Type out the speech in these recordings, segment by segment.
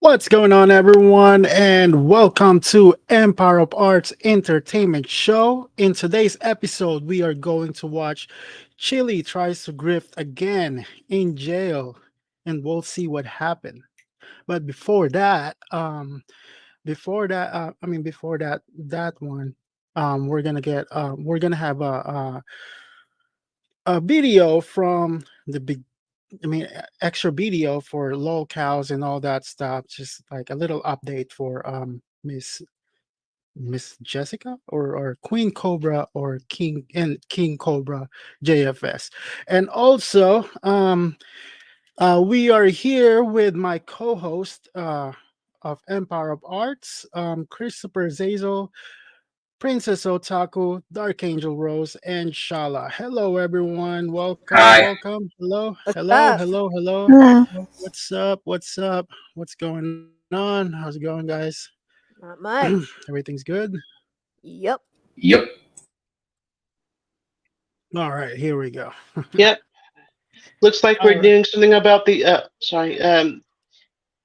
What's going on, everyone, and welcome to Empire of Arts Entertainment Show. In today's episode, we are going to watch Chilli tries to grift again in jail, and we'll see what happened. But before that, one, we're gonna have a video from the big extra video for locals and all that stuff. Just like a little update for Miss Jessica or Queen Cobra or King Cobra JFS. And also we are here with my co-host of Empire of Arts, Christopher Zazel, Princess Otaku, Dark Angel Rose, and Shala. Hello, everyone. Welcome, Hi. welcome. Hello, What's hello, up? hello, hello. Hello. What's up? What's up? What's going on? How's it going, guys? Not much. Everything's good? Yep. Yep. All right, here we go. Yep. Looks like All we're right. doing something about the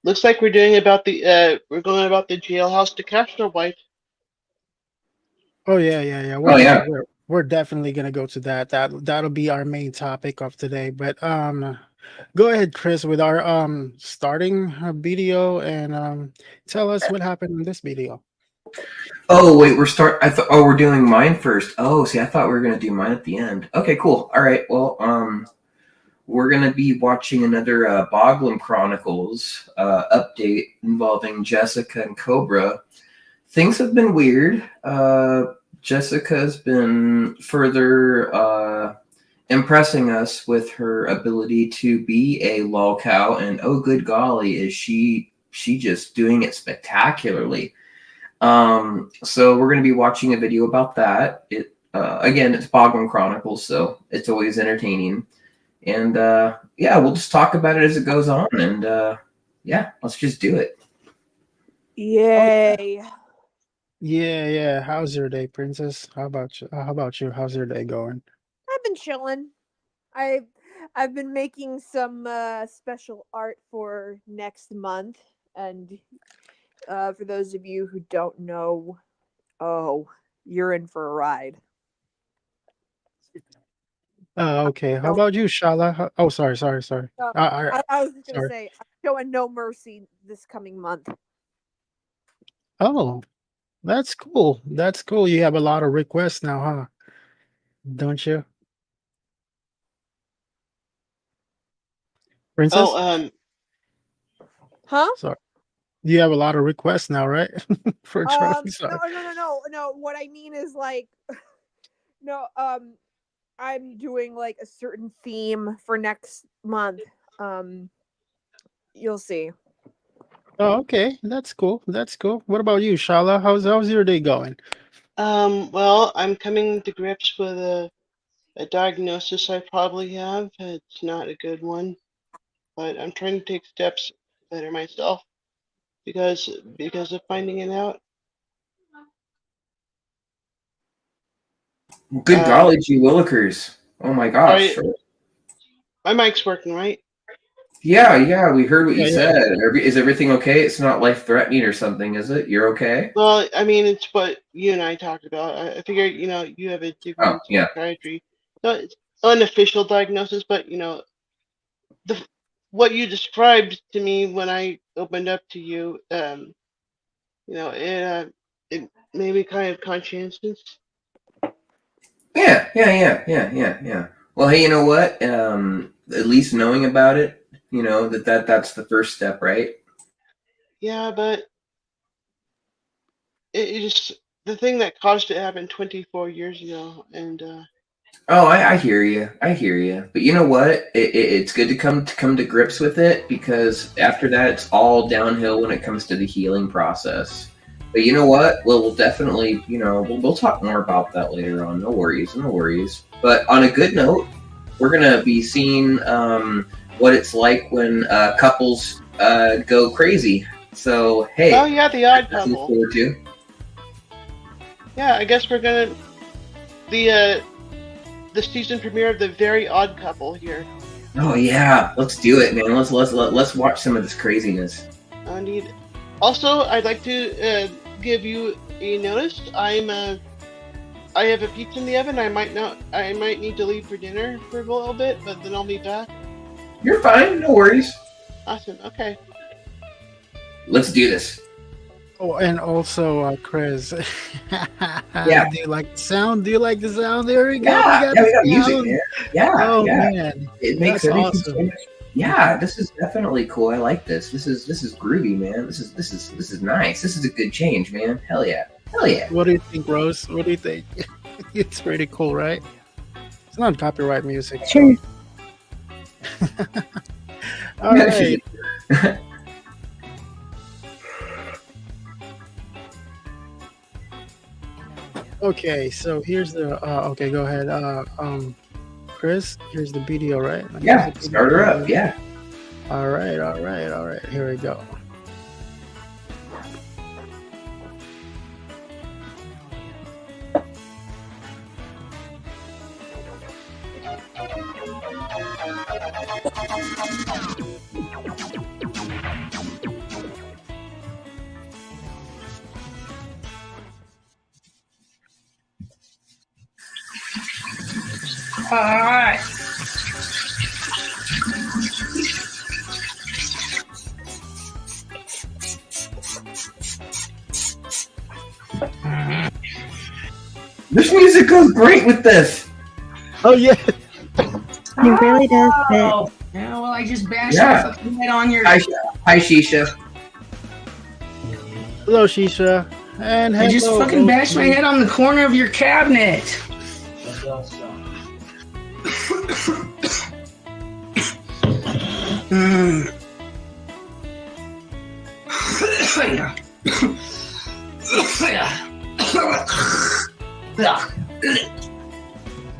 looks like we're going about the jailhouse to Castro White. Oh yeah. Oh yeah. We're definitely gonna go to that. That'll be our main topic of today. But go ahead, Chris, with our starting video and tell us what happened in this video. Oh wait, I thought. Oh, we're doing mine first. Oh, see, I thought we were gonna do mine at the end. Okay, cool. All right. Well, we're gonna be watching another Boglum Chronicles update involving Jessica and Cobra. Things have been weird. Jessica's been further impressing us with her ability to be a lol cow, and oh good golly, is she just doing it spectacularly. So we're going to be watching a video about that. It again, it's Boglum Chronicles, so it's always entertaining. And yeah, we'll just talk about it as it goes on, and yeah, let's just do it. Yay. Yeah. How's your day, Princess? How about you? How about you? How's your day going? I've been chilling. I've been making some special art for next month, and for those of you who don't know, oh, you're in for a ride. Okay. How No, about you, Shala? Oh, sorry. no, I was just gonna Sorry. say I'm showing no mercy this coming month. Oh, that's cool. That's cool. You have a lot of requests now, huh? Don't you, Oh, Princess? Huh? Sorry. You have a lot of requests now, right? For Charlie. Sorry. No. What I mean is like, no. I'm doing like a certain theme for next month. Um, you'll see. Oh, okay. That's cool. That's cool. What about you, Shala? How's your day going? well, I'm coming to grips with a diagnosis I probably have. It's not a good one, but I'm trying to take steps to better myself because of finding it out. Good Um, golly, gee willikers. Oh my gosh. sorry, my mic's working, right? Yeah, we heard what you Yeah. said. Is everything okay? It's not life threatening or something, is it? You're okay? Well, I mean, it's what you and I talked about. I figure, you have a degree Oh, in yeah. psychiatry. No, it's unofficial diagnosis, but the what you described to me when I opened up to you, it made me kind of conscientious. Yeah. Well, hey, you know what? At least knowing about it, that's the first step, right? Yeah, but it just the thing that caused it happened 24 years ago, and Oh, I hear you. I hear you. But you know what? It's good to come to grips with it because after that, it's all downhill when it comes to the healing process. But you know what? We'll definitely, we'll talk more about that later on. No worries, no worries. But on a good note, we're gonna be seeing what it's like when couples go crazy. So oh hey, yeah, the odd that's to look couple. forward to. Yeah, I guess we're gonna the the season premiere of the Very Odd Couple here. Oh yeah, let's do it, man. Let's watch some of this craziness. Oh indeed. Also, I'd like to give you a notice. I have a pizza in the oven. I might need to leave for dinner for a little bit, but then I'll be back. You're fine. No worries. Awesome. Okay. Let's do this. Oh, and also, Chris. Yeah. Do you like the sound? Do you like the sound? There we go. Yeah, we got music, sound. man. Yeah, Oh yeah. man, It makes that's everything awesome. so much. Yeah, this is definitely cool. I like this. This is groovy, man. This is nice. This is a good change, man. Hell yeah. Hell yeah. What do you think, Rose? What do you think? It's pretty cool, right? It's not copyright music. Sure. All right. Okay, so here's the. Okay, go ahead. Chris, here's the video, right? Yeah, Here's the start her video. up. Yeah. All right, all right, all right. Here we go. Alright. This music goes great with this. Oh yeah. It really does fit. Oh, yeah, well, I just bashed Yeah. my fucking head on your. Hi, Shisha. Hello, Shisha. And I just hello, fucking bashed my Rosie. head on the corner of your cabinet. Mm.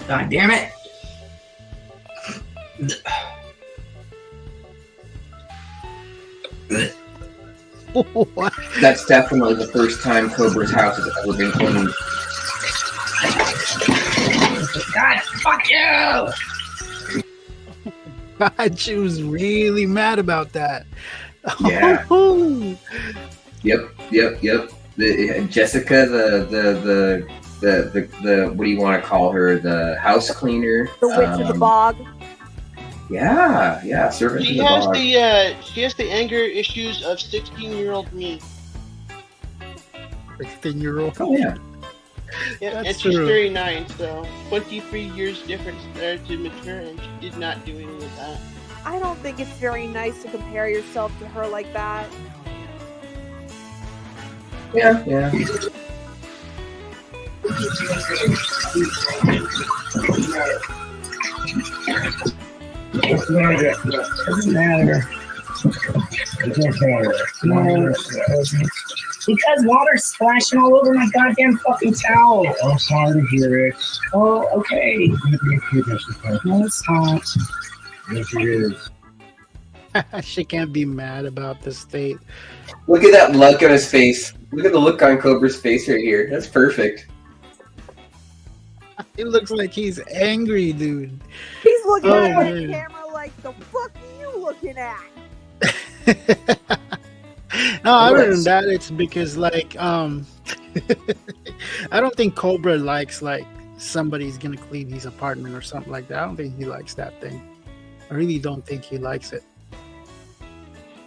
God damn it. What? That's definitely the first time Cobra's house has ever been cleaned. God, fuck you! She was really mad about that. Yeah. Oh, Yep. Jessica, the what do you want to call her? The house cleaner. The witch of the bog. Yeah, servant She in the has bog. she has the anger issues of 16-year-old me. 16-year-old. Oh yeah. Yeah, That's and she's true. 39, so 23 years difference there to mature, and she did not do any of that. I don't think it's very nice to compare yourself to her like that. Yeah. Doesn't matter. Because water's splashing all over my goddamn fucking towel. I'm sorry to hear it. Oh, okay. No, it's not. Yes, it is. She can't be mad about the state. Look at that look on his face. Look at the look on Cobra's face right here. That's perfect. It looks like he's angry, dude. He's looking Oh, at the man. camera like, the fuck are you looking at? No, other than that, it's because like I don't think Cobra likes like somebody's gonna clean his apartment or something like that. I don't think he likes that thing. I really don't think he likes it.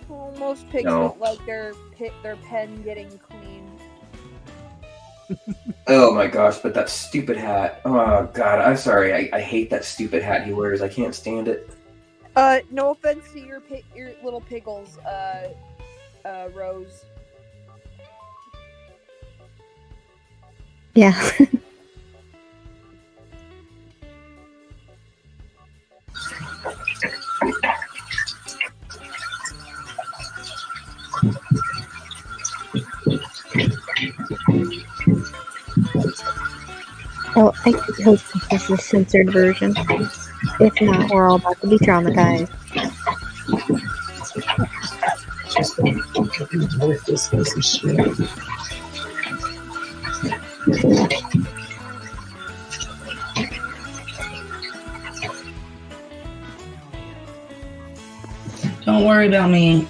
Well, most pigs No. don't like their pen getting clean. Oh my gosh, but that stupid hat. Oh god, I'm sorry. I hate that stupid hat he wears. I can't stand it. No offense to your little piggles, Rose. Yeah. Oh, I hope this is a censored version. If not, we're all about to be traumatized. Don't worry about me.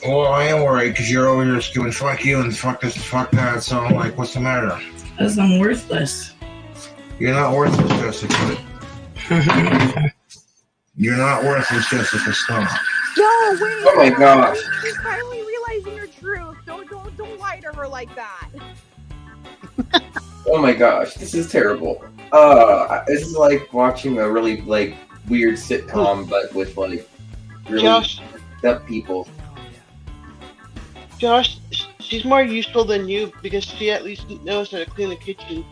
Well, I am worried because you're over here doing fuck you and fuck this and fuck that. So I'm like, what's the matter? Because I'm worthless. You're not worthless, Jessica. You're not worthless, Jessica. Stop. No, wait. Oh my gosh. She's finally realizing her truth. Don't lie to her like that. Oh my gosh, this is terrible. This is like watching a really like weird sitcom, but with like really Josh, up people. Josh, she's more useful than you because she at least knows how to clean the kitchen.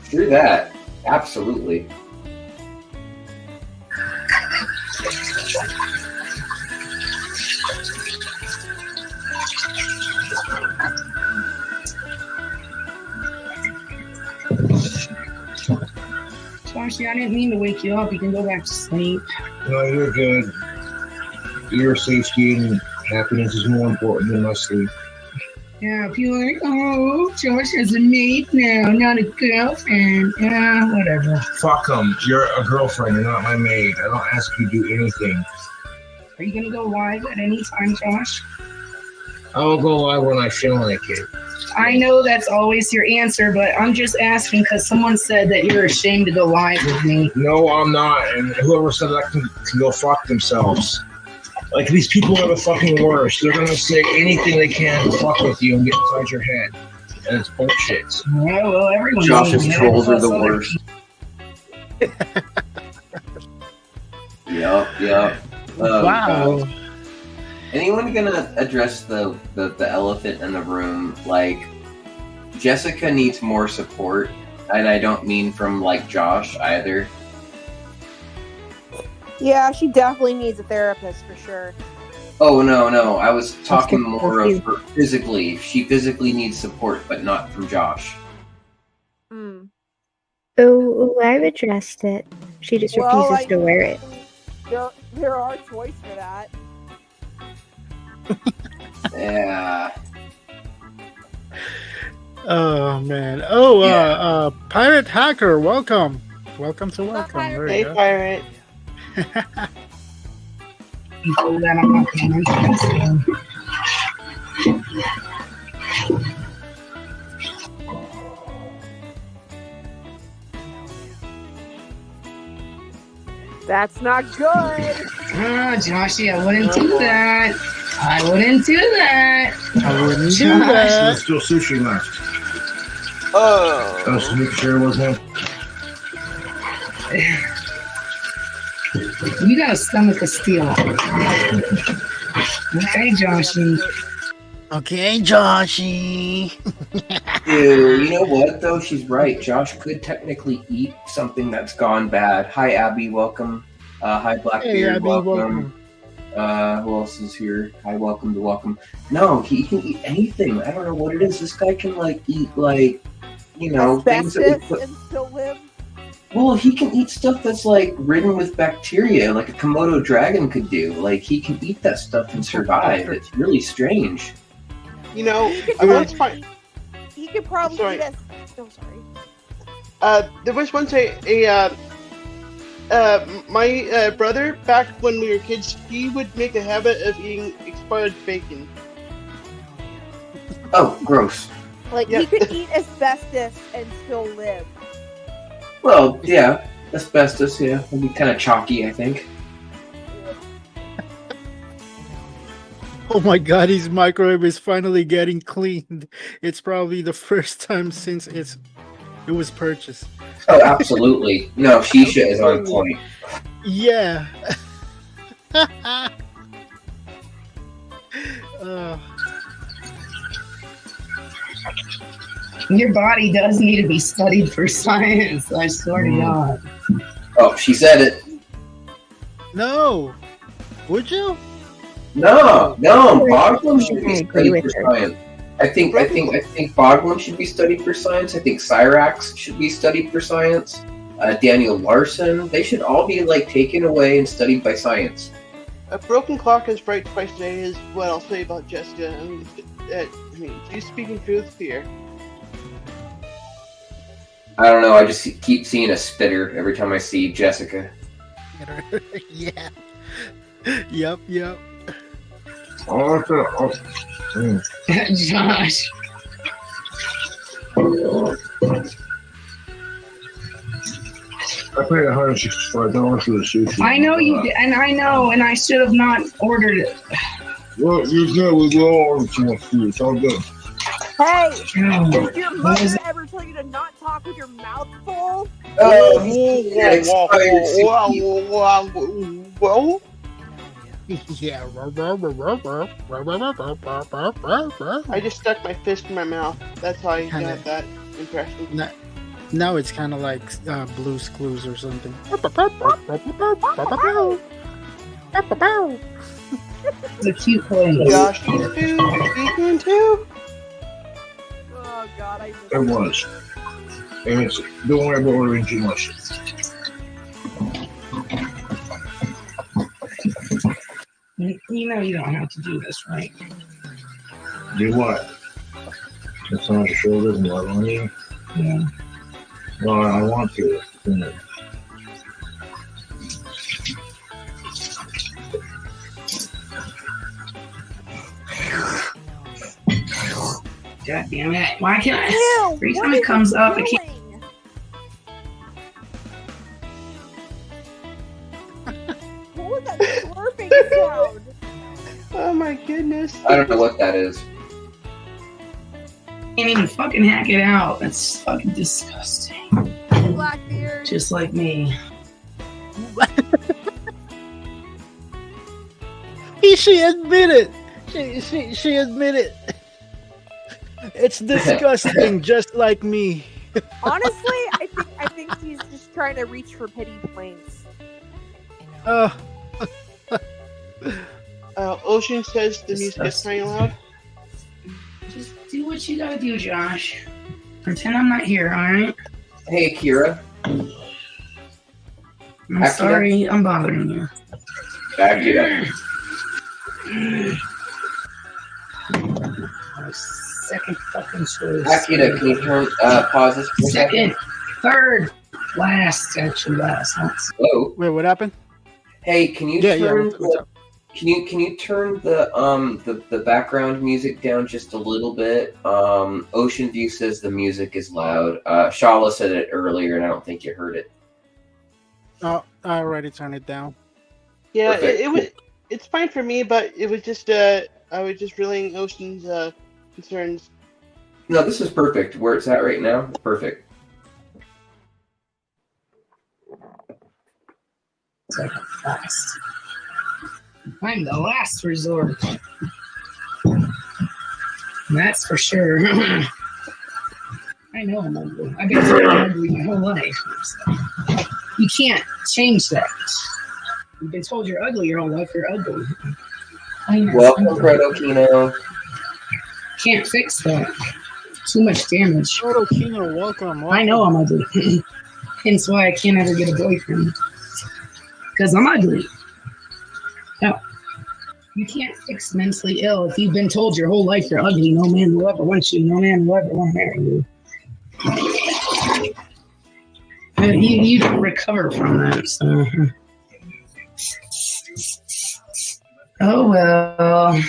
Through that, absolutely. Joshie, I didn't mean to wake you up. You can go back to sleep. No, you're good. Your safety and happiness is more important than my sleep. Yeah, people are like, oh, Josh has a mate now, not a girlfriend. Yeah, whatever. Fuck them. You're a girlfriend. You're not my maid. I don't ask you to do anything. Are you going to go live at any time, Josh? I will go live when I feel like it. I know that's always your answer, but I'm just asking because someone said that you're ashamed to go live with me. No, I'm not. And whoever said that can go fuck themselves. Like, these people are the fucking worst. They're gonna say anything they can to fuck with you and get inside your head. And it's bullshit. Yeah, well, everyone Josh's knows trolls that. are the worst. Yep. Wow. God. Anyone gonna address the elephant in the room? Like, Jessica needs more support, and I don't mean from like Josh either. Yeah, she definitely needs a therapist for sure. Oh no, I was talking the more of curfew. her physically. She physically needs support, but not from Josh. Mm. Oh, I've addressed it. She just Well, refuses to wear it. There are choice for that. Yeah. Oh man. Oh, Yeah. Pirate Hacker, welcome. Welcome to welcome. Pirate. There Hey, you go. pirate. People that I'm not going to mention. That's not good. Ah, Joshie, I wouldn't do that. I wouldn't do that. I wouldn't do Josh. that. There's still sushi left. Oh. Just to make sure it wasn't. You got a stomach of steel. Okay, Joshie. Okay, Joshy. Dude, you know what though? She's right. Josh could technically eat something that's gone bad. Hi Abby, welcome. Hi Hey, Blackbeard, Abby, welcome. Who else is here? Hi, welcome to welcome. No, he can eat anything. I don't know what it is. This guy can like eat like, you know, things that we Asbestos put. and still live. Well, he can eat stuff that's like ridden with bacteria, like a Komodo dragon could do. Like he can eat that stuff and survive. It's really strange. You know, He could I once find. He could probably Sorry. eat us. Oh, sorry. There was once my brother, back when we were kids, he would make a habit of eating expired bacon. Oh, gross. Like Yeah. he could eat asbestos and still live. Well, yeah, asbestos. Yeah, it'd be kind of chalky, I think. Oh my god, his microwave is finally getting cleaned. It's probably the first time since it was purchased. Oh, absolutely. No, Shisha is on point. Yeah. Your body does need to be studied for science. I swear to God. Oh, she said it. No. Would you? No, Boglum should I be agree studied with for her. science. I think Boglum should be studied for science. I think Cyrax should be studied for science. Daniel Larson, they should all be like taken away and studied by science. A broken clock is right twice a day is what I'll say about Jessica. I mean, she's speaking truth here. I don't know. I just keep seeing a spitter every time I see Jessica. Yeah. Yep. Oh, that's it. Oh, Josh. I paid $165 for the sushi. I know you did, and I should have not ordered it. Well, you did. We all ordered too much food. It's all good. Hey, Oh, did your what was mother it? ever tell you to not talk with your mouth full? Oh, Whoa, whoa. Yeah. I just stuck my fist in my mouth. That's how I got that impression. Now it's kind of like Blue's Clues or something. It's a cute place. Josh, speaking too. Oh God, I It was. And it's, don't worry about ordering too much. You know you don't have to do this, right? Do what? It's on your shoulders and love on you? Yeah. Well, I want to. God damn it. Why can't I? Ew, Every what time is it comes up, I doing? can't. What was that slurping sound? Oh my goodness. I don't know what that is. Can't even fucking hack it out. That's fucking disgusting. Blackbeard. Just like me. She admitted. She admitted. It's disgusting, just like me. Honestly, I think he's just trying to reach for pity points. Ocean says the music is kind of loud. Just do what you gotta do, Josh. Pretend I'm not here, alright? Hey, Kira. I'm Akira? sorry I'm bothering you. Back it up. Second fucking choice. Akira, can you turn pause this for a second? Second, third, last, actually last. Hello. Wait, what happened? Hey, can you Yeah, turn what's up? can you turn the background music down just a little bit? Ocean View says the music is loud. Shala said it earlier, and I don't think you heard it. Oh, I already turned it down. Yeah, Perfect. it was. It's fine for me, but it was just I was just relaying Ocean's concerns. No, this is perfect. Where it's at right now, perfect. Second, last. I'm the last resort. That's for sure. I know I'm ugly. I've been told I'm ugly my whole life. You can't change that. You've been told you're ugly your whole life. You're ugly. I know. Welcome, Fredo Kino. Can't fix that. Too much damage. Proto Kino, welcome. I know I'm ugly. Hence why I can't ever get a boyfriend. Because I'm ugly. No. You can't fix mentally ill if you've been told your whole life you're ugly. No man will ever want you. No man will ever want to marry you. You don't recover from that. So. Oh well.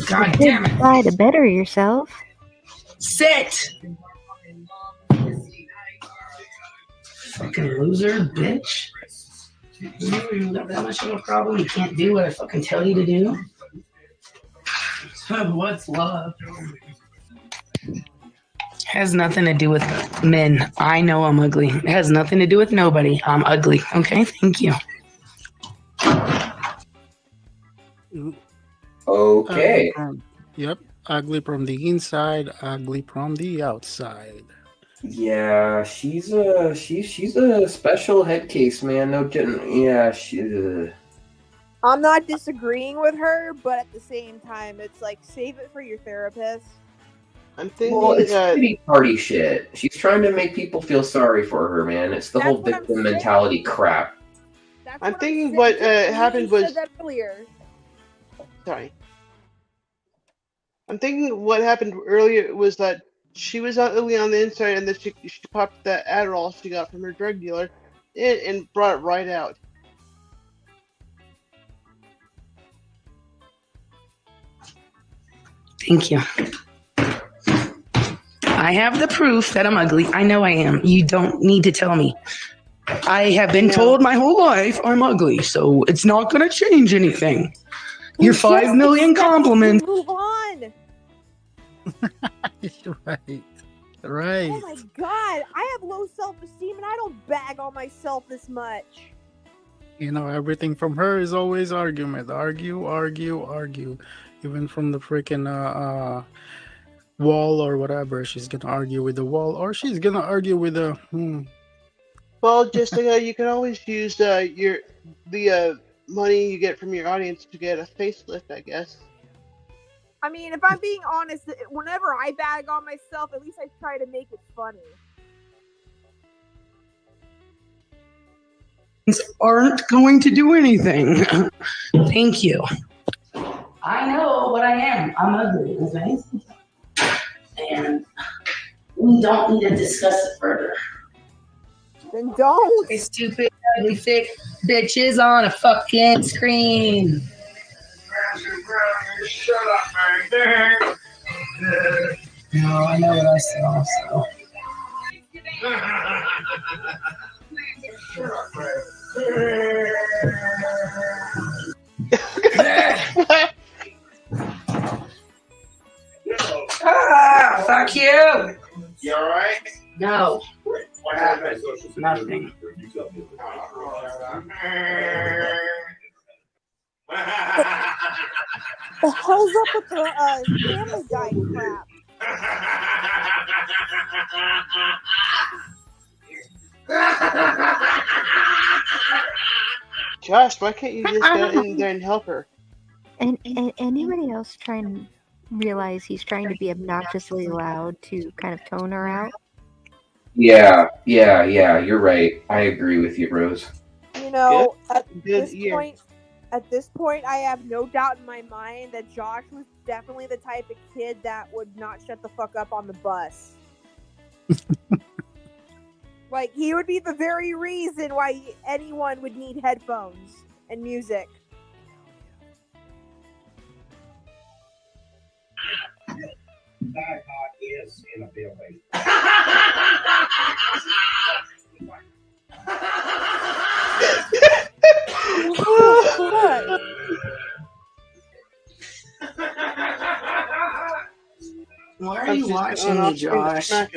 God damn it. Try to better yourself. Sit! Fucking loser, bitch. Not that much of a problem. You can't do what I fucking tell you to do. What's love? Has nothing to do with men. I know I'm ugly. It has nothing to do with nobody. I'm ugly. Okay, thank you. Okay. Yep. Ugly from the inside, ugly from the outside. Yeah, she's a special head case, man. No, yeah, I'm not disagreeing with her, but at the same time, it's like save it for your therapist. I'm thinking Well, it's that pity party shit. She's trying to make people feel sorry for her, man. It's the That's whole what I'm victim saying. mentality crap. That's I'm what thinking saying. what, You happened said was- that earlier. sorry. I'm thinking what happened earlier was that she was ugly on the inside, and then she popped that Adderall she got from her drug dealer and brought it right out. Thank you. I have the proof that I'm ugly. I know I am. You don't need to tell me. I have been told my whole life I'm ugly, so it's not going to change anything. Your 5 million compliments. Move on. Right. Right. Oh my god, I have low self-esteem and I don't bag on myself this much. You know, everything from her is always argument. Argue, argue, argue. Even from the freaking wall or whatever, she's gonna argue with the wall, or she's gonna argue with the Well, just you can always use the money you get from your audience to get a facelift, I guess. I mean, if I'm being honest, whenever I bag on myself, at least I try to make it funny. Aren't going to do anything. Thank you. I know what I am. I'm ugly, okay? And we don't need to discuss it further. Then don't. Hey, stupid, ugly, thick bitches on a fucking screen. Shut up, man. No, I know what I said also. Shut up, man. Fuck you! You alright? No, What happened? nothing. The hell's up with the Family Guy crap? Josh, why can't you just get in there and help her? And anybody else trying to realize he's trying to be obnoxiously loud to kind of tone her out? Yeah, you're right. I agree with you, Rose. You know, at Good this ear. point, I have no doubt in my mind that Josh was definitely the type of kid that would not shut the fuck up on the bus. Like, he would be the very reason why anyone would need headphones and music. Is in a building. What? Why are you watching me, Josh? Why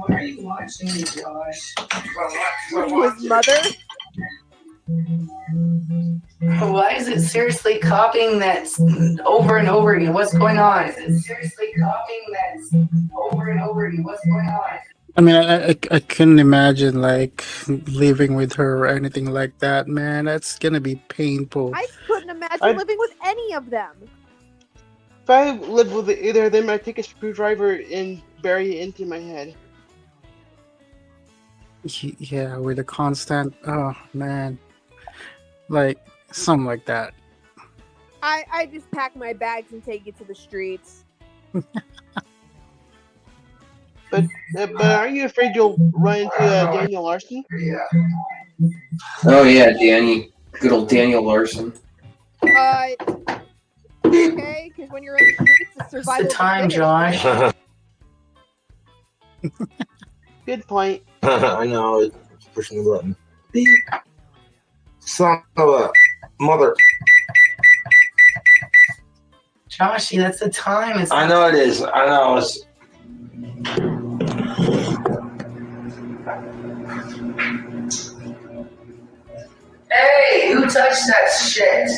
are you watching me, Josh? His mother? Why is it seriously copying that over and over again? What's going on? Is it seriously copying that over and over again? What's going on? I mean, I couldn't imagine like living with her or anything like that, man. That's gonna be painful. I couldn't imagine living with any of them. If I lived with either of them, I'd take a screwdriver and bury it into my head. Yeah, with a constant, oh man, like something like that. I just pack my bags and take it to the streets. But are you afraid you'll run into Daniel Larson? Oh yeah, Danny. Good old Daniel Larson. Okay, because when you're in the streets, it's survival. It's the time, Josh. Good point. I know, it's pushing the button. Beep. Son of a mother. Joshy, that's the time. It's I know it is. I know. It's... Hey, who touched that shit?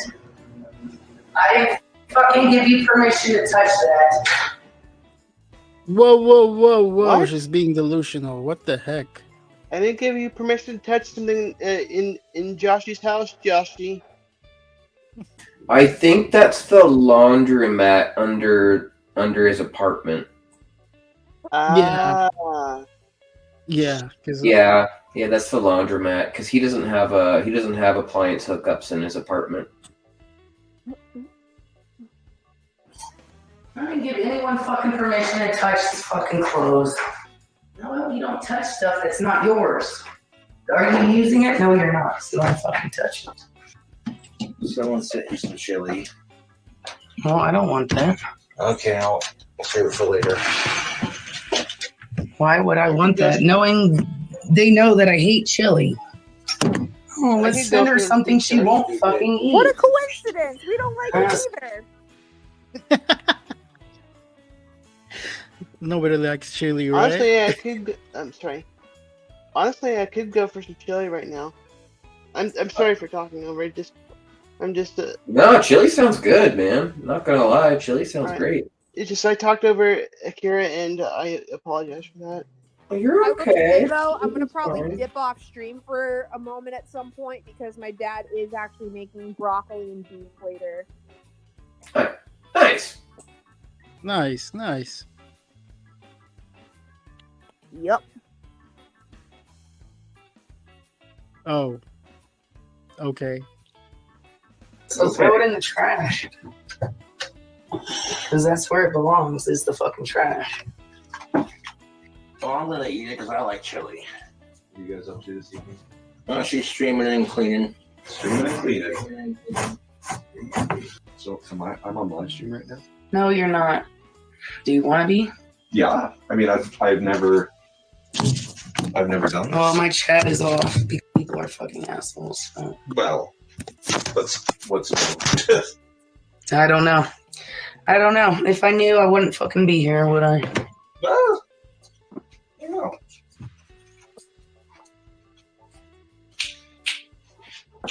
I didn't fucking give you permission to touch that. Whoa! What? She's being delusional. What the heck? I didn't give you permission to touch something in Joshy's house, Joshy. I think that's the laundromat under his apartment. Yeah, because Yeah, that's the laundromat because he doesn't have appliance hookups in his apartment. I didn't give anyone fucking permission to touch these fucking clothes. No, you don't touch stuff that's not yours. Are you using it? No, you're not. So don't fucking touch it. Someone sent you some chili. Well, I don't want that. Okay, I'll save it for later. Why would I want that? Knowing they know that I hate chili. Oh, I let's could send go her for something she Charlie won't Tuesday. fucking eat. What a coincidence! We don't like it either. Nobody likes chili, right? Honestly, I could. I'm sorry. Honestly, I could go for some chili right now. I'm sorry for talking over it. I'm just. No, chili sounds good, man. Not gonna lie, chili sounds Alright. great. It's just I talked over Akira, and I apologize for that. Oh, you're I will say okay. though, I'm gonna probably Fine. dip off stream for a moment at some point because my dad is actually making broccoli and beef later. Nice. Nice. Yep. Oh. Okay. So throw it in the trash. Because that's where it belongs, is the fucking trash. Well, I'm gonna eat it because I like chili. What are you guys up to this evening? She's streaming and cleaning. Streaming and cleaning. So I'm on live stream right now. No, you're not. Do you want to be? Yeah, I mean I've never done Oh, this. my chat is off. People are fucking assholes. So. Well, what's I don't know. If I knew, I wouldn't fucking be here, would I? well, you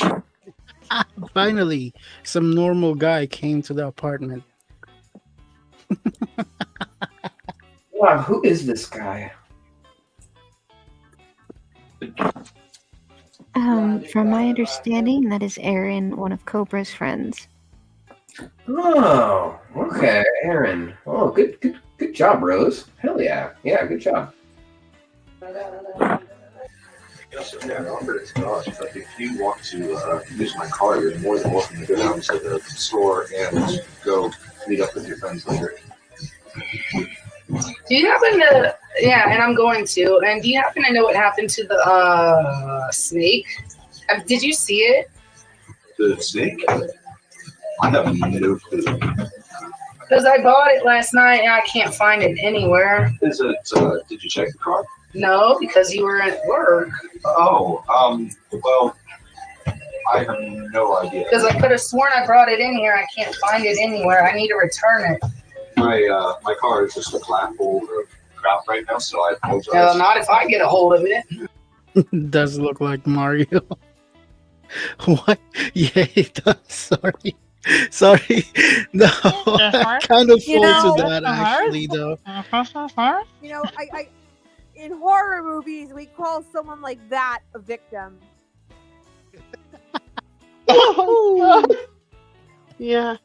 know. Finally, some normal guy came to the apartment. Wow, who is this guy? From my understanding, that is Aaron, one of Cobra's friends. Oh, okay, Aaron. Oh, good job, Rose. Hell yeah, good job. Yes, yeah, I offered it to Josh. But if you want to use my car, you're more than welcome to go down to the store and go meet up with your friends later. Do you happen to? Yeah, and I'm going to. And do you happen to know what happened to the snake? Did you see it? The snake? I have no clue. Because I bought it last night and I can't find it anywhere. Is it? Did you check the car? No, because you were at work. Oh, well, I have no idea. Because I could have sworn I brought it in here. I can't find it anywhere. I need to return it. My car is just a black hole of crap right now, so I apologize. Not if I get a hold of it. Does look like Mario. What? Yeah, it does. Sorry. No, I kind of fall to that actually, though. You know, I in horror movies we call someone like that a victim. Yeah. Yeah.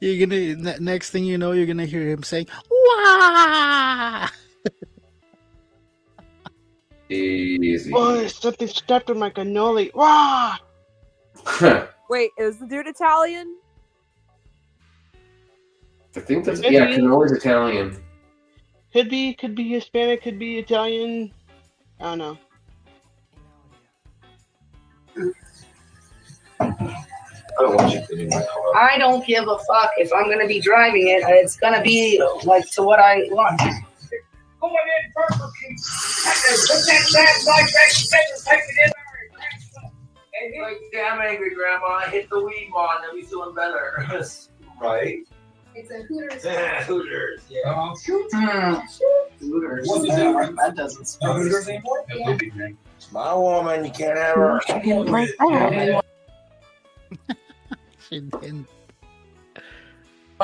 You're gonna next thing you know, you're gonna hear him saying, "Wah!" Easy. Oh, something stepped on my cannoli. Rah! Wait, is the dude Italian? I think that's cannoli's Italian. Could be Hispanic, could be Italian. I don't know. I don't want you cleaning my car. I don't give a fuck if I'm going to be driving it. It's going to be like to what I want. Go on in, put that back take it in. Like, damn angry, Grandma. I hit the weed wand and he's doing better. Right? It's a Hooters. Yeah, Hooters. Yeah. Hooters. What is that, right? That doesn't smell Hooters anymore? Yeah. My woman, you can't have her. I didn't like that. She didn't.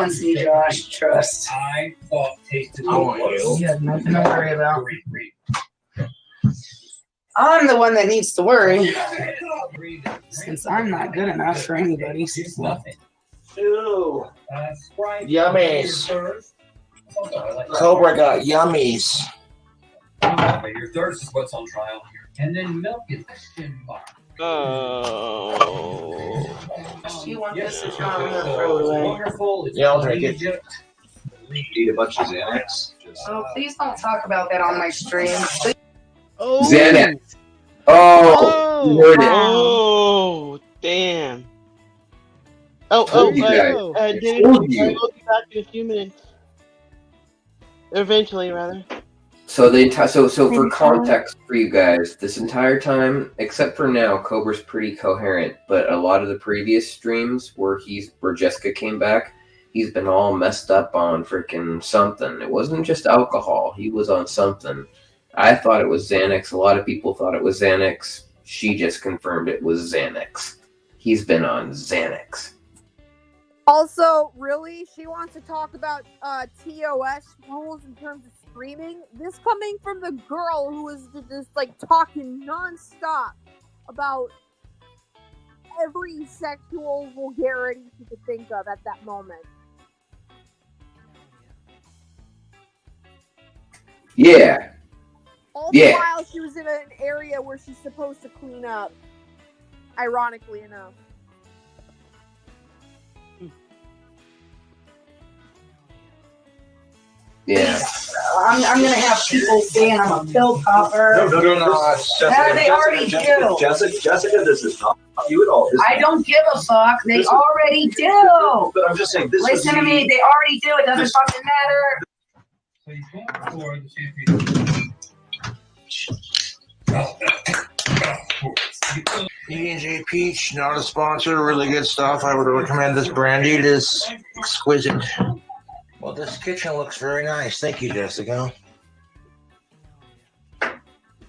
See, Josh, trust. I thought tasted You have nothing to worry about. I'm the one that needs to worry, since I'm not good enough for anybody. It's nothing. Ew. Sprite. Yummies. Like Cobra got yummies. your thirst is what's on trial here. And then milk is question mark. Oh. You want this to try to throw it away. Wonderful. It's Yeah, I'll drink it. Egypt. Eat a bunch of Xanax. Oh, please don't talk about that on my stream. Please. Oh, Xanax. Oh, you heard it. Oh, damn. Told you guys. David, Told I you. will be back in a few minutes. Eventually, rather. So so for Maybe context for you guys, this entire time, except for now, Cobra's pretty coherent. But a lot of the previous streams where Jessica came back, he's been all messed up on freaking something. It wasn't just alcohol; he was on something. I thought it was Xanax. A lot of people thought it was Xanax. She just confirmed it was Xanax. He's been on Xanax. Also, really, she wants to talk about TOS rules in terms of streaming. This coming from the girl who was just like talking nonstop about every sexual vulgarity she could think of at that moment. Yeah. All the while she was in an area where she's supposed to clean up. Ironically enough. Yeah. I'm gonna have people saying I'm a pill popper. No. They already do. Jessica, this is not you at all. I don't give a fuck. They already do. But I'm just saying this. Listen to me. They already do. It doesn't fucking matter. So you can't afford the champagne. E&J Peach, not a sponsor, really good stuff. I would recommend this brandy. It is exquisite. Well, this kitchen looks very nice. Thank you, Jessica.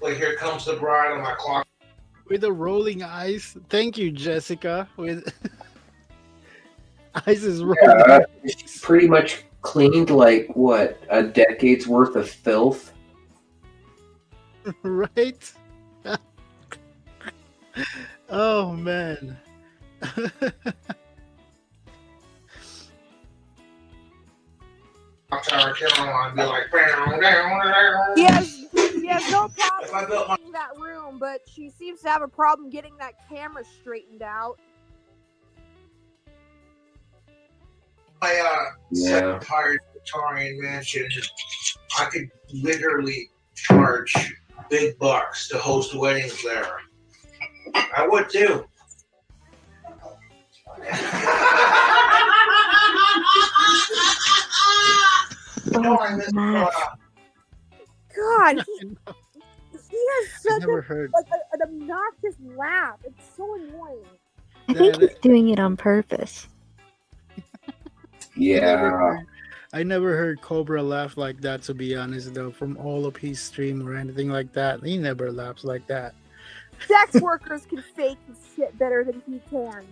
Like, here comes the bride on my clock. With the rolling eyes. Thank you, Jessica. With eyes is rolling. She's pretty much cleaned like what, a decade's worth of filth. Right? Oh man. He has no problem in that room, but she seems to have a problem getting that camera straightened out. My second Victorian mansion, I could literally charge big bucks to host weddings there. I would too. God, he has such an obnoxious laugh. It's so annoying. I think he's doing it on purpose. Yeah. I never heard Cobra laugh like that, to be honest, though, from all of his stream or anything like that. He never laughs like that. Sex workers can fake his shit better than he can.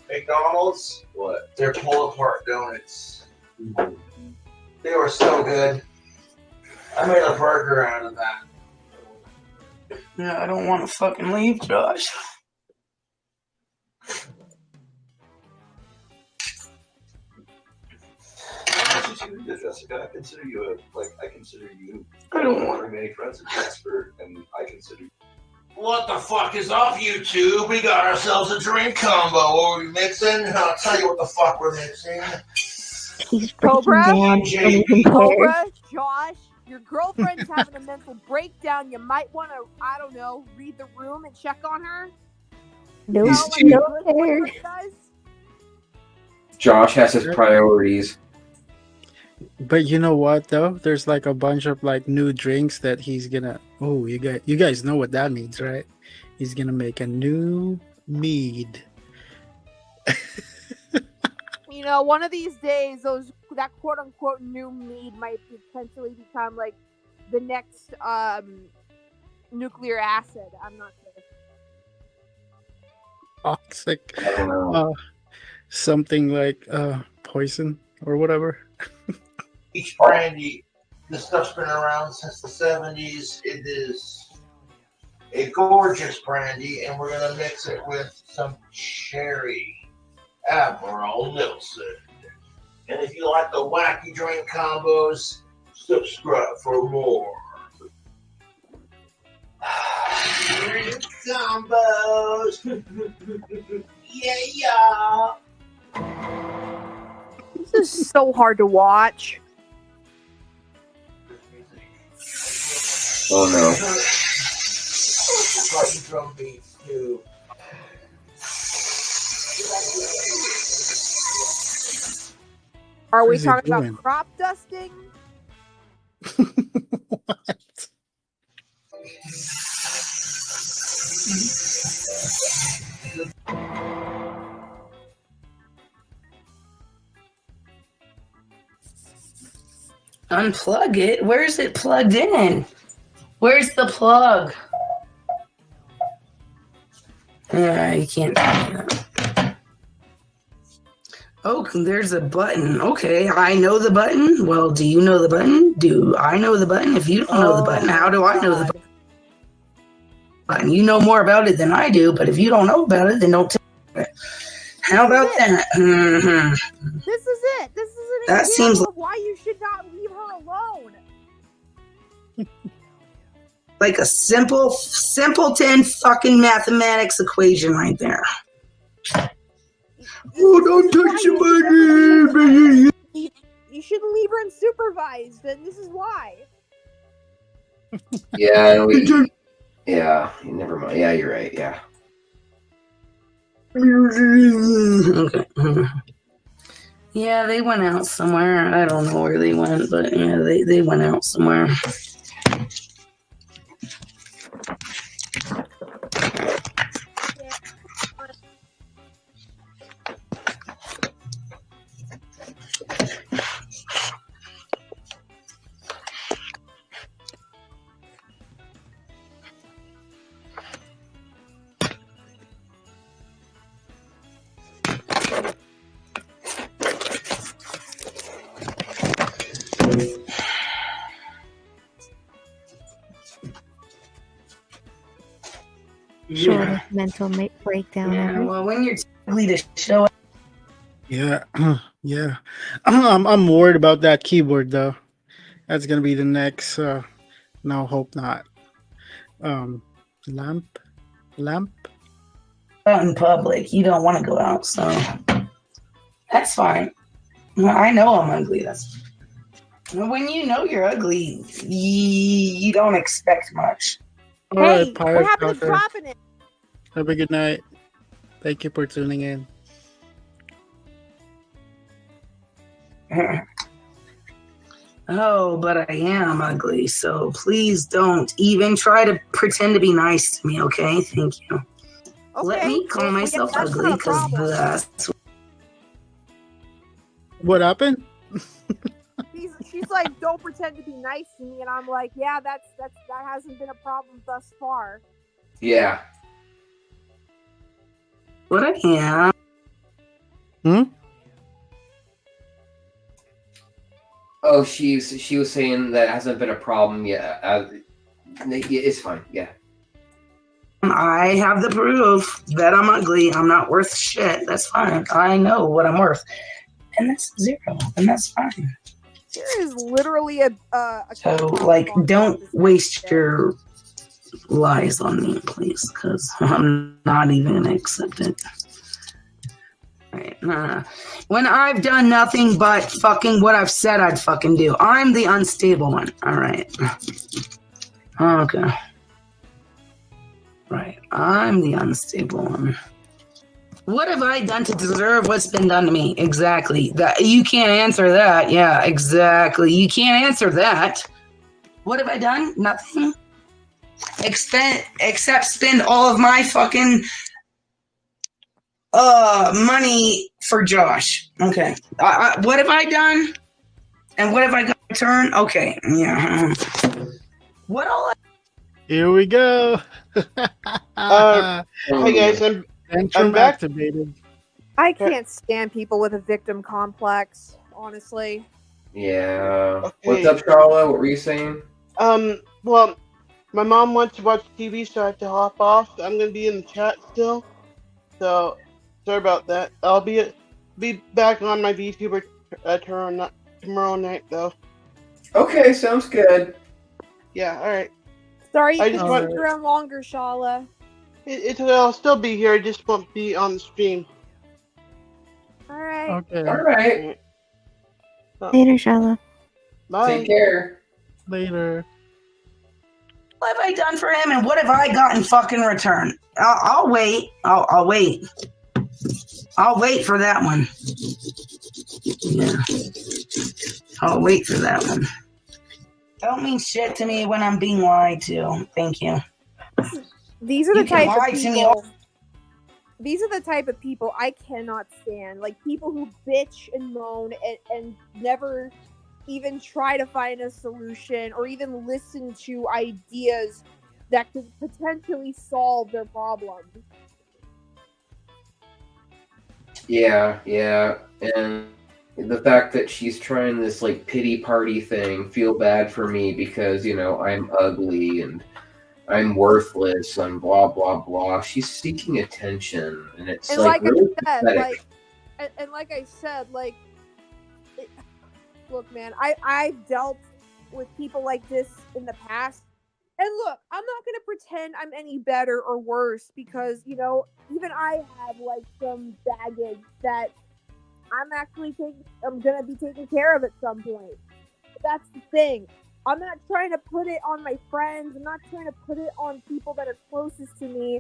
McDonald's? What? Their pull-apart donuts. They were so good. I made a burger out of that. Yeah, I don't want to fucking leave, Josh. Jessica, I consider you I don't want to make friends with Jasper, and I consider. What the fuck is up, YouTube? We got ourselves a drink combo. What are we mixing? I'll tell you what the fuck we're mixing. He's Cobra? Cobra, Josh, your girlfriend's having a mental breakdown. You might want to, I don't know, read the room and check on her. No, no. Josh has his priorities. But you know what though? There's like a bunch of like new drinks that he's gonna. Oh, you guys know what that means, right? He's gonna make a new mead. You know, one of these days, that quote unquote new mead might potentially become like the next nuclear acid. I'm not sure. Toxic. Something like poison or whatever. Each brandy, this stuff's been around since the 70s. It is a gorgeous brandy, and we're going to mix it with some cherry Admiral Nilsson. And if you like the wacky drink combos, subscribe for more. Drink combos. Yeah. This is so hard to watch. Oh no. Drum beats too. Are What we is he talking about doing? crop dusting? What? Unplug it. Where's it plugged in? Where's the plug? You can't do that. Oh, there's a button. Okay, I know the button. Well, do you know the button? Do I know the button? If you don't know the button, how do I know the button? You know more about it than I do, but if you don't know about it, then don't tell me. How about that? Mm-hmm. This is it. This is an That example seems of why you should not leave her alone. like a simpleton fucking mathematics equation right there. Oh, don't touch your baby! You shouldn't leave her unsupervised, and this is why. Yeah, yeah, never mind. Yeah, you're right. Yeah. Okay. Yeah, they went out somewhere. I don't know where they went, but yeah, they went out somewhere. Short of mental breakdown Yeah, ever. well, when you're ugly to show up. Yeah, yeah. I'm worried about that keyboard though. That's gonna be the next. No, hope not. Lamp. Out in public, you don't want to go out, so that's fine. I know I'm ugly. That's when you know you're ugly, you don't expect much. All right, Hey, Pirate what happened to Talker. dropping it? Have a good night. Thank you for tuning in. Oh, but I am ugly, so please don't even try to pretend to be nice to me, okay? Thank you. Okay. Let me call well, myself that's not ugly a because problem. that's What happened? She's like, don't pretend to be nice to me, and I'm like, yeah, that hasn't been a problem thus far. Yeah. what I am. Oh, she was saying that hasn't been a problem yet. It's fine. Yeah. I have the proof that I'm ugly. I'm not worth shit. That's fine. I know what I'm worth. And that's 0. And that's fine. There is literally a So, like, don't waste your lies on me, please, because I'm not even going to accept it. Right. When I've done nothing but fucking what I've said I'd fucking do. I'm the unstable one. All right. Okay. Right. I'm the unstable one. What have I done to deserve what's been done to me? Exactly. That you can't answer that. Yeah, exactly. You can't answer that. What have I done? Nothing. Except spend all of my fucking money for Josh. Okay. What have I done? And what have I got in return? Okay. Yeah. What all? Here we go. Hi guys, Tantrum I'm back. activated. I can't stand people with a victim complex, honestly. Yeah. Okay. What's up, Charlotte? What were you saying? Well, my mom wants to watch TV, so I have to hop off. I'm gonna be in the chat still, so sorry about that. I'll be back on my VTuber tomorrow night, though. Okay, sounds good. Yeah, all right. Sorry you I can just stick want- around longer, Shala. I'll still be here. I just won't be on the stream. Alright. Okay. All right. Later, Shala. Bye. Take care. Later. What have I done for him, and what have I got in fucking return? I'll wait. I'll wait. I'll wait for that one. Yeah. I'll wait for that one. Don't mean shit to me when I'm being lied to. Thank you. These are You the can type lie of to me people. These are the type of people I cannot stand. Like people who bitch and moan and never even try to find a solution or even listen to ideas that could potentially solve their problems. Yeah, and the fact that she's trying this like pity party thing, feel bad for me because I'm ugly and I'm worthless and blah blah blah. She's seeking attention, and it's And like like really I said, pathetic. Look, man, I've dealt with people like this in the past. And look, I'm not going to pretend I'm any better or worse because, even I have like some baggage that I'm going to be taken care of at some point. But that's the thing. I'm not trying to put it on my friends. I'm not trying to put it on people that are closest to me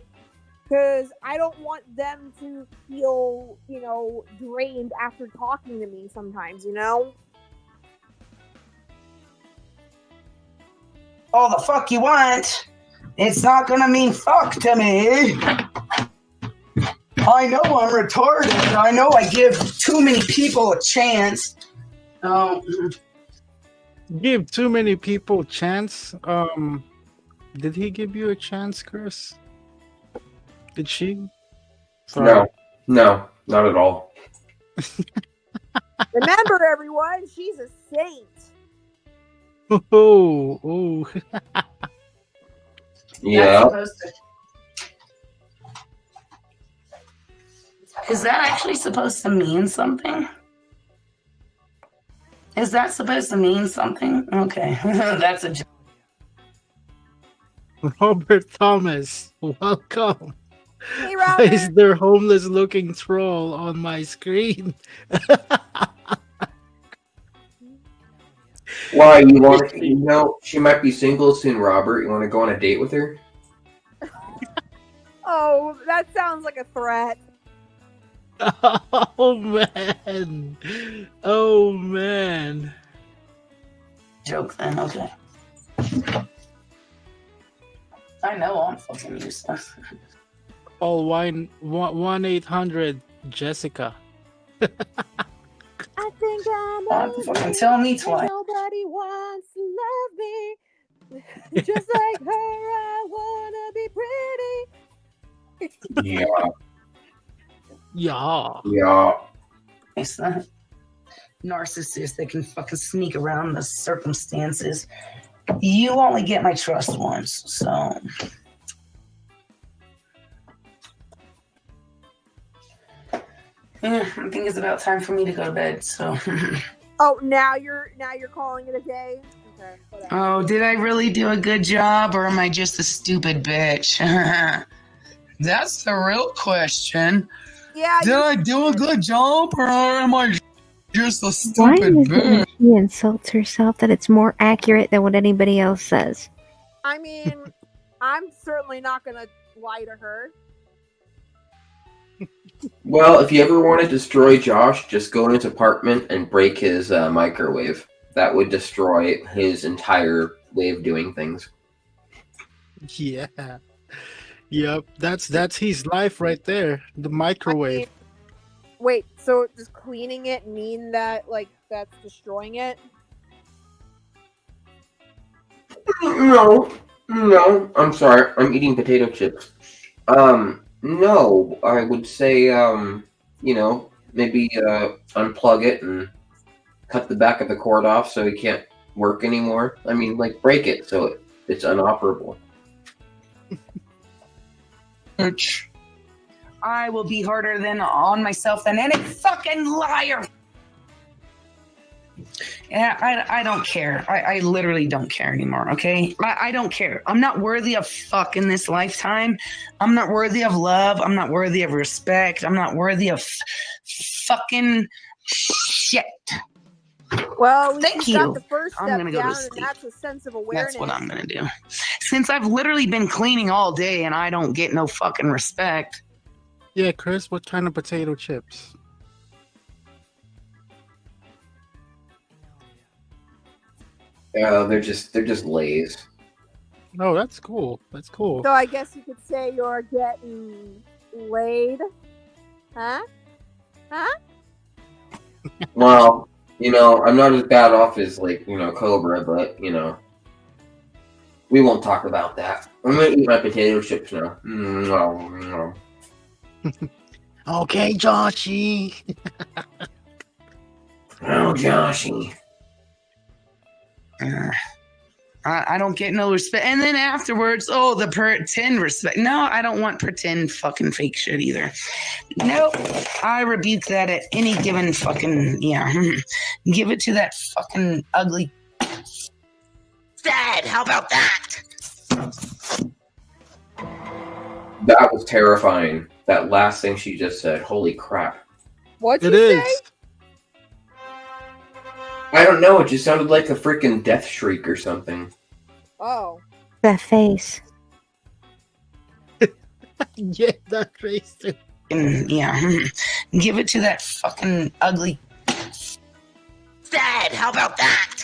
because I don't want them to feel, drained after talking to me sometimes, All the fuck you want. It's not gonna mean fuck to me. I know I'm retarded. I know I give too many people a chance. Oh. Give too many people a chance. Did he give you a chance, Chris? Did she? Sorry. No, not at all. Remember, everyone, she's a saint. Oh. Yeah. Is that actually supposed to mean something? Is that supposed to mean something? Okay, that's a joke. Robert Thomas, welcome. Hey, Why Robert. is there homeless looking troll on my screen? Why you want to? She might be single soon, Robert. You want to go on a date with her? Oh, that sounds like a threat. Oh man. Oh man. Joke then, okay. I know I'm fucking useless. Call 1-800 Jessica. I think I'm fucking tell me twice. Nobody wants to love me. Just like her, I wanna be pretty. Yeah. Yeah. It's not narcissist that can fucking sneak around the circumstances. You only get my trust once, so. Yeah, I think it's about time for me to go to bed, so. Oh, now you're calling it a day? Okay, whatever. Oh, did I really do a good job, or am I just a stupid bitch? That's the real question. Yeah. Did I do a good job, or am I just a Why stupid is it bitch? when she insults herself that it's more accurate than what anybody else says? I mean, I'm certainly not gonna lie to her. Well, if you ever want to destroy Josh, just go in his apartment and break his microwave. That would destroy his entire way of doing things. Yeah. Yep. That's his life right there. The microwave. I mean, wait, so does cleaning it mean that that's destroying it? No, I'm sorry. I'm eating potato chips. No, I would say, maybe unplug it and cut the back of the cord off so it can't work anymore. I mean, break it so it's inoperable. Bitch. I will be harder on myself than any fucking liar. Yeah, I don't care. I literally don't care anymore, okay? I don't care. I'm not worthy of fuck in this lifetime. I'm not worthy of love. I'm not worthy of respect. I'm not worthy of fucking shit. Well, Thank you you. got the first step I'm gonna go to down, sleep. and that's a sense of awareness. That's what I'm gonna do. Since I've literally been cleaning all day and I don't get no fucking respect. Yeah, Chris, what kind of potato chips? They're just lays. Oh, that's cool. That's cool. So I guess you could say you're getting laid. Huh? Huh? Well, I'm not as bad off as Cobra, but we won't talk about that. I'm gonna eat my potato chips now. No. Okay, Joshy. Oh, Joshy. I don't get no respect. And then afterwards, oh, the pretend respect. No, I don't want pretend fucking fake shit either. Nope. I rebuke that at any given fucking, give it to that fucking ugly dad. How about that? That was terrifying. That last thing she just said. Holy crap. What'd It you is. say? I don't know. It just sounded like a freaking death shriek or something. Oh. That face. Yeah, that face too. And, give it to that fucking ugly dad. How about that?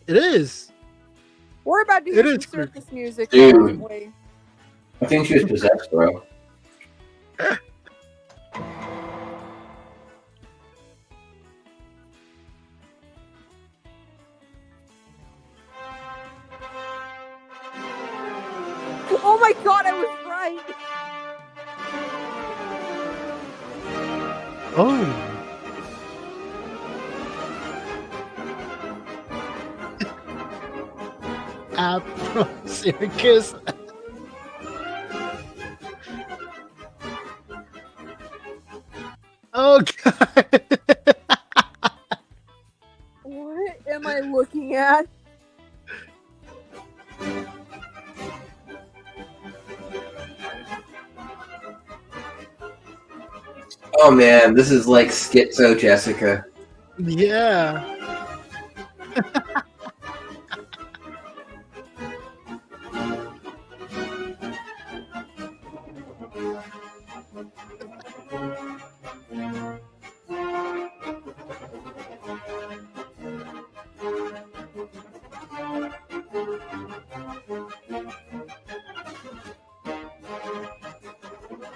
It is. We're about to It hear is some circus music, Dude. aren't we? I think she was possessed, bro. Oh my god, I was right! Oh. Afro circus. Oh god. What am I looking at? Oh man, this is like Schizo Jessica. Yeah.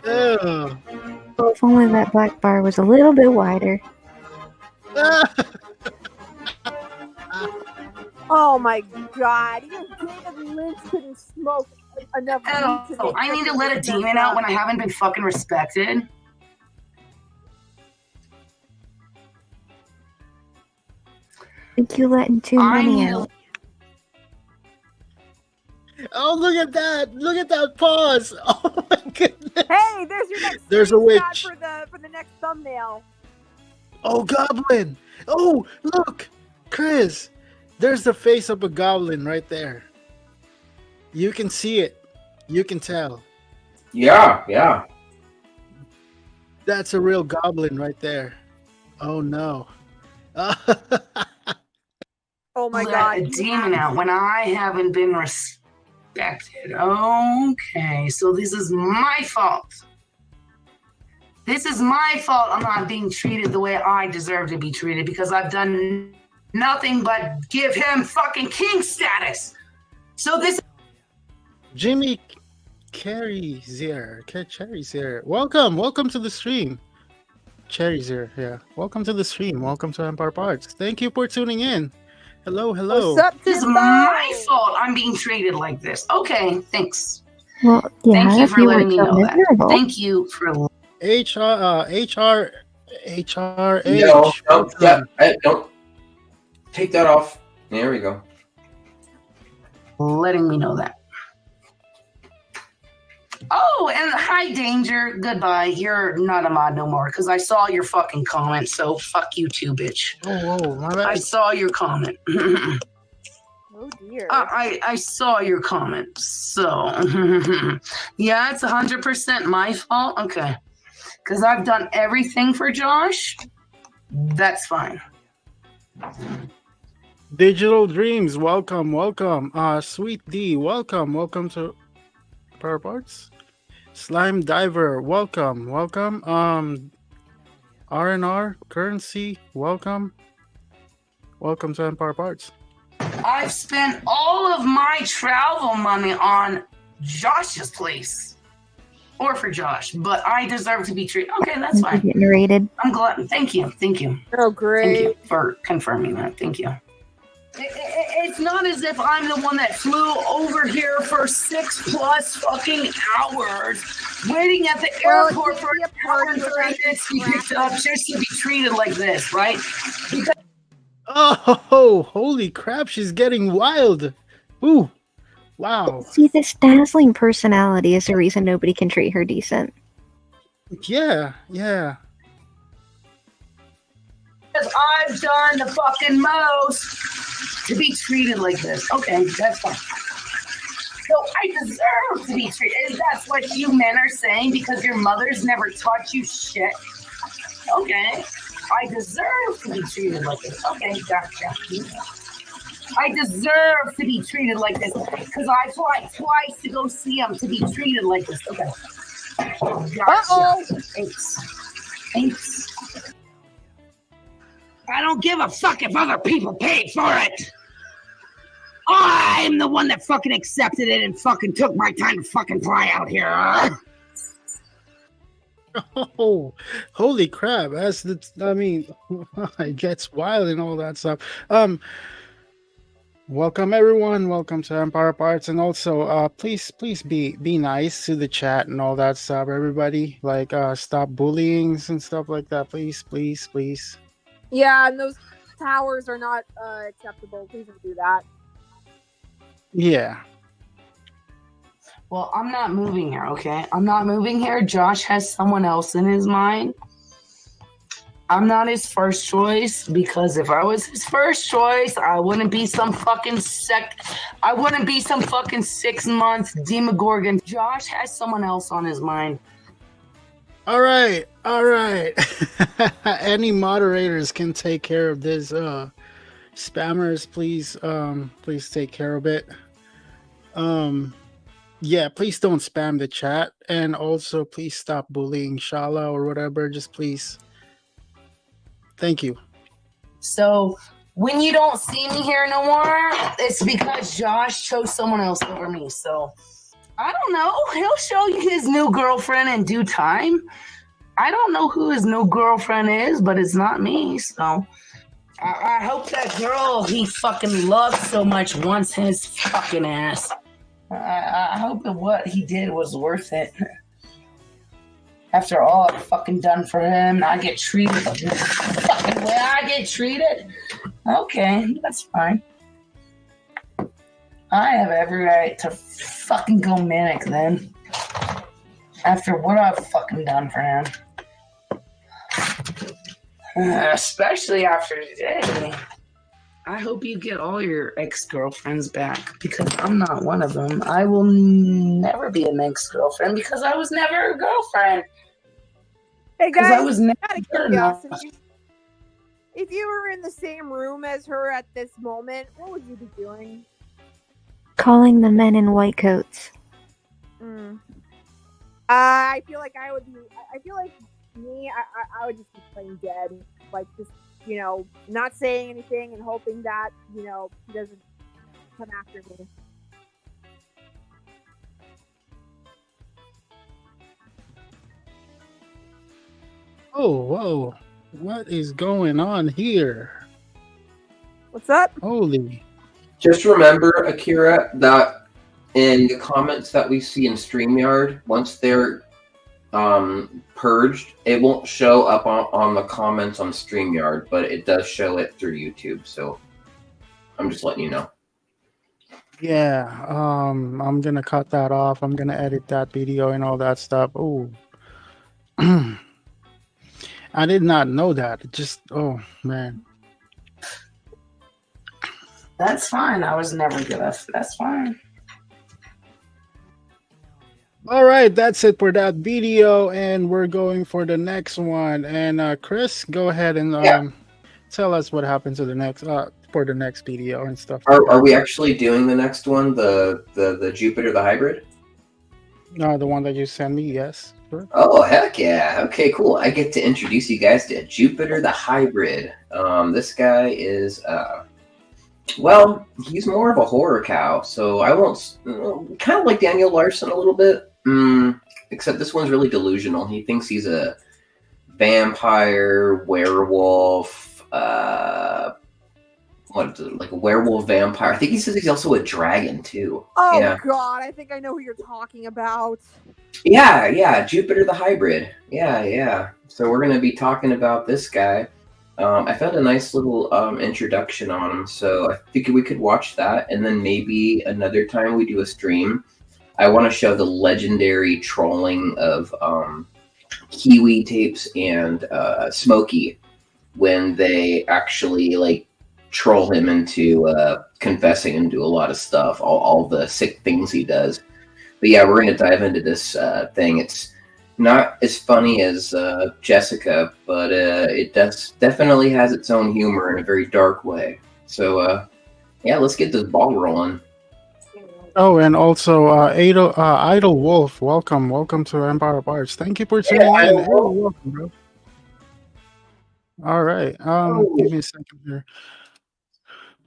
Oh. Well, if only that black bar was a little bit wider. Oh my god, even David Lynch couldn't smoke enough weed to Oh, make I need to something let a like demon that out up. when I haven't been fucking respected. I think you letting too I many need to out. Oh, look at that! Look at that pause! Oh my goodness! Hey, there's your next There's a screenshot witch. for the next thumbnail. Oh, goblin! Oh, look, Chris. There's the face of a goblin right there. You can see it. You can tell. Yeah. That's a real goblin right there. Oh no. Oh my let god. a you demon have out when I haven't been respected. Okay, so this is my fault. This is my fault I'm not being treated the way I deserve to be treated because I've done nothing but give him fucking king status. So this Jimmy Carey's here. Cherry's here. Welcome to the stream. Cherry's here. Yeah. Welcome to the stream. Welcome to Empire Parks. Thank you for tuning in. Hello. What's up, is Jimbo? my fault I'm being treated like this. Okay, thanks. Well, yeah, Thank you if for you letting were me so know that. miserable. Thank you for HRH. Don't take that off. There we go. letting me know that. Oh, and hi, Danger. Goodbye. You're not a mod no more because I saw your fucking comment. So fuck you too, bitch. Oh, my bad. I saw your comment. Oh dear. I saw your comment. So yeah, it's 100% my fault. Okay, because I've done everything for Josh. That's fine. Digital Dreams, welcome. Sweet D, welcome to Power Parts. Slime Diver, welcome. R&R Currency, welcome. Welcome to Empire Parts. I've spent all of my travel money on Josh's place. Or for Josh, but I deserve to be treated. Okay, that's fine. Getting rated. I'm glad. Thank you. Oh, great. Thank you for confirming that. Thank you. It's not as if I'm the one that flew over here for 6+ fucking hours, waiting at the airport for an hour and 30 minutes to be picked up just to be treated like this, right? Because Oh, holy crap! She's getting wild. Ooh, wow. See, this dazzling personality is the reason nobody can treat her decent. Yeah. I've done the fucking most to be treated like this. Okay, that's fine. So I deserve to be treated. Is that what you men are saying because your mothers never taught you shit? Okay. I deserve to be treated like this. Okay, gotcha. I deserve to be treated like this because I fly twice to go see him to be treated like this. Okay. Gotcha. Thanks. I don't give a fuck if other people paid for it. I'm the one that fucking accepted it and fucking took my time to fucking fly out here. Oh, holy crap! It gets wild and all that stuff. Welcome everyone. Welcome to Empire Parts, and also, please be nice to the chat and all that stuff. Everybody, stop bullying and stuff like that. Please. Yeah, and those towers are not acceptable. Please don't do that. Yeah. Well, I'm not moving here, okay? I'm not moving here. Josh has someone else in his mind. I'm not his first choice because if I was his first choice, I wouldn't be some fucking 6-month Demogorgon. Josh has someone else on his mind. All right. Any moderators can take care of this. Spammers, please take care of it. Yeah, please don't spam the chat, and also please stop bullying Shala or whatever. Just please. Thank you. So when you don't see me here no more, it's because Josh chose someone else over me. So I don't know. He'll show you his new girlfriend in due time. I don't know who his new girlfriend is, but it's not me. So I hope that girl he fucking loves so much wants his fucking ass. I hope that what he did was worth it. After all I've fucking done for him, I get treated the fucking way I get treated. Okay, that's fine. I have every right to fucking go manic then. After what I've fucking done for him. Especially after today. I hope you get all your ex-girlfriends back because I'm not one of them. I will never be an ex-girlfriend because I was never a girlfriend. Hey guys, I was never out of good enough. curiosity, if you were in the same room as her at this moment, what would you be doing? Calling the men in white coats. I feel like I would be. I feel like me. I would just be playing dead, like just not saying anything and hoping that he doesn't come after me. Oh, whoa. What is going on here? What's up? Holy. Just remember, Akira, that in the comments that we see in StreamYard, once they're purged, it won't show up on the comments on StreamYard, but it does show it through YouTube. So I'm just letting you know. Yeah, I'm gonna cut that off. I'm gonna edit that video and all that stuff. Oh. I did not know that. It just, oh man. That's fine. I was never good at. That's fine. All right, that's it for that video, and we're going for the next one. And Chris, go ahead and tell us what happened to the next for the next video and stuff. Are we actually doing the next one, the Jupiter, the hybrid? No, the one that you sent me, yes. Sure. Oh, heck yeah. Okay, cool. I get to introduce you guys to Jupiter the Hybrid. This guy is, well, he's more of a horror cow, so I won't, kind of like Daniel Larson a little bit, except this one's really delusional. He thinks he's a vampire, werewolf, like a werewolf vampire. I think he says he's also a dragon, too. Oh, Yeah. God, I think I know who you're talking about. Yeah, Jupiter the Hybrid. Yeah. So we're going to be talking about this guy. I found a nice little introduction on him, so I think we could watch that, and then maybe another time we do a stream. I want to show the legendary trolling of Kiwi Tapes and Smokey when they actually like troll him into confessing and do a lot of stuff, all the sick things he does. But yeah, we're going to dive into this thing. It's not as funny as Jessica, but it definitely has its own humor in a very dark way. So yeah, let's get this ball rolling. Oh, and also Idle Wolf, welcome to Empire of Arts. Thank you for tuning in. Hey, welcome, bro. All right, give me a second here.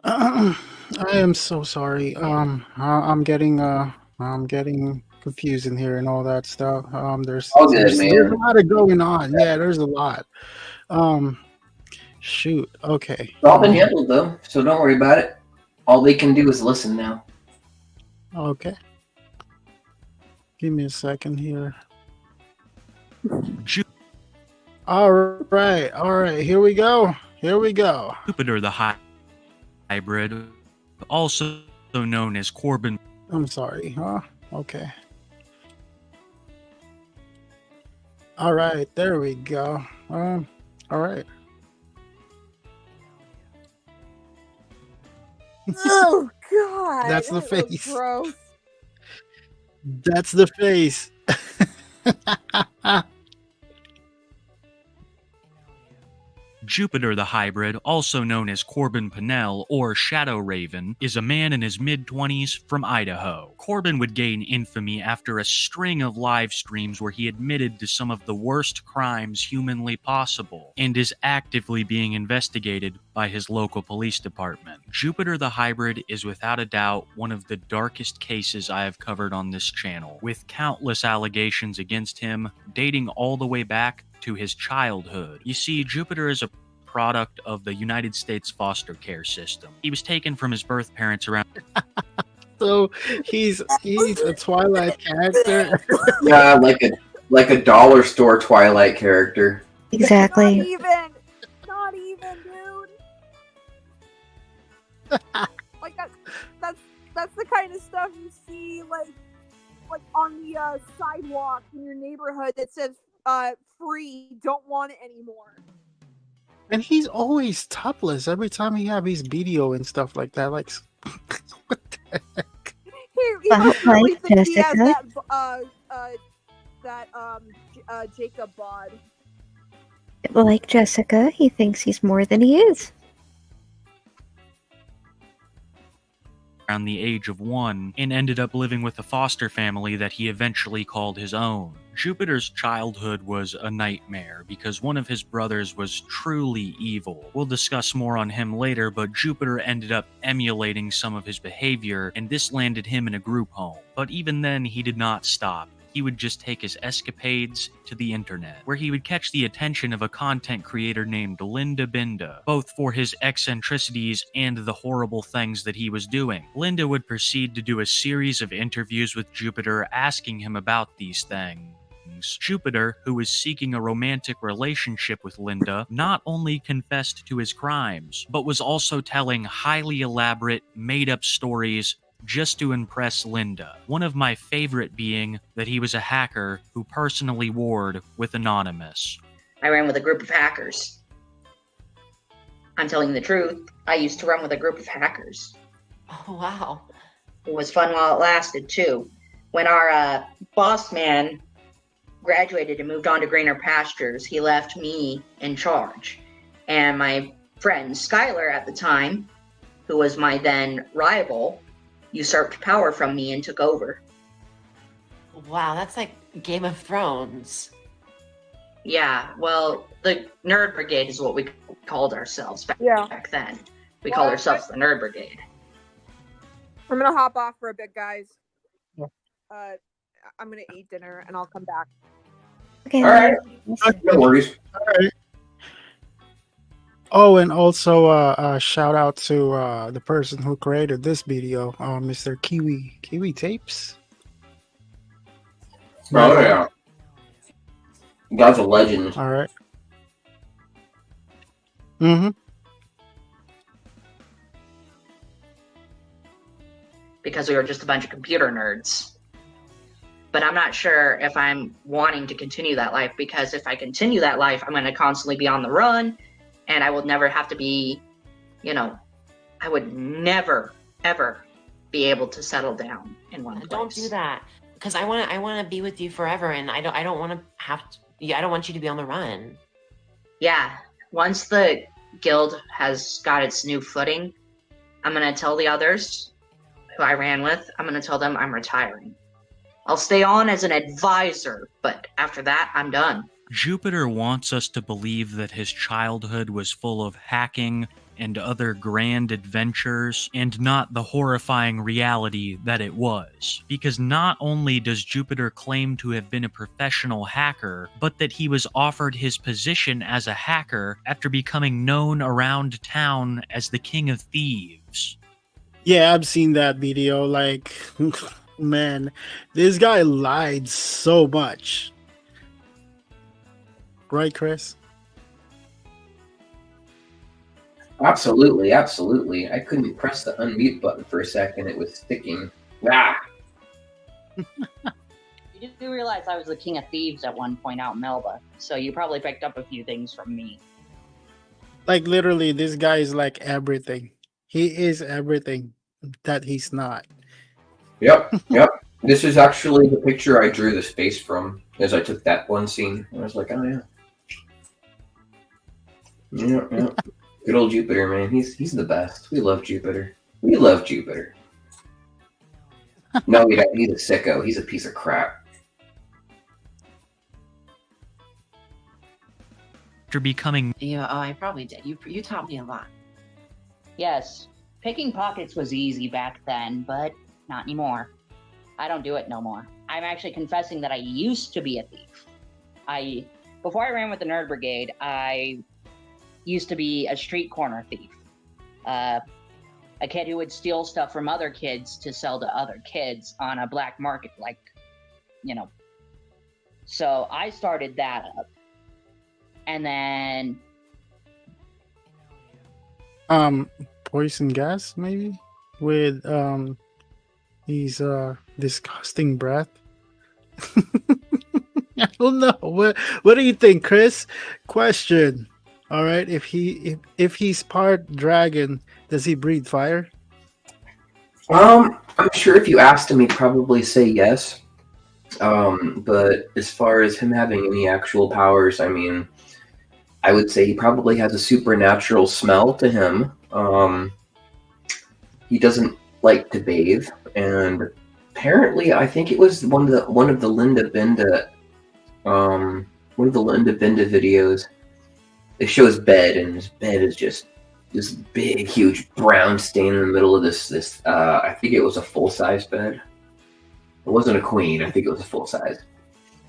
I am so sorry. I'm getting confused in here and all that stuff. There's All good, there's man. a lot of going on. Yeah, there's a lot. Shoot. Okay. It's all been handled though, so don't worry about it. All they can do is listen now. Okay. Give me a second here. All right. Here we go. Jupiter the Hybrid, also known as Corbin. I'm sorry, huh? Okay. All right, there we go. All right. Oh, God. That's the that was face. Gross. That's the face. Jupiter the Hybrid, also known as Corbin Pinnell or Shadow Raven, is a man in his mid-20s from Idaho. Corbin would gain infamy after a string of live streams where he admitted to some of the worst crimes humanly possible, and is actively being investigated by his local police department. Jupiter the Hybrid is without a doubt one of the darkest cases I have covered on this channel, with countless allegations against him dating all the way back to his childhood. You see, Jupiter is a product of the United States foster care system. He was taken from his birth parents around. So he's a Twilight character. Yeah, like a dollar store Twilight character. Exactly. Not even, dude. Like that's the kind of stuff you see like on the sidewalk in your neighborhood that says free, don't want it anymore. And he's always topless every time he have his video and stuff like that. Like, what the heck? He Like thinks he has Jessica? that Jacob bod. Like Jessica, he thinks he's more than he is. Around the age of 1 and ended up living with a foster family that he eventually called his own. Jupiter's childhood was a nightmare because one of his brothers was truly evil. We'll discuss more on him later, but Jupiter ended up emulating some of his behavior, and this landed him in a group home. But even then, he did not stop. He would just take his escapades to the internet, where he would catch the attention of a content creator named Linda Binda, both for his eccentricities and the horrible things that he was doing. Linda would proceed to do a series of interviews with Jupiter asking him about these things. Jupiter, who was seeking a romantic relationship with Linda, not only confessed to his crimes, but was also telling highly elaborate, made-up stories just to impress Linda. One of my favorite being that he was a hacker who personally warred with Anonymous. I ran with a group of hackers. I'm telling you the truth. I used to run with a group of hackers. Oh, wow. It was fun while it lasted, too. When our boss man graduated and moved on to greener pastures, he left me in charge. And my friend Skylar at the time, who was my then rival, usurped power from me and took over. Wow, that's like Game of Thrones. Yeah, well, the Nerd Brigade is what we called ourselves Yeah. back then. We Well, called ourselves the Nerd Brigade. I'm gonna hop off for a bit, guys. Yeah. I'm gonna eat dinner and I'll come back. Okay. All right. Listen. No worries. All right. Oh, and also shout out to the person who created this video, Mr. Kiwi Tapes. Oh yeah. God's a legend. All right. Mm-hmm. Because we were just a bunch of computer nerds. But I'm not sure if I'm wanting to continue that life, because if I continue that life, I'm going to constantly be on the run, and I will never have to be, I would never, ever be able to settle down in one place. Don't do that, because I want to be with you forever, and I don't want to have to. Yeah, I don't want you to be on the run. Yeah, once the guild has got its new footing, I'm going to tell the others who I ran with, I'm going to tell them I'm retiring. I'll stay on as an advisor, but after that, I'm done. Jupiter wants us to believe that his childhood was full of hacking and other grand adventures, and not the horrifying reality that it was. Because not only does Jupiter claim to have been a professional hacker, but that he was offered his position as a hacker after becoming known around town as the King of Thieves. Yeah, I've seen that video. Like, man, this guy lied so much. Right, Chris? Absolutely, absolutely. I couldn't press the unmute button for a second. It was sticking. Ah! You do realize I was the King of Thieves at one point out in Melba, so you probably picked up a few things from me. Like, literally, this guy is like everything. He is everything that he's not. Yep. This is actually the picture I drew this face from as I took that one scene. I was like, oh yeah. Yeah. Good old Jupiter, man. He's the best. We love Jupiter. No, we don't. He's a sicko. He's a piece of crap. After becoming... Yeah, I probably did. You taught me a lot. Yes, picking pockets was easy back then, but not anymore. I don't do it no more. I'm actually confessing that I used to be a thief. Before I ran with the Nerd Brigade, I used to be a street corner thief. A kid who would steal stuff from other kids to sell to other kids on a black market, So I started that up. And then... Poison gas, maybe? With, his, disgusting breath. I don't know. What do you think, Chris? Question. All right, if he's part dragon, does he breathe fire? I'm sure if you asked him, he'd probably say yes. But as far as him having any actual powers, I mean, I would say he probably has a supernatural smell to him. He doesn't like to bathe, and apparently, I think it was one of the Linda Benda videos. They show his bed, and his bed is just this big, huge brown stain in the middle of this. I think it was a full-size bed. It wasn't a queen. I think it was a full-size.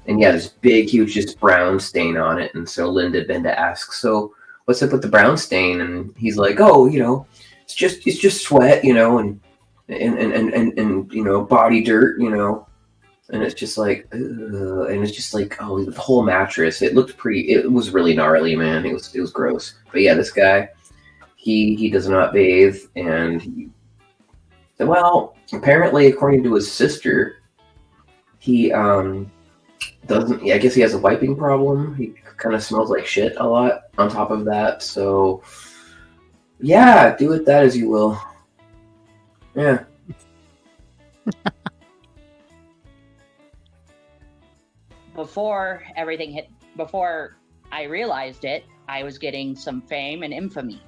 And yeah, this big, huge, just brown stain on it. And so Linda Benda asks, "So what's up with the brown stain?" And he's like, "Oh, it's just sweat, and body dirt, And it's just like, and it's just like, oh, the whole mattress. It looked it was really gnarly, man. It was gross. But yeah, this guy, he does not bathe, and apparently, according to his sister, he doesn't. I guess he has a wiping problem. He kind of smells like shit a lot. On top of that, so yeah, do with that as you will. Yeah. Before everything hit, before I realized it, I was getting some fame and infamy.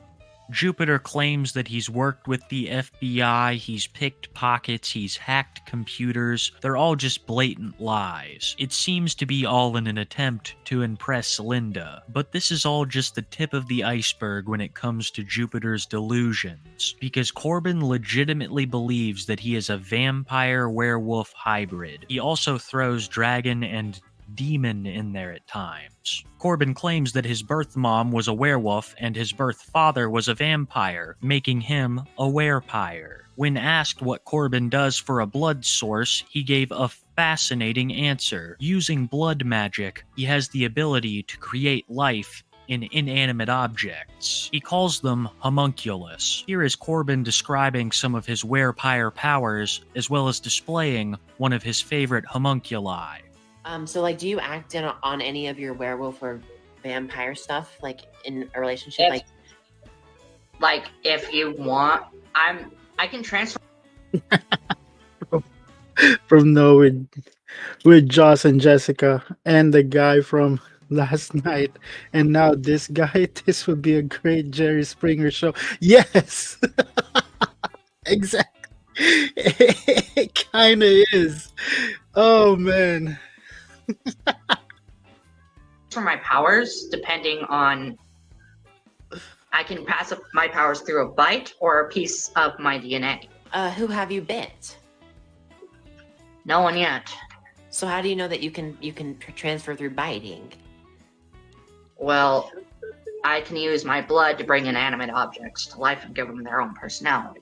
Jupiter claims that he's worked with the FBI, he's picked pockets, he's hacked computers. They're all just blatant lies. It seems to be all in an attempt to impress Linda, but this is all just the tip of the iceberg when it comes to Jupiter's delusions, because Corbin legitimately believes that he is a vampire-werewolf hybrid. He also throws dragon and demon in there at times. Corbin claims that his birth mom was a werewolf and his birth father was a vampire, making him a werepire. When asked what Corbin does for a blood source, he gave a fascinating answer. Using blood magic, he has the ability to create life in inanimate objects. He calls them homunculus. Here is Corbin describing some of his werepire powers, as well as displaying one of his favorite homunculi. So like, do you act on any of your werewolf or vampire stuff, like in a relationship? Like if you want, I can transfer. From No with Joss and Jessica and the guy from last night, and now this guy. This would be a great Jerry Springer show. Yes, exactly. It kind of is. Oh man. For my powers, depending on, I can pass up my powers through a bite or a piece of my DNA. Who have you bit? No one yet. So how do you know that you can transfer through biting? Well, I can use my blood to bring inanimate objects to life and give them their own personality.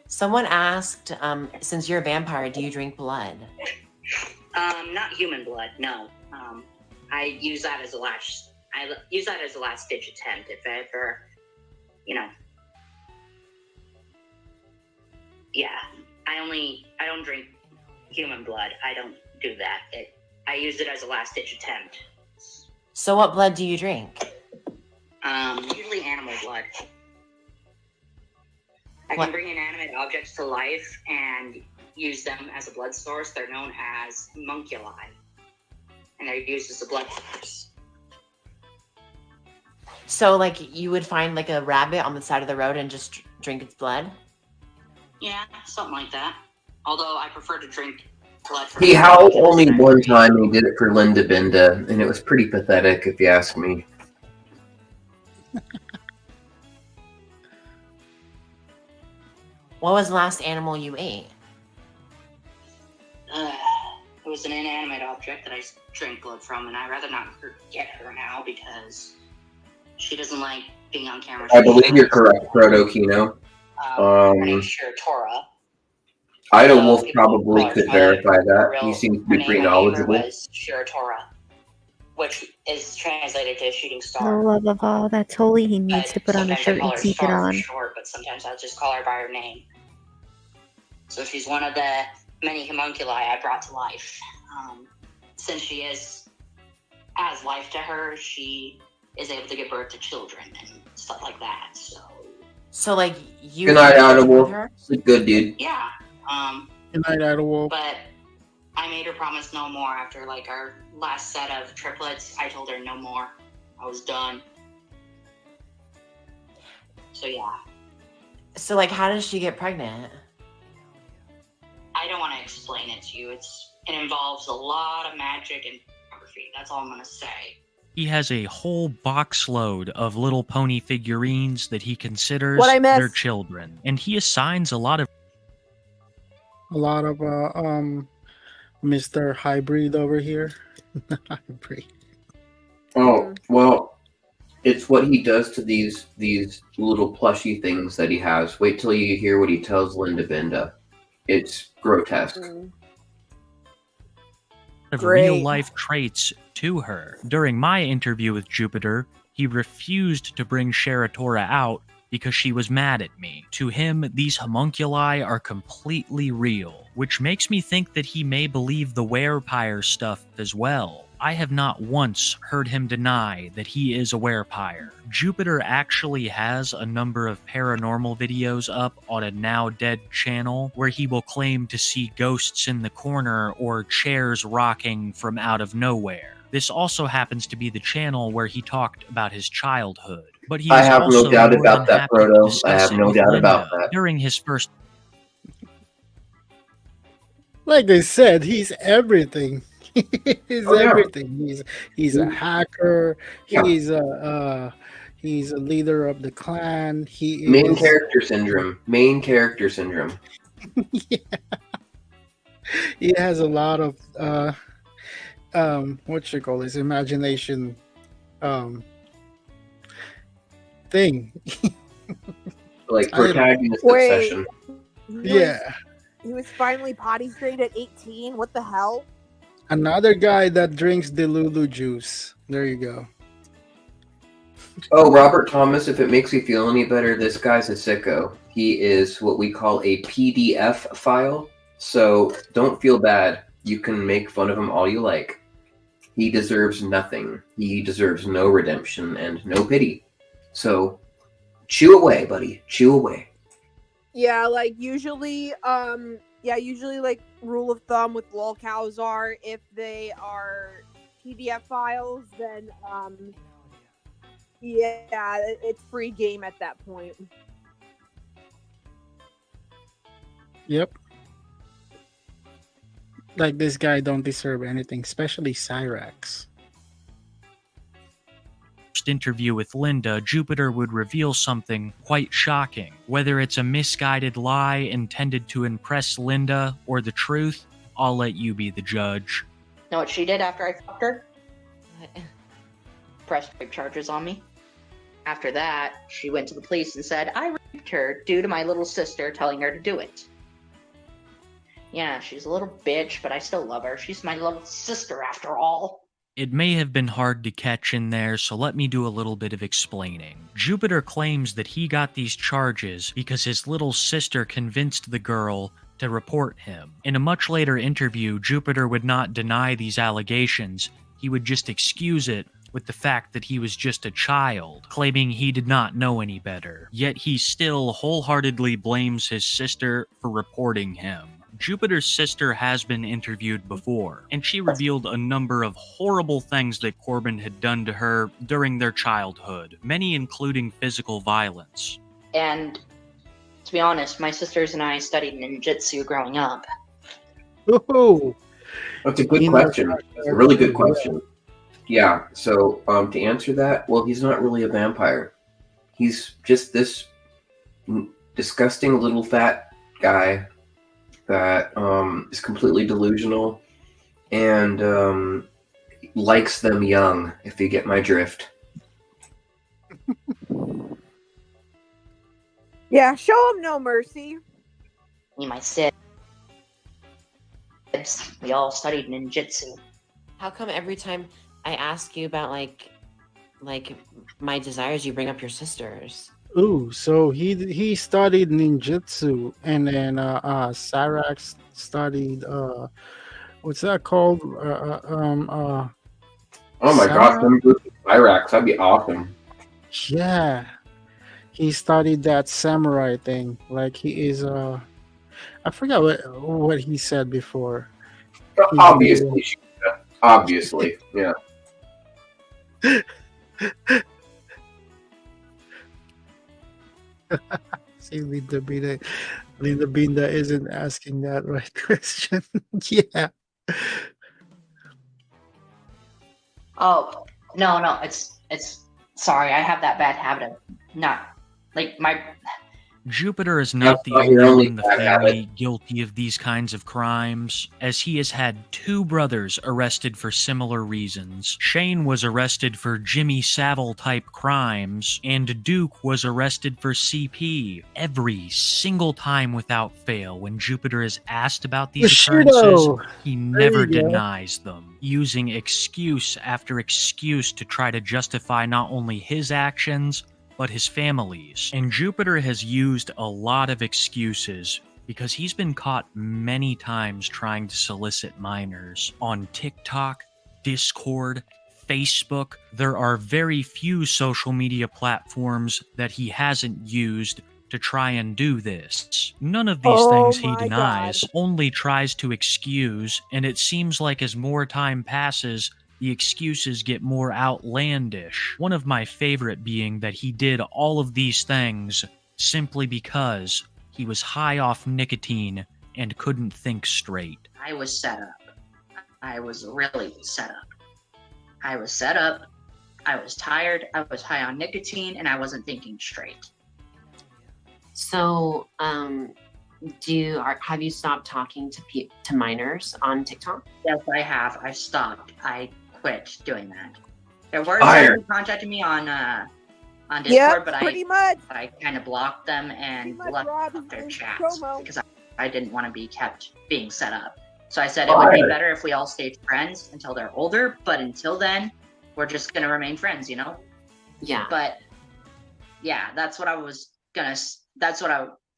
Someone asked, since you're a vampire, do you drink blood? Not human blood, no. I use that as a last ditch attempt if I ever, yeah. I don't drink human blood. I don't do that. I use it as a last ditch attempt. So what blood do you drink? Usually animal blood. I can bring inanimate objects to life and use them as a blood source. They're known as homunculi, and they're used as a blood source. So, like, you would find, like, a rabbit on the side of the road and just drink its blood? Yeah, something like that. Although I prefer to drink blood from... He howled only one time. He did it for Linda Binda, and it was pretty pathetic, if you ask me. What was the last animal you ate? It was an inanimate object that I drank blood from, and I'd rather not get her now because she doesn't like being on camera. I believe you're correct, Proto Kino. Her name's Shiratora. Ida Wolf probably could verify that. He seems to be pretty knowledgeable. Was Shiratora, which is translated to shooting For star. the love of all that's holy, he needs to put on a Sometimes I shirt call and her keep it Star for on. short, but sometimes I'll just call her by her name. So she's one of the many homunculi I brought to life. Since she has life to her, she is able to give birth to children and stuff like that. So like you. Good night, Ida Wolf. Sleep good, dude. Yeah. Good night, Ida Wolf. But I made her promise no more after like our last set of triplets. I told her no more. I was done. So yeah. So like, how does she get pregnant? I don't want to explain it to you. It involves a lot of magic and photography. That's all I'm gonna say. He has a whole box load of little pony figurines that he considers What I missed? their children, and he assigns a lot of Mr. Hybrid over here. Hybrid. Oh, well, it's what he does to these little plushy things that he has. Wait till you hear what he tells Linda Binda. It's grotesque. of Great. real-life traits to her. During my interview with Jupiter, he refused to bring Sheratora out because she was mad at me. To him, these homunculi are completely real, which makes me think that he may believe the werepire stuff as well. I have not once heard him deny that he is a werepire. Jupiter actually has a number of paranormal videos up on a now dead channel where he will claim to see ghosts in the corner or chairs rocking from out of nowhere. This also happens to be the channel where he talked about his childhood. But he I was have no also doubt more about than that, happy to Proto. I discuss have it no with doubt about Linda that. during his first. Like I said, he's everything. He's Oh, yeah. everything. He's a hacker. Yeah. He's a leader of the clan. He Main is character syndrome. Main character syndrome. he has a lot of what you call his imagination thing. Like I don't- protagonist Wait. obsession. Yeah. He was finally potty trained at 18. What the hell? Another guy that drinks Delulu juice. There you go. Oh, Robert Thomas, if it makes you feel any better, this guy's a sicko. He is what we call a PDF file. So don't feel bad. You can make fun of him all you like. He deserves nothing. He deserves no redemption and no pity. So chew away, buddy. Chew away. Yeah, like usually like rule of thumb with lolcows are if they are PDF files, then yeah, it's free game at that point. Yep. Like this guy don't deserve anything, especially Cyrax. Interview with Linda, Jupiter would reveal something quite shocking. Whether it's a misguided lie intended to impress Linda or the truth, I'll let you be the judge. Know what she did after I fucked her? Pressed rape charges on me. After that, she went to the police and said I raped her due to my little sister telling her to do it. Yeah, she's a little bitch, but I still love her. She's my little sister after all. It may have been hard to catch in there, so let me do a little bit of explaining. Jupiter claims that he got these charges because his little sister convinced the girl to report him. In a much later interview, Jupiter would not deny these allegations. He would just excuse it with the fact that he was just a child, claiming he did not know any better. Yet he still wholeheartedly blames his sister for reporting him. Jupiter's sister has been interviewed before, and she revealed a number of horrible things that Corbin had done to her during their childhood, many including physical violence. And to be honest, my sisters and I studied ninjutsu growing up. Woohoo! That's a good question. That's a really good question. Yeah, so to answer that, well, he's not really a vampire. He's just this disgusting little fat guy that is completely delusional and likes them young, if you get my drift. Yeah, show him no mercy. Me, my sis, we all studied ninjutsu. How come every time I ask you about like my desires, you bring up your sisters? Ooh, so he studied ninjutsu, and then Cyrax studied what's that called? Oh my gosh, let me go to Cyrax. That'd be awesome. Yeah, he studied that samurai thing. Like he is I forgot what he said before. Obviously, yeah. See, Linda Binda isn't asking that right question. Yeah. Oh, no, it's sorry, I have that bad habit of not like my Jupiter is not the That's not only your one only in the bad family guilty of these kinds of crimes, as he has had two brothers arrested for similar reasons. Shane was arrested for Jimmy Savile-type crimes, and Duke was arrested for CP. Every single time without fail, when Jupiter is asked about these occurrences, Bushido. he There never you go. denies them, using excuse after excuse to try to justify not only his actions, but his family's. And Jupiter has used a lot of excuses because he's been caught many times trying to solicit minors on TikTok, Discord, Facebook. There are very few social media platforms that he hasn't used to try and do this. None of these things he denies, only tries to excuse, and it seems like as more time passes, the excuses get more outlandish. One of my favorite being that he did all of these things simply because he was high off nicotine and couldn't think straight. I was set up. I was really set up. I was set up. I was tired. I was high on nicotine, and I wasn't thinking straight. So, have you stopped talking to minors on TikTok? Yes, I have. I stopped. I quit doing that. There were some who contacted me on Discord, but I kind of blocked them and left off their chats because I didn't want to be kept being set up. So I said it would be better if we all stayed friends until they're older, but until then, we're just gonna remain friends, you know? Yeah. But yeah, that's what I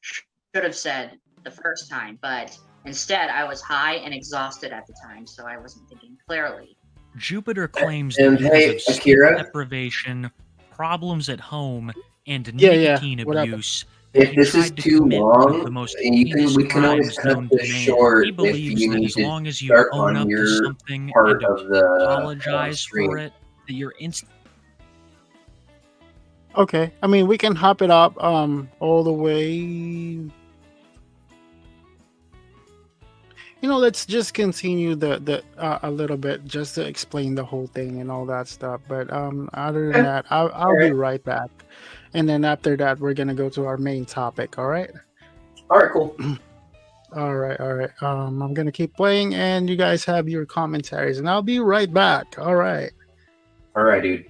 should have said the first time, but instead I was high and exhausted at the time, so I wasn't thinking clearly. Jupiter claims And that hey, because of Akira? sleep deprivation, problems at home, and Yeah, nicotine what happened? abuse, If he this is tried to too commit one of long, the most we heinous can always crimes cut known to this man. short He if believes you that need as to long as you start own on up to your something part and of the apologize stream. for it, that you're Okay, I mean we can hop it up all the way. Let's just continue the a little bit just to explain the whole thing and all that stuff. But other than that, I'll be right back, and then after that we're gonna go to our main topic. All right. All right, cool. All right. I'm gonna keep playing, and you guys have your commentaries, and I'll be right back. All right. All right, dude.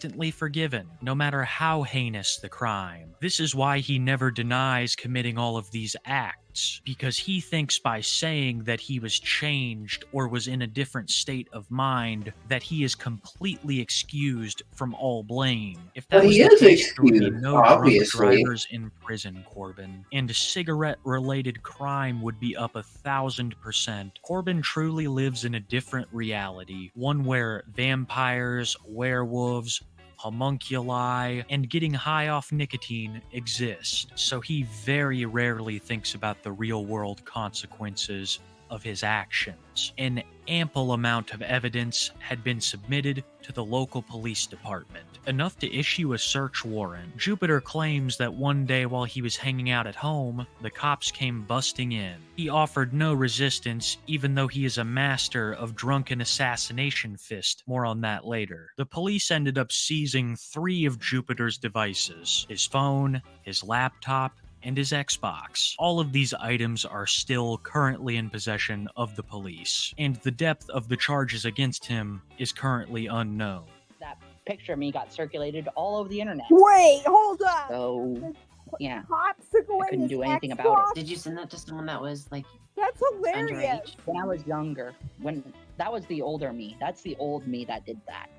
instantly forgiven, no matter how heinous the crime. This is why he never denies committing all of these acts, because he thinks by saying that he was changed or was in a different state of mind, that he is completely excused from all blame. If that But was he the is case, there would be excused, no obviously. drunk drivers in prison, Corbin, and cigarette-related crime would be up 1,000%. Corbin truly lives in a different reality, one where vampires, werewolves, homunculi, and getting high off nicotine exist, so he very rarely thinks about the real-world consequences of his actions. An ample amount of evidence had been submitted to the local police department, enough to issue a search warrant. Jupiter claims that one day while he was hanging out at home, the cops came busting in. He offered no resistance, even though he is a master of drunken assassination fist. More on that later. The police ended up seizing 3 of Jupiter's devices: his phone, his laptop, and his Xbox. All of these items are still currently in possession of the police, and the depth of the charges against him is currently unknown. That picture of me got circulated all over the internet. Wait, hold up. So, yeah. Cops took away I couldn't his do anything Xbox? about it. Did you send that to someone that was like That's hilarious. underage? When I was younger, when that was the older me. That's the old me that did that.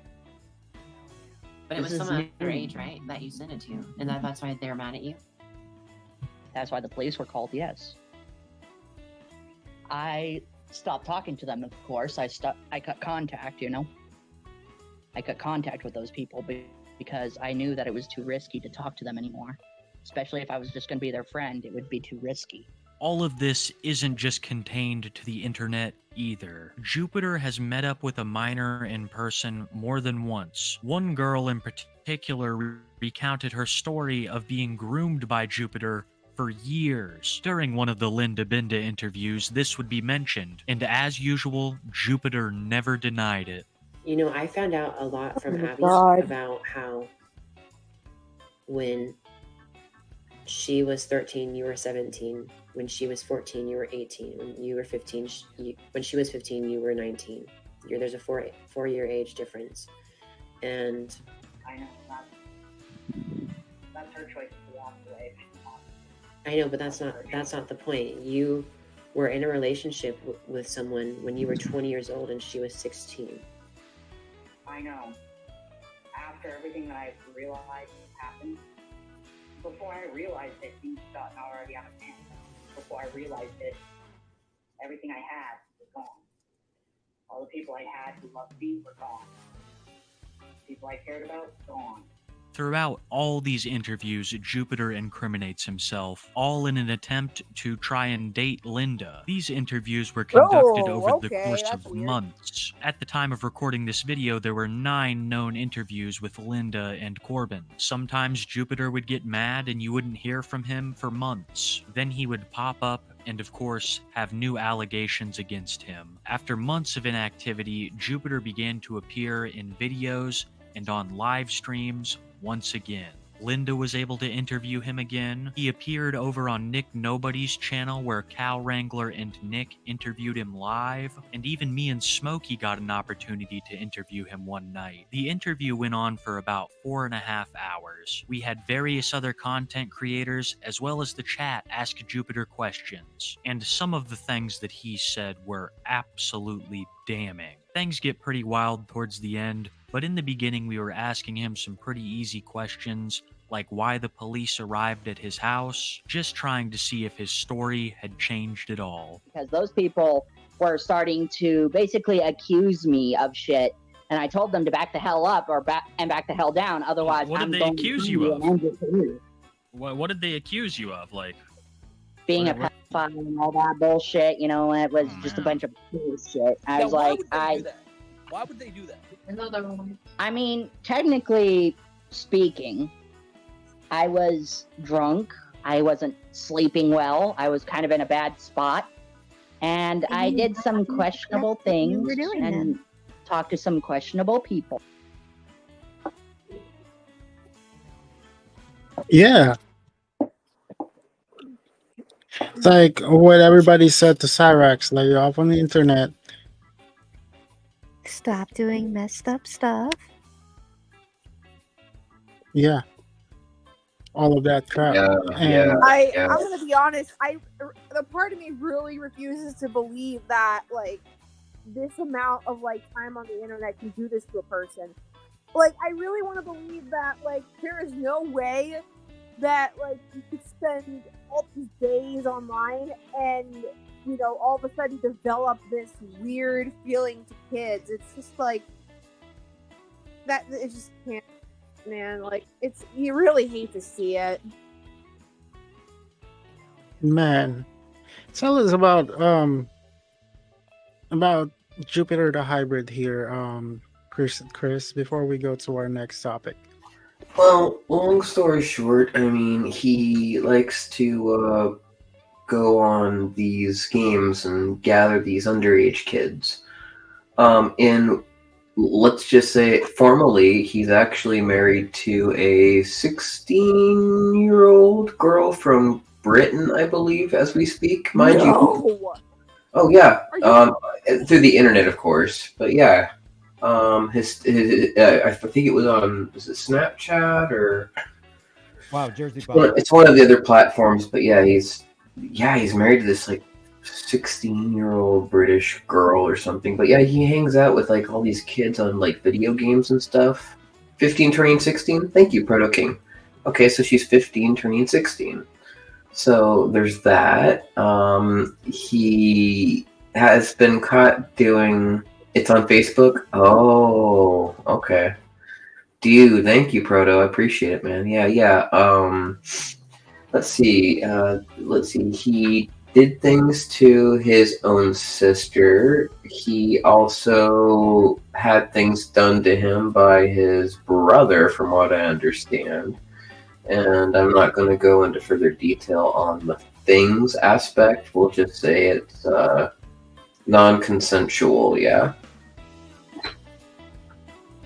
But it was This is someone new. underage, right? That you sent it to, and that's why they were mad at you. That's why the police were called, yes. I stopped talking to them, of course. I cut contact, you know? I cut contact with those people because I knew that it was too risky to talk to them anymore. Especially if I was just going to be their friend, it would be too risky. All of this isn't just contained to the internet either. Jupiter has met up with a minor in person more than once. One girl in particular recounted her story of being groomed by Jupiter for years. During one of the Linda Binda interviews, this would be mentioned, and as usual, Jupiter never denied it. You know, I found out a lot from my Abby God. about how when she was 13, you were 17. When she was 14, you were 18. When you were 15, when she was 15, you were 19. There's a four-year age difference. And I know, that's her choice to walk away. I know, but that's not the point. You were in a relationship with someone when you were 20 years old and she was 16. I know. After everything that I realized happened, before I realized it, things got already out of hand. Before I realized it, everything I had was gone. All the people I had who loved me were gone. People I cared about, gone. Throughout all these interviews, Jupiter incriminates himself, all in an attempt to try and date Linda. These interviews were conducted Oh, over the okay, course that's of weird. months. At the time of recording this video, there were 9 known interviews with Linda and Corbin. Sometimes Jupiter would get mad and you wouldn't hear from him for months. Then he would pop up and, of course, have new allegations against him. After months of inactivity, Jupiter began to appear in videos and on live streams once again. Linda was able to interview him again. He appeared over on Nick Nobody's channel where Cow Wrangler and Nick interviewed him live, and even me and Smokey got an opportunity to interview him one night. The interview went on for about 4.5 hours. We had various other content creators as well as the chat ask Jupiter questions, and some of the things that he said were absolutely damning. Things get pretty wild towards the end, but in the beginning we were asking him some pretty easy questions, like why the police arrived at his house, just trying to see if his story had changed at all. Because those people were starting to basically accuse me of shit, and I told them to back the hell up or back the hell down. Otherwise, What did I'm they going accuse to you of? end your career. What did they accuse you of? Like Being what- a pedophile and all that bullshit, you know, it was just a bunch of bullshit. I was like, Why would they do that? Another one. I mean, technically speaking, I was drunk. I wasn't sleeping well. I was kind of in a bad spot. And I did some questionable things and talked to some questionable people. Yeah. It's like what everybody said to Cyrax, like you're off on the internet. Stop doing messed up stuff. Yeah. All of that crap. And I'm gonna be honest. The part of me really refuses to believe that like this amount of like time on the internet can do this to a person. Like, I really want to believe that like there is no way that like you could spend all these days online and all of a sudden develop this weird feeling to kids. It's just like that. It just can't, man. Like you really hate to see it. man, tell us about Jupiter the hybrid here, Chris, before we go to our next topic. Well, long story short, I mean, he likes to go on these games and gather these underage kids. And let's just say, formally, he's actually married to a 16-year-old girl from Britain, I believe, as we speak. Mind you. Oh, yeah. Through the internet, of course. But yeah. I think it was on, is it Snapchat or? Wow, Jersey Bob. It's one of the other platforms, but yeah, he's married to this like 16-year-old British girl or something. But yeah, he hangs out with like all these kids on like video games and stuff. 15 turning 16. Thank you, Proto King. Okay, so she's 15 turning 16. So there's that. He has been caught doing. It's on Facebook? Oh, okay. Dude, thank you, Proto. I appreciate it, man. Yeah. Let's see. He did things to his own sister. He also had things done to him by his brother, from what I understand. And I'm not going to go into further detail on the things aspect. We'll just say it's non-consensual, yeah?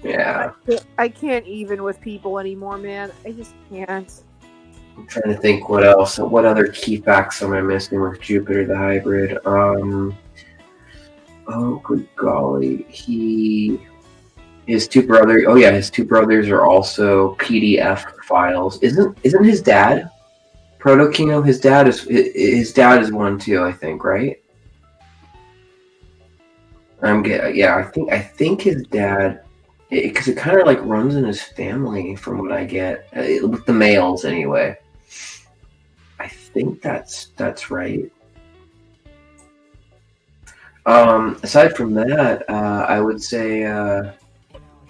Yeah. I can't even with people anymore, man. I just can't. I'm trying to think what else. What other key facts am I missing with Jupiter the hybrid? Oh, good golly. His two brothers. Oh yeah, his two brothers are also PDF files. Isn't his dad Proto Kino? His dad is one too, I think, right? I think his dad, because it kind of like runs in his family, from what I get, with the males anyway. I think that's right. Aside from that, I would say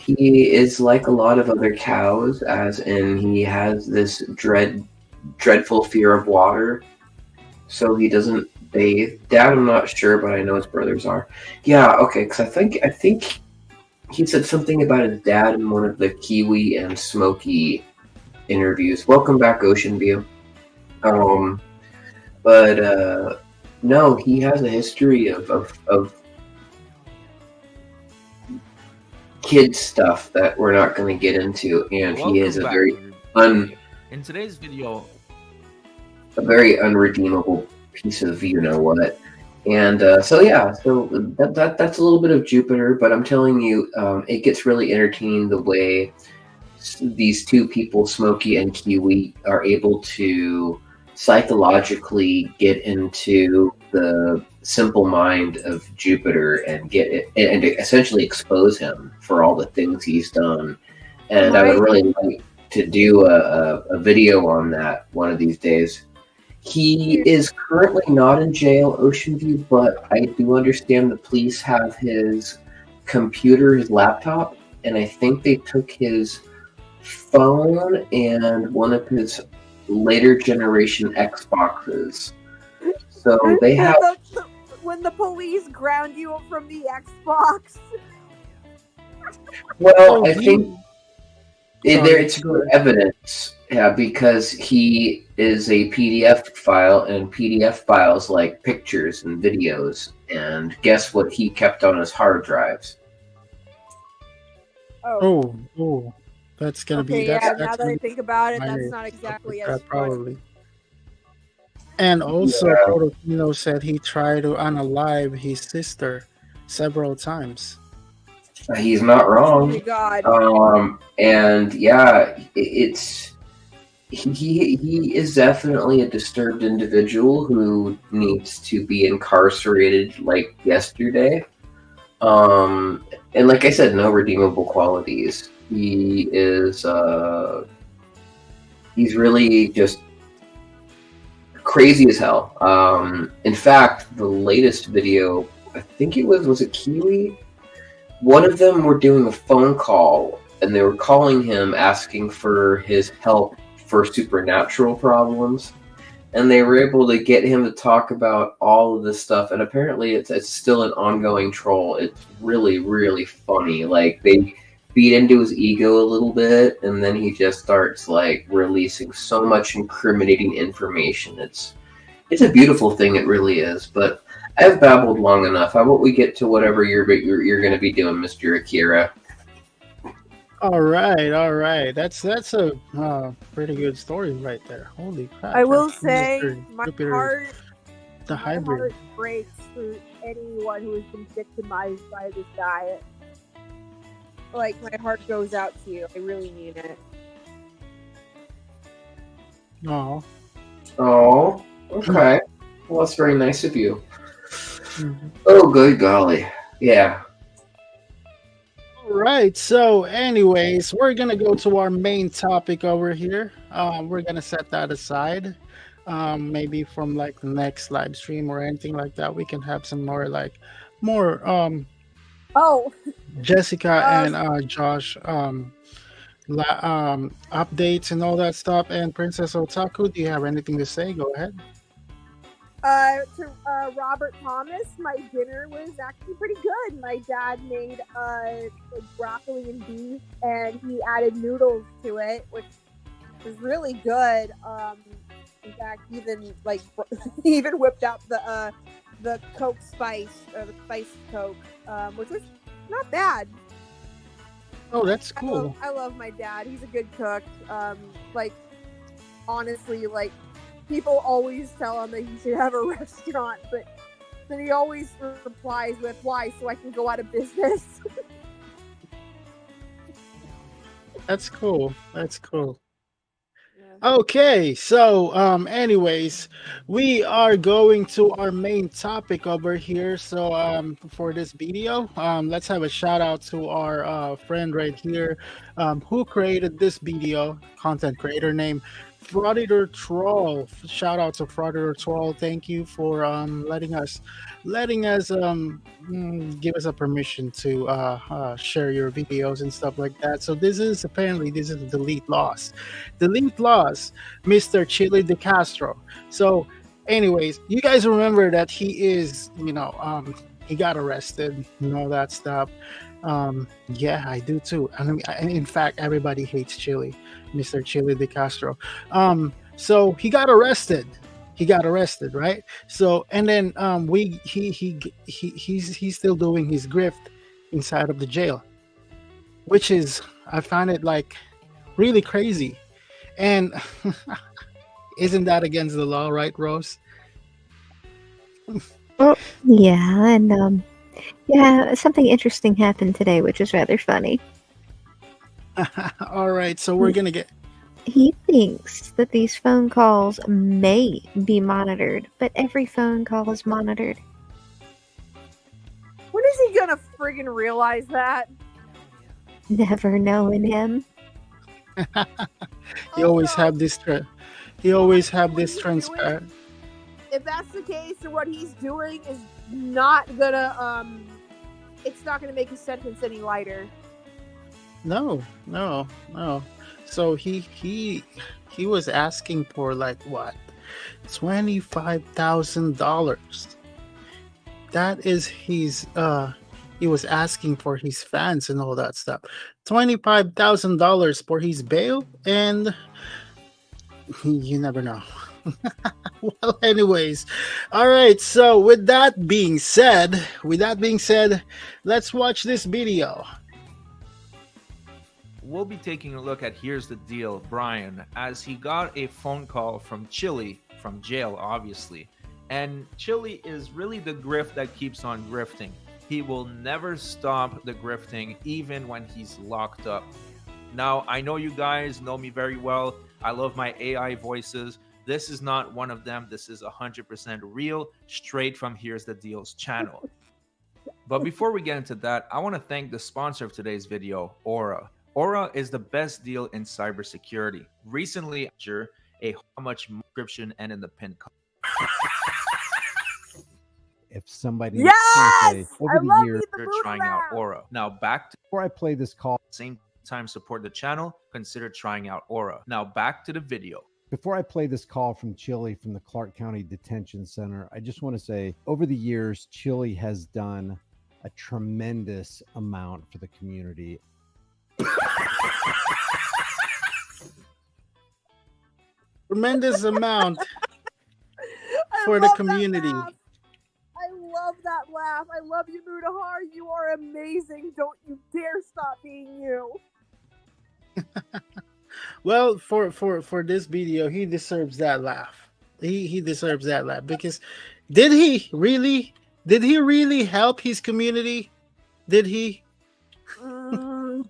He is like a lot of other cows, as in he has this dreadful fear of water, so he doesn't bathe. Dad, I'm not sure, but I know his brothers are. Yeah, okay, because I think he said something about his dad in one of the Kiwi and Smokey interviews. Welcome back, Ocean View. But no, he has a history of kid stuff that we're not going to get into, and he is a very in today's video, a very unredeemable piece of you know what. And so that's a little bit of Jupiter, but I'm telling you, it gets really entertaining the way these two people, Smokey and Kiwi, are able to psychologically get into the simple mind of Jupiter and get it and essentially expose him for all the things he's done. And I would really like to do a video on that one of these days. He is currently not in jail, Ocean View, but I do understand the police have his computer, his laptop, and I think they took his phone and one of his later generation Xboxes. So they have. When the police ground you from the Xbox. Well, I think it's good evidence, because he is a PDF file, and PDF files like pictures and videos. And guess what he kept on his hard drives? Oh, that's gonna be. That's Now that I think about it, that's minor. not exactly as That funny. probably. And also, Protofino said he tried to unalive his sister several times. He's not wrong. Oh my God. And yeah, it's he is definitely a disturbed individual who needs to be incarcerated like yesterday. And like I said, no redeemable qualities. He is he's really just crazy as hell. In fact, the latest video, I think was it Kiwi? One of them were doing a phone call, and they were calling him asking for his help for supernatural problems, and they were able to get him to talk about all of this stuff. And apparently, it's still an ongoing troll. It's really, really funny. Like, they feed into his ego a little bit, and then he just starts like releasing so much incriminating information. It's a beautiful thing. It really is. But I've babbled long enough. How about we get to whatever you're going to be doing, Mr. Akira? All right. That's a pretty good story right there. Holy crap! I will That's say, Mr. my Jupiter, heart, the hybrid. heart breaks for anyone who has been victimized by this diet. Like, my heart goes out to you. I really mean it. Oh. Oh, okay. Well, that's very nice of you. Oh, good golly. Yeah. All right. So, anyways, we're gonna go to our main topic over here. We're gonna set that aside. Maybe from like the next live stream or anything like that, we can have some more Oh. Jessica and Josh updates and all that stuff. And Princess Otaku, do you have anything to say? Go ahead. To Robert Thomas, my dinner was actually pretty good. My dad made like broccoli and beef, and he added noodles to it, which was really good. In fact, even like he even whipped out the Coke spice, or the spiced Coke, which was not bad. Oh, that's cool. I love my dad. He's a good cook. Like, honestly, like, people always tell him that he should have a restaurant, but then he always replies with, "Why? So I can go out of business." That's cool. Okay, so anyways, we are going to our main topic over here. So for this video, let's have a shout out to our friend right here, who created this video, content creator name Frauditor Troll. Shout out to Frauditor Troll. Thank you for letting us give us a permission to share your videos and stuff like that. So this is Delete LawZ. Delete LawZ, Mr. Chilli De Castro. So anyways, you guys remember that he is, he got arrested and all that stuff. Yeah, I do too. I mean, in fact, everybody hates Chilli, Mr. Chilli De Castro. So he got arrested. He got arrested, right? So and then he's still doing his grift inside of the jail, which is, I find it like really crazy. And isn't that against the law, right, Rose? Well, yeah, and yeah, something interesting happened today, which is rather funny. All right, so we're gonna get. He thinks that these phone calls may be monitored, but every phone call is monitored. When is he gonna friggin' realize that? Never knowing him. He always have this. He always have this transparent. If that's the case, then what he's doing is not gonna it's not gonna make his sentence any lighter. No. So he was asking for like what, $25,000. That is his. He was asking for his fans and all that stuff. $25,000 for his bail, and you never know. Well, anyways, all right. So with that being said, let's watch this video. We'll be taking a look at Here's the Deal, Brian, as he got a phone call from Chilli, from jail, obviously. And Chilli is really the grift that keeps on grifting. He will never stop the grifting, even when he's locked up. Now, I know you guys know me very well. I love my AI voices. This is not one of them. This is 100% real, straight from Here's the Deal's channel. But before we get into that, I want to thank the sponsor of today's video, Aura. Aura is the best deal in cybersecurity. Recently, a how much description and in the pin code. If somebody Yes! over I the love years Consider trying out Aura. Now back to before I play this call, same time support the channel, consider trying out Aura. Now back to the video. before I play this call from Chilli from the Clark County Detention Center, I just want to say over the years, Chilli has done a tremendous amount for the community. Tremendous amount for the community. I love that laugh. I love you, Mudahar. You are amazing. Don't you dare stop being you. Well, for this video, he deserves that laugh. He deserves that laugh because did he really help his community? Did he?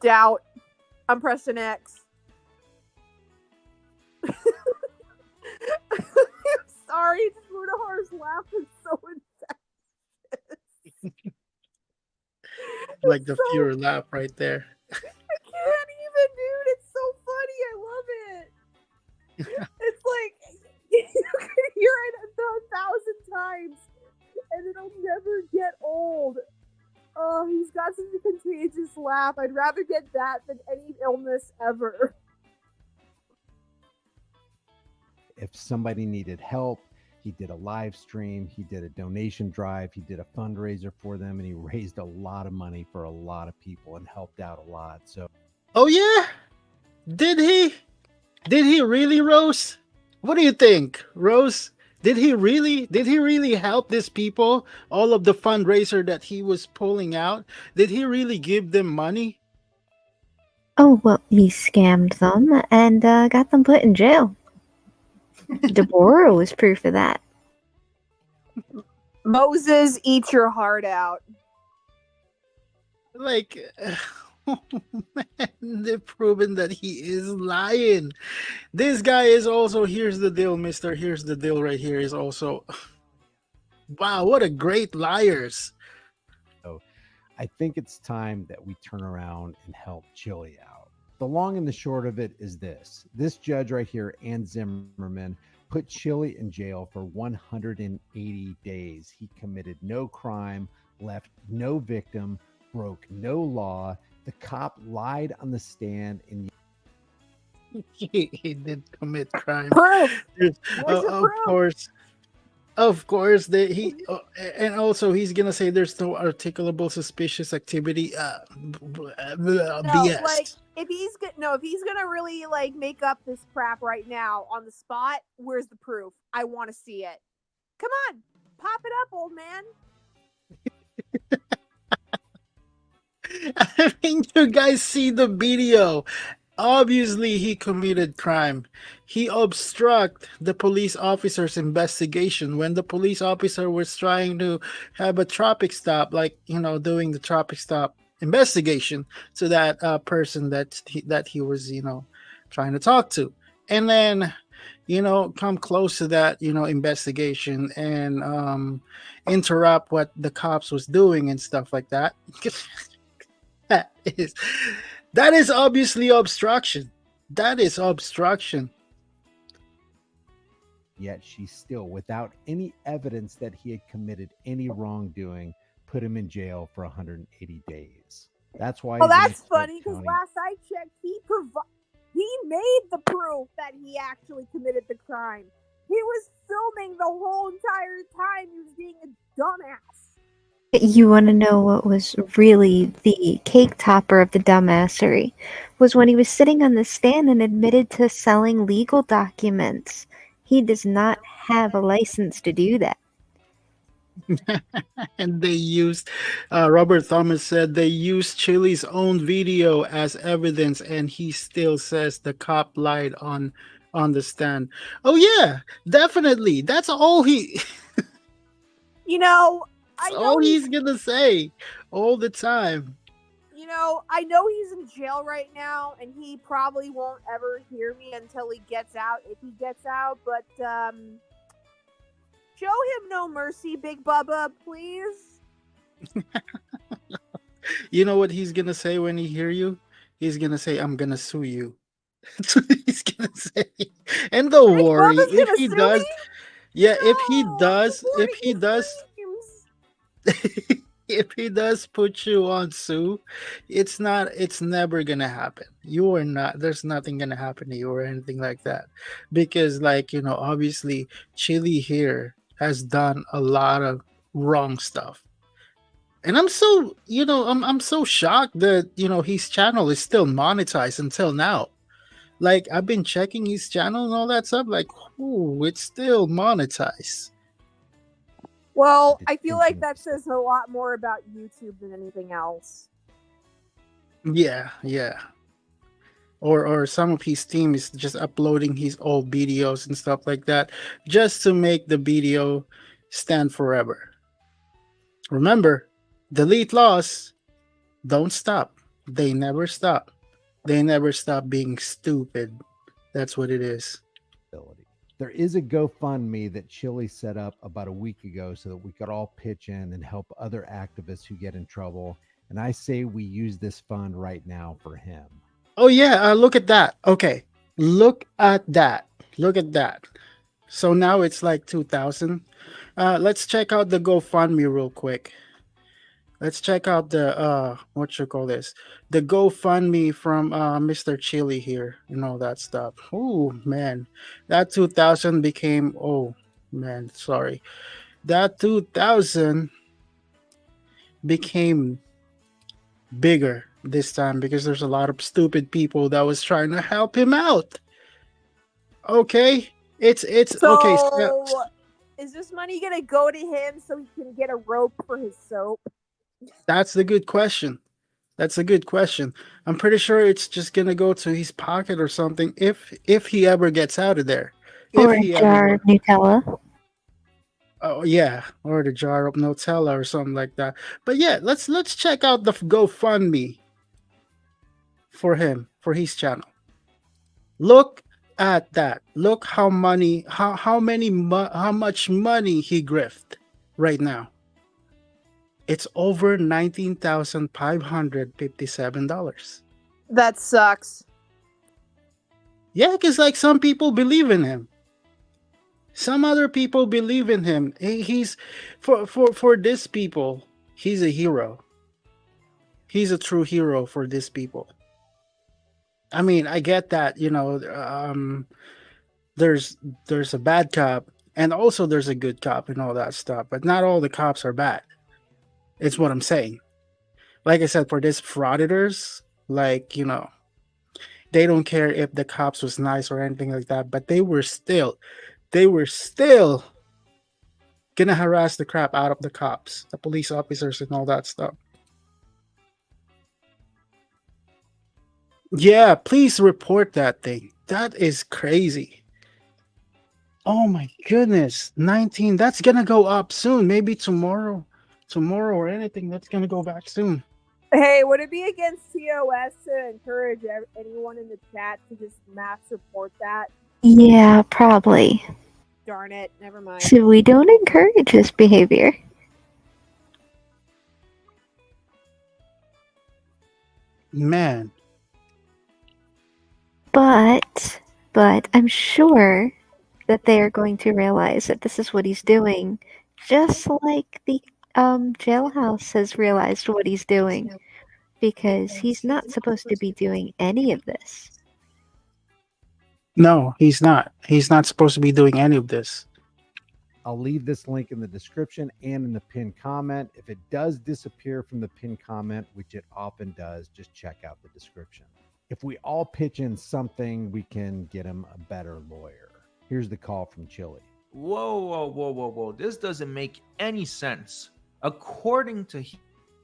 Doubt. I'm pressing X. I'm sorry, Mudahar's laugh is so infectious. Like the pure laugh right there. I can't even, dude. It's so funny. I love it. It's like you can hear it 1,000 times, and it'll never get old. Oh, he's got such a contagious laugh. I'd rather get that than any illness ever. If somebody needed help, he did a live stream, he did a donation drive, he did a fundraiser for them, and he raised a lot of money for a lot of people and helped out a lot. So, oh yeah, did he? Did he really, Rose? What do you think, Rose? Did he really help these people? All of the fundraiser that he was pulling out, did he really give them money? Oh, well, he scammed them and got them put in jail. Deborah was proof of that. Moses, eat your heart out. Like, oh man, they've proven that he is lying. This guy is also, here's the deal, mister. Here's the deal right here is also, wow, what a great liars. I think it's time that we turn around and help Chilli out. The long and the short of it is this. This judge right here, Ann Zimmerman, put Chilli in jail for 180 days. He committed no crime, left no victim, broke no law. The cop lied on the stand and He did commit crime. Proof. There's- Where's the of proof? course. Of course, and also he's gonna say there's no articulable suspicious activity. No, BS. like if he's gonna really like make up this crap right now on the spot, where's the proof? I want to see it. Come on, pop it up, old man. I mean, you guys see the video. Obviously, he committed crime. He obstruct the police officer's investigation when the police officer was trying to have a traffic stop, like doing the traffic stop investigation to that person that he was trying to talk to, and then come close to that investigation and interrupt what the cops was doing and stuff like that. That is obviously obstruction. That is obstruction. yet she still, without any evidence that he had committed any wrongdoing, put him in jail for 180 days. That's why. Oh, he's in that's Cook funny because County. last I checked, he made the proof that he actually committed the crime. He was filming the whole entire time. He was being a dumbass. You want to know what was really the cake topper of the dumbassery? Was when he was sitting on the stand and admitted to selling legal documents. He does not have a license to do that. And they used Robert Thomas said they used Chilli's own video as evidence, and he still says the cop lied on the stand. Oh yeah, definitely. That's all he. You know, That's all he's gonna say all the time. You know, I know he's in jail right now, and he probably won't ever hear me until he gets out, if he gets out. But show him no mercy, Big Bubba, please. You know what he's gonna say when he hear you? He's gonna say, "I'm gonna sue you." That's what he's gonna say. And don't Big worry, Bubba's if gonna he sue does, me? yeah, if he No, does, I'm if he does, if he does put you on sue, it's never gonna happen. You are not. There's nothing gonna happen to you or anything like that, because obviously, Chilli here has done a lot of wrong stuff. And I'm so, I'm so shocked that, his channel is still monetized until now. Like, I've been checking his channel and all that stuff. Like, ooh, it's still monetized. Well, I feel like that says a lot more about YouTube than anything else. Yeah, yeah. Or some of his team is just uploading his old videos and stuff like that just to make the video stand forever. Remember, delete laws don't stop. They never stop. They never stop being stupid. That's what it is. There is a GoFundMe that Chilli set up about a week ago so that we could all pitch in and help other activists who get in trouble. And I say we use this fund right now for him. Oh yeah, look at that. Okay, look at that. Look at that. So now it's like 2,000. Let's check out the GoFundMe real quick. Let's check out the what you call this? The GoFundMe from Mr. Chilli here and all that stuff. Oh man, that 2,000 became sorry. That 2,000 became bigger this time because there's a lot of stupid people that was trying to help him out. Okay, it's So, okay. So, is this money gonna go to him so he can get a rope for his soap? that's the good question. That's a good question. I'm pretty sure it's just gonna go to his pocket or something if he ever gets out of there. Or If a he jar ever, of Nutella. oh yeah, or the jar of Nutella or something like that. But yeah, let's check out the GoFundMe for him for his channel. Look at that. Look how much money he grift right now. It's over $19,557. That sucks. Yeah, because like some people believe in him. Some other people believe in him. He's for this people, he's a hero. He's a true hero for these people. I mean, I get that, there's there's a bad cop and also there's a good cop and all that stuff, but not all the cops are bad. It's what I'm saying. Like I said, for these frauditors, like, they don't care if the cops was nice or anything like that, but they were still gonna harass the crap out of the cops, the police officers and all that stuff. Yeah, please report that thing. That is crazy. Oh my goodness. 19. That's gonna go up soon. Maybe tomorrow. Tomorrow or anything. That's gonna go back soon. Hey, would it be against TOS to encourage anyone in the chat to just mass report that? Yeah, probably. Darn it, never mind. So we don't encourage this behavior. Man. But I'm sure that they are going to realize that this is what he's doing, just like the jailhouse has realized what he's doing, because he's not supposed to be doing any of this. No, he's not. He's not supposed to be doing any of this. I'll leave this link in the description and in the pinned comment. If it does disappear from the pinned comment, which it often does, just check out the description. If we all pitch in something, we can get him a better lawyer. Here's the call from Chilli. Whoa. This doesn't make any sense. According to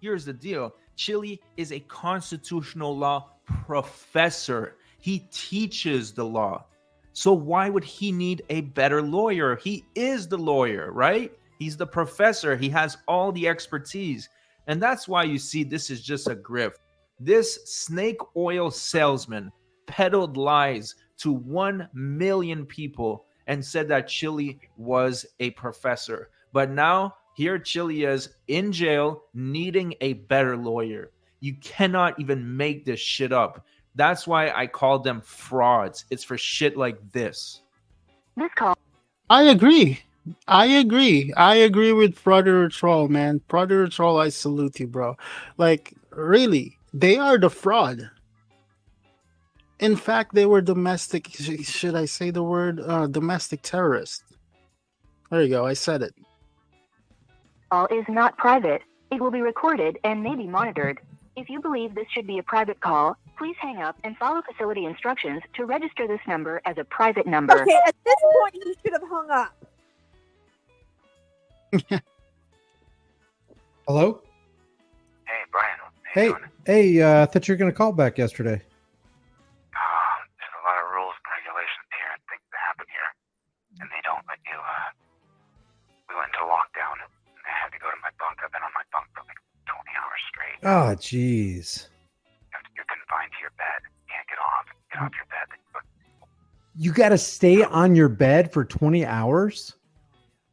here's the deal. Chilli is a constitutional law professor. He teaches the law. So why would he need a better lawyer? He is the lawyer, right? He's the professor. He has all the expertise. And that's why you see this is just a grift. This snake oil salesman peddled lies to 1 million people and said that Chilli was a professor. But now here Chilli is in jail needing a better lawyer. You cannot even make this shit up. That's why I call them frauds. It's for shit like this. This call. I agree. I agree with Brother Troll, man. Brother Troll, I salute you, bro. Like, really, they are the fraud. In fact, they were domestic. Should I say the word domestic terrorist? There you go. I said it. Call is not private. It will be recorded and may be monitored. If you believe this should be a private call, please hang up and follow facility instructions to register this number as a private number. Okay, at this point, he should have hung up. Hello? Hey, Brian. Hey, I thought you were going to call back yesterday. There's a lot of rules and regulations here and things that happen here, and they don't let you, we went into lockdown, and I had to go to my bunk. I've been on my bunk for like 20 hours straight. Oh, jeez. You're confined to your bed. You can't get off your bed. You got to stay on your bed for 20 hours?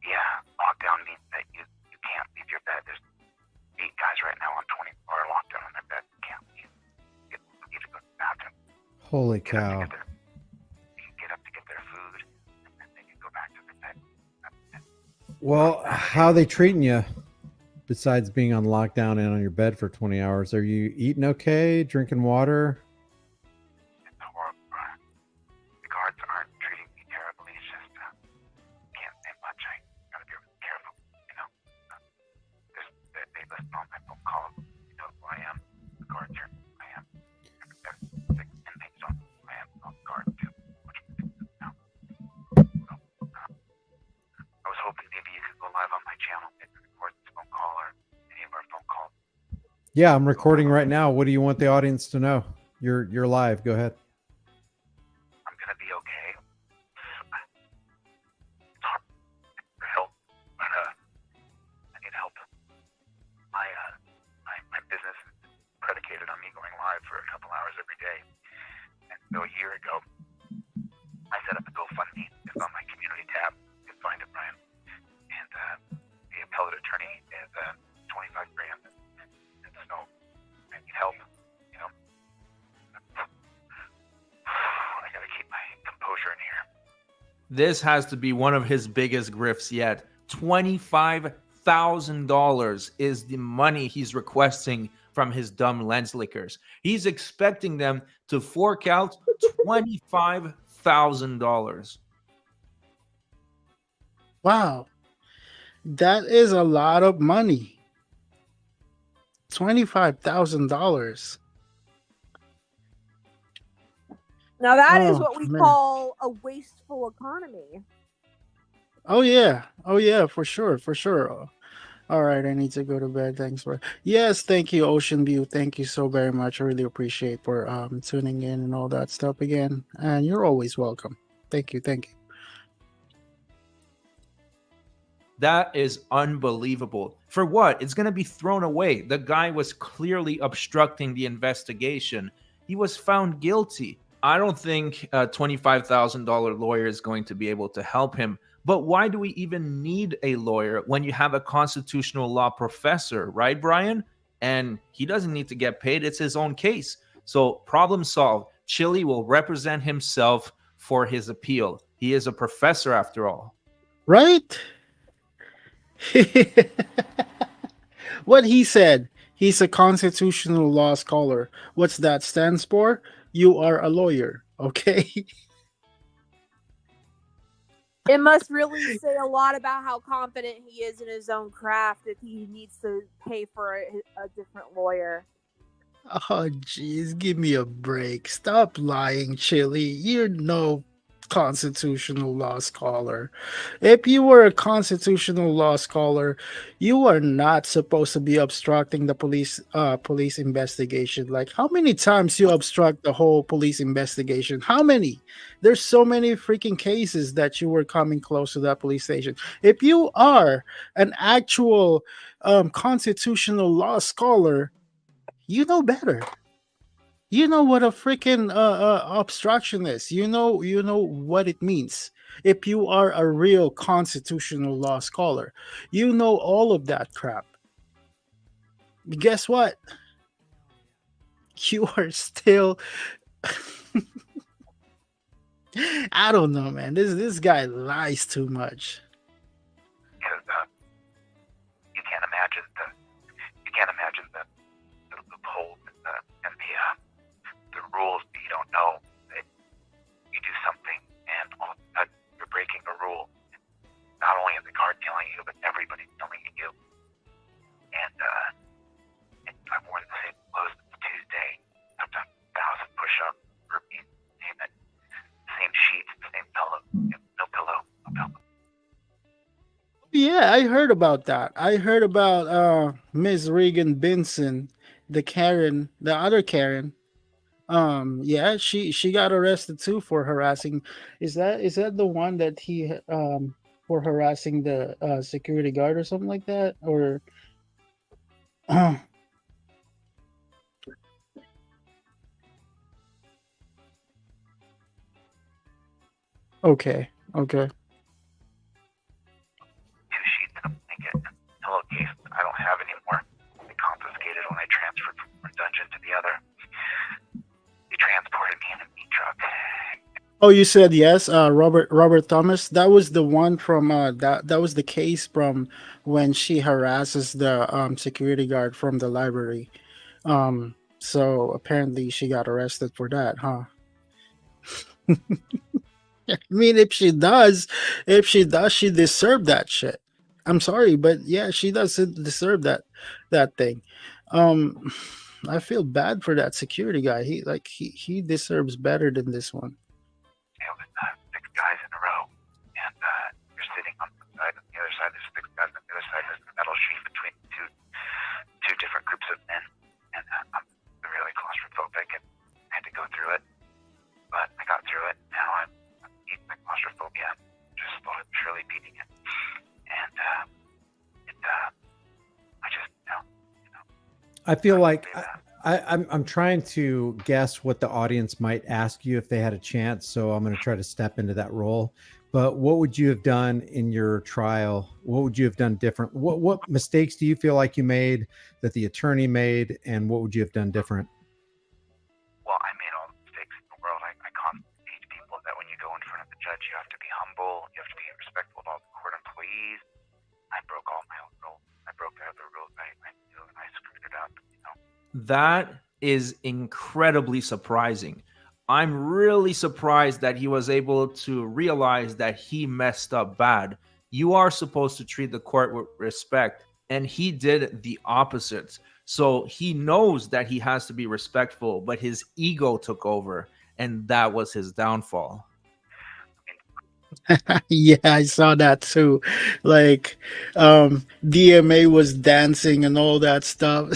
Yeah, lockdown means that you can't leave your bed. There's 8 guys right now on 24-hour lockdown on their bed. You can't leave. You need to go to the bathroom. Holy cow. Get up to get their food, and then they can go back to their bed. Well, how are they treating you besides being on lockdown and on your bed for 20 hours? Are you eating okay, drinking water? It's horrible, Brian. The guards aren't treating me terribly. It's just, can't say much. I gotta be really careful, you know. They listen to all my phone calls. You know who I am. The guards here. I am. The inmates don't. I am on guard too. Which now. So, I was hoping maybe you could go live on my channel and record this phone call or any of our phone calls. Yeah, I'm recording right now. What do you want the audience to know? You're live. Go ahead. I'm gonna be okay. It's hard for help, but I need help. My business is predicated on me going live for a couple hours every day. And so a year ago, I set up a GoFundMe. It's on my community tab. You can find it, Brian. And the appellate attorney is $25 grand. And so I need help. You know, This has to be one of his biggest grifts yet. $25,000 is the money he's requesting from his dumb lenslickers. He's expecting them to fork out $25,000. Wow, that is a lot of money. $25,000. Now that is Oh, what we man. call a wasteful economy. Oh yeah, for sure, for sure. All right, I need to go to bed. Thanks for yes, thank you, Ocean View. Thank you so very much. I really appreciate for tuning in and all that stuff again. And you're always welcome. Thank you, thank you. That is unbelievable. For what? It's going to be thrown away. The guy was clearly obstructing the investigation. He was found guilty. I don't think a $25,000 lawyer is going to be able to help him. But why do we even need a lawyer when you have a constitutional law professor, right, Brian? And he doesn't need to get paid. It's his own case. So problem solved. Chilli will represent himself for his appeal. He is a professor after all. Right? What he said. He's a constitutional law scholar. What's that stands for? You are a lawyer, okay? It must really say a lot about how confident he is in his own craft if he needs to pay for a different lawyer. Oh, jeez, give me a break. Stop lying, Chilli. You're no constitutional law scholar. If you were a constitutional law scholar, you are not supposed to be obstructing the police investigation. Like, how many times you obstruct the whole police investigation? How many? There's so many freaking cases that you were coming close to that police station. If you are an actual constitutional law scholar, you know better. You know what a freaking obstruction is. You know what it means. If you are a real constitutional law scholar, you know all of that crap. Guess what? You are still. I don't know, man. This guy lies too much. Because you can't imagine the loopholes and the rules that you don't know that you do something and all of a sudden you're breaking a rule. Not only is the guard telling you, but everybody's telling you. And I've worn the same clothes since Tuesday. I've done 1,000 push-ups, burpees, name it. Same sheets, same pillow. No pillow, no pillow. Yeah, I heard about that. I heard about Miss Regan Benson, the Karen, the other Karen. Yeah, she got arrested too for harassing. Is that the one that he for harassing the security guard or something like that? Or okay, okay. 2 sheets and a blanket and pillowcase. I don't have any more. They confiscated when I transferred from one dungeon to the other. They transported me in a meat truck. Oh, you said yes, Robert Thomas. That was the one from that was the case from when she harasses the security guard from the library. So apparently she got arrested for that, huh? I mean, if she does, she deserved that shit. I'm sorry, but yeah, she doesn't deserve that thing. Um, I feel bad for that security guy. He deserves better than this one. It was 6 guys in a row, and you're sitting on one side, and the other side there's 6 guys, on the other side there's a metal sheet between two different groups of men, and I'm really claustrophobic, and I had to go through it, but I got through it. Now I'm eating my claustrophobia, just slowly but surely beating it, and I just I feel like I'm trying to guess what the audience might ask you if they had a chance. So I'm going to try to step into that role. But what would you have done in your trial? What would you have done different? What mistakes do you feel like you made that the attorney made, and what would you have done different? Well, I made all the mistakes in the world. I constantly teach people that when you go in front of the judge, you have to be humble That is incredibly surprising. I'm really surprised that he was able to realize that he messed up bad. You are supposed to treat the court with respect, and he did the opposite. So he knows that he has to be respectful, but his ego took over, and that was his downfall. Yeah, I saw that too. Like, DMA was dancing and all that stuff.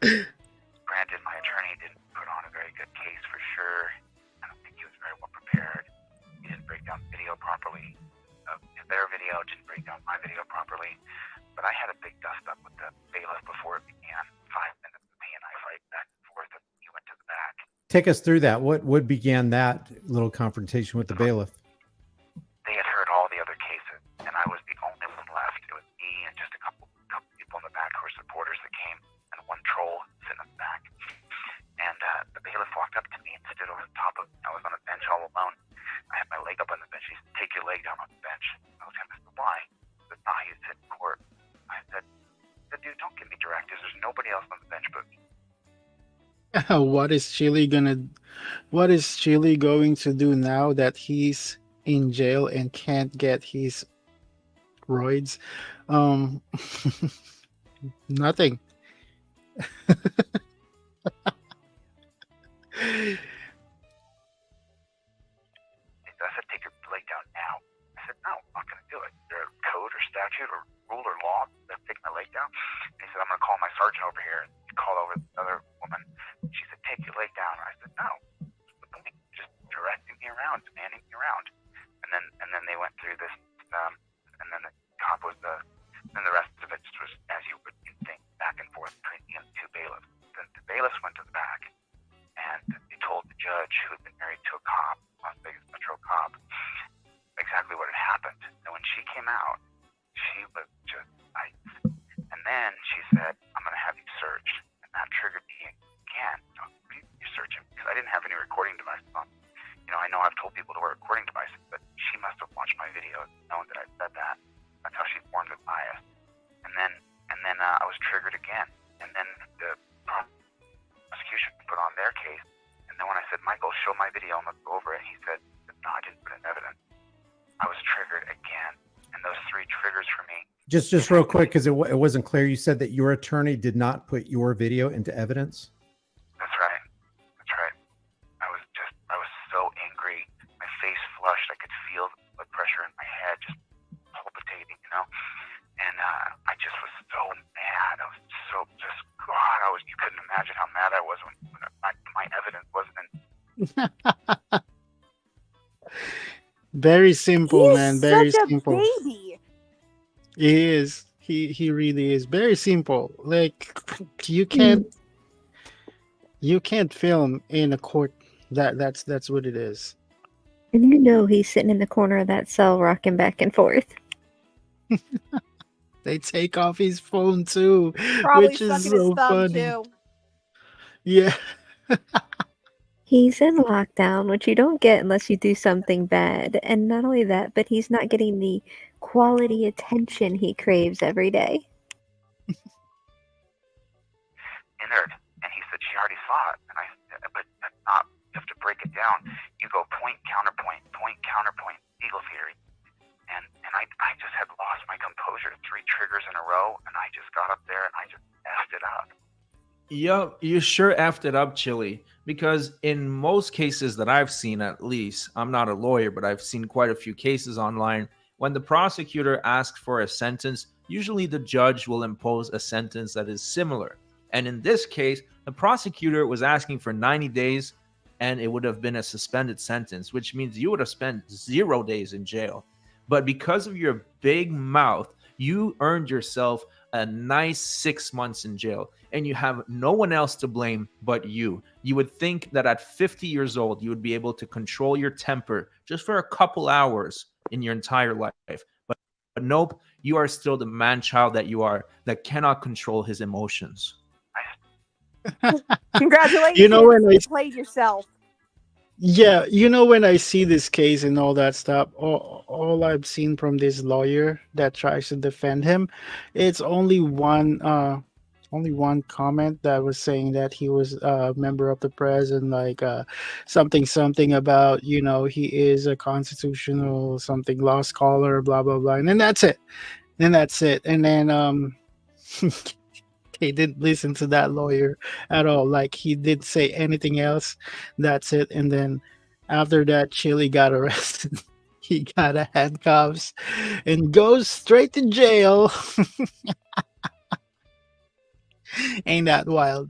Granted, my attorney didn't put on a very good case for sure. I don't think he was very well prepared. He didn't break down video properly. Their video didn't break down my video properly. But I had a big dust up with the bailiff before it began. 5 minutes of me and I fight back and forth, and he went to the back. Take us through that. What began that little confrontation with the bailiff? They had heard all the other cases, and I was the only one left. It was me and just a couple people in the back who were supporters that came, and one troll sitting in the back. And the bailiff walked up to me and stood over the top of me. I was on a bench all alone. I had my leg up on the bench. He said, "Take your leg down on the bench." I was going to say, "Why?" He said, "Nah, you sit in court." I said, "Dude, don't give me directives. There's nobody else on the bench but me." What is Chilli going to do now that he's in jail and can't get his roids? Nothing. I said, "Take your leg down now." I said, "No, I'm not going to do it. Is there a code or statute or rule or law that take my leg down?" And he said, "I'm going to call my sergeant over here." And he called over the other woman. She said, "Take your leg down." And I said, "No, just directing me around, demanding me around." And then they went through this, and then the cop was then the rest of it just was as you would think, back and forth between me and the two bailiffs. Then the bailiffs went to the back, and they told the judge, who had been married to a cop, Las Vegas Metro cop, exactly what had happened. And when she came out, she was just ice. And then she said, "I'm going to have you searched." And that triggered me again. You search him, because I didn't have any recording devices on. I know I've told people to wear recording devices, but she must have watched my videos, known that I said that. That's how she formed a bias. And then I was triggered again. And then the prosecution put on their case. And then when I said, "Michael, show my video and let's go over it," he said, "No, I didn't put in evidence." I was triggered again. And those 3 triggers for me. Just real quick, because it wasn't clear. You said that your attorney did not put your video into evidence. That's right. That's right. I was so angry. My face flushed. I could feel the blood pressure in my head just palpitating, And I just was so mad. I was so just, God, you couldn't imagine how mad I was when my evidence wasn't in. Very simple, man. Very such simple. a baby. He is. He really is. Very simple. Like, you can't film in a court. That's what it is. And he's sitting in the corner of that cell rocking back and forth. They take off his phone too, Probably which is sucking his so thumb funny. too. Yeah. He's in lockdown, which you don't get unless you do something bad. And not only that, but he's not getting the quality attention he craves every day. Innard, and he said she already saw it, and I said, "But that's not. You have to break it down. You go point counterpoint, legal theory." And I just had lost my composure. 3 triggers in a row, and I just got up there and I just effed it up. Yup, you sure effed it up, Chilli. Because in most cases that I've seen, at least, I'm not a lawyer, but I've seen quite a few cases online. When the prosecutor asks for a sentence, usually the judge will impose a sentence that is similar. And in this case, the prosecutor was asking for 90 days, and it would have been a suspended sentence, which means you would have spent 0 days in jail. But because of your big mouth, you earned yourself a nice 6 months in jail, and you have no one else to blame but you. You would think that at 50 years old, you would be able to control your temper just for a couple hours in your entire life. But nope, you are still the man-child that you are, that cannot control his emotions. Congratulations. You know, when you played yourself. Yeah, when I see this case and all that stuff, all I've seen from this lawyer that tries to defend him, it's only one comment that was saying that he was a member of the press and like something about he is a constitutional something law scholar, blah blah blah, and then that's it. And then he didn't listen to that lawyer at all. Like he didn't say anything else. That's it. And then after that, Chili got arrested. He got a handcuffs and goes straight to jail. Ain't that wild?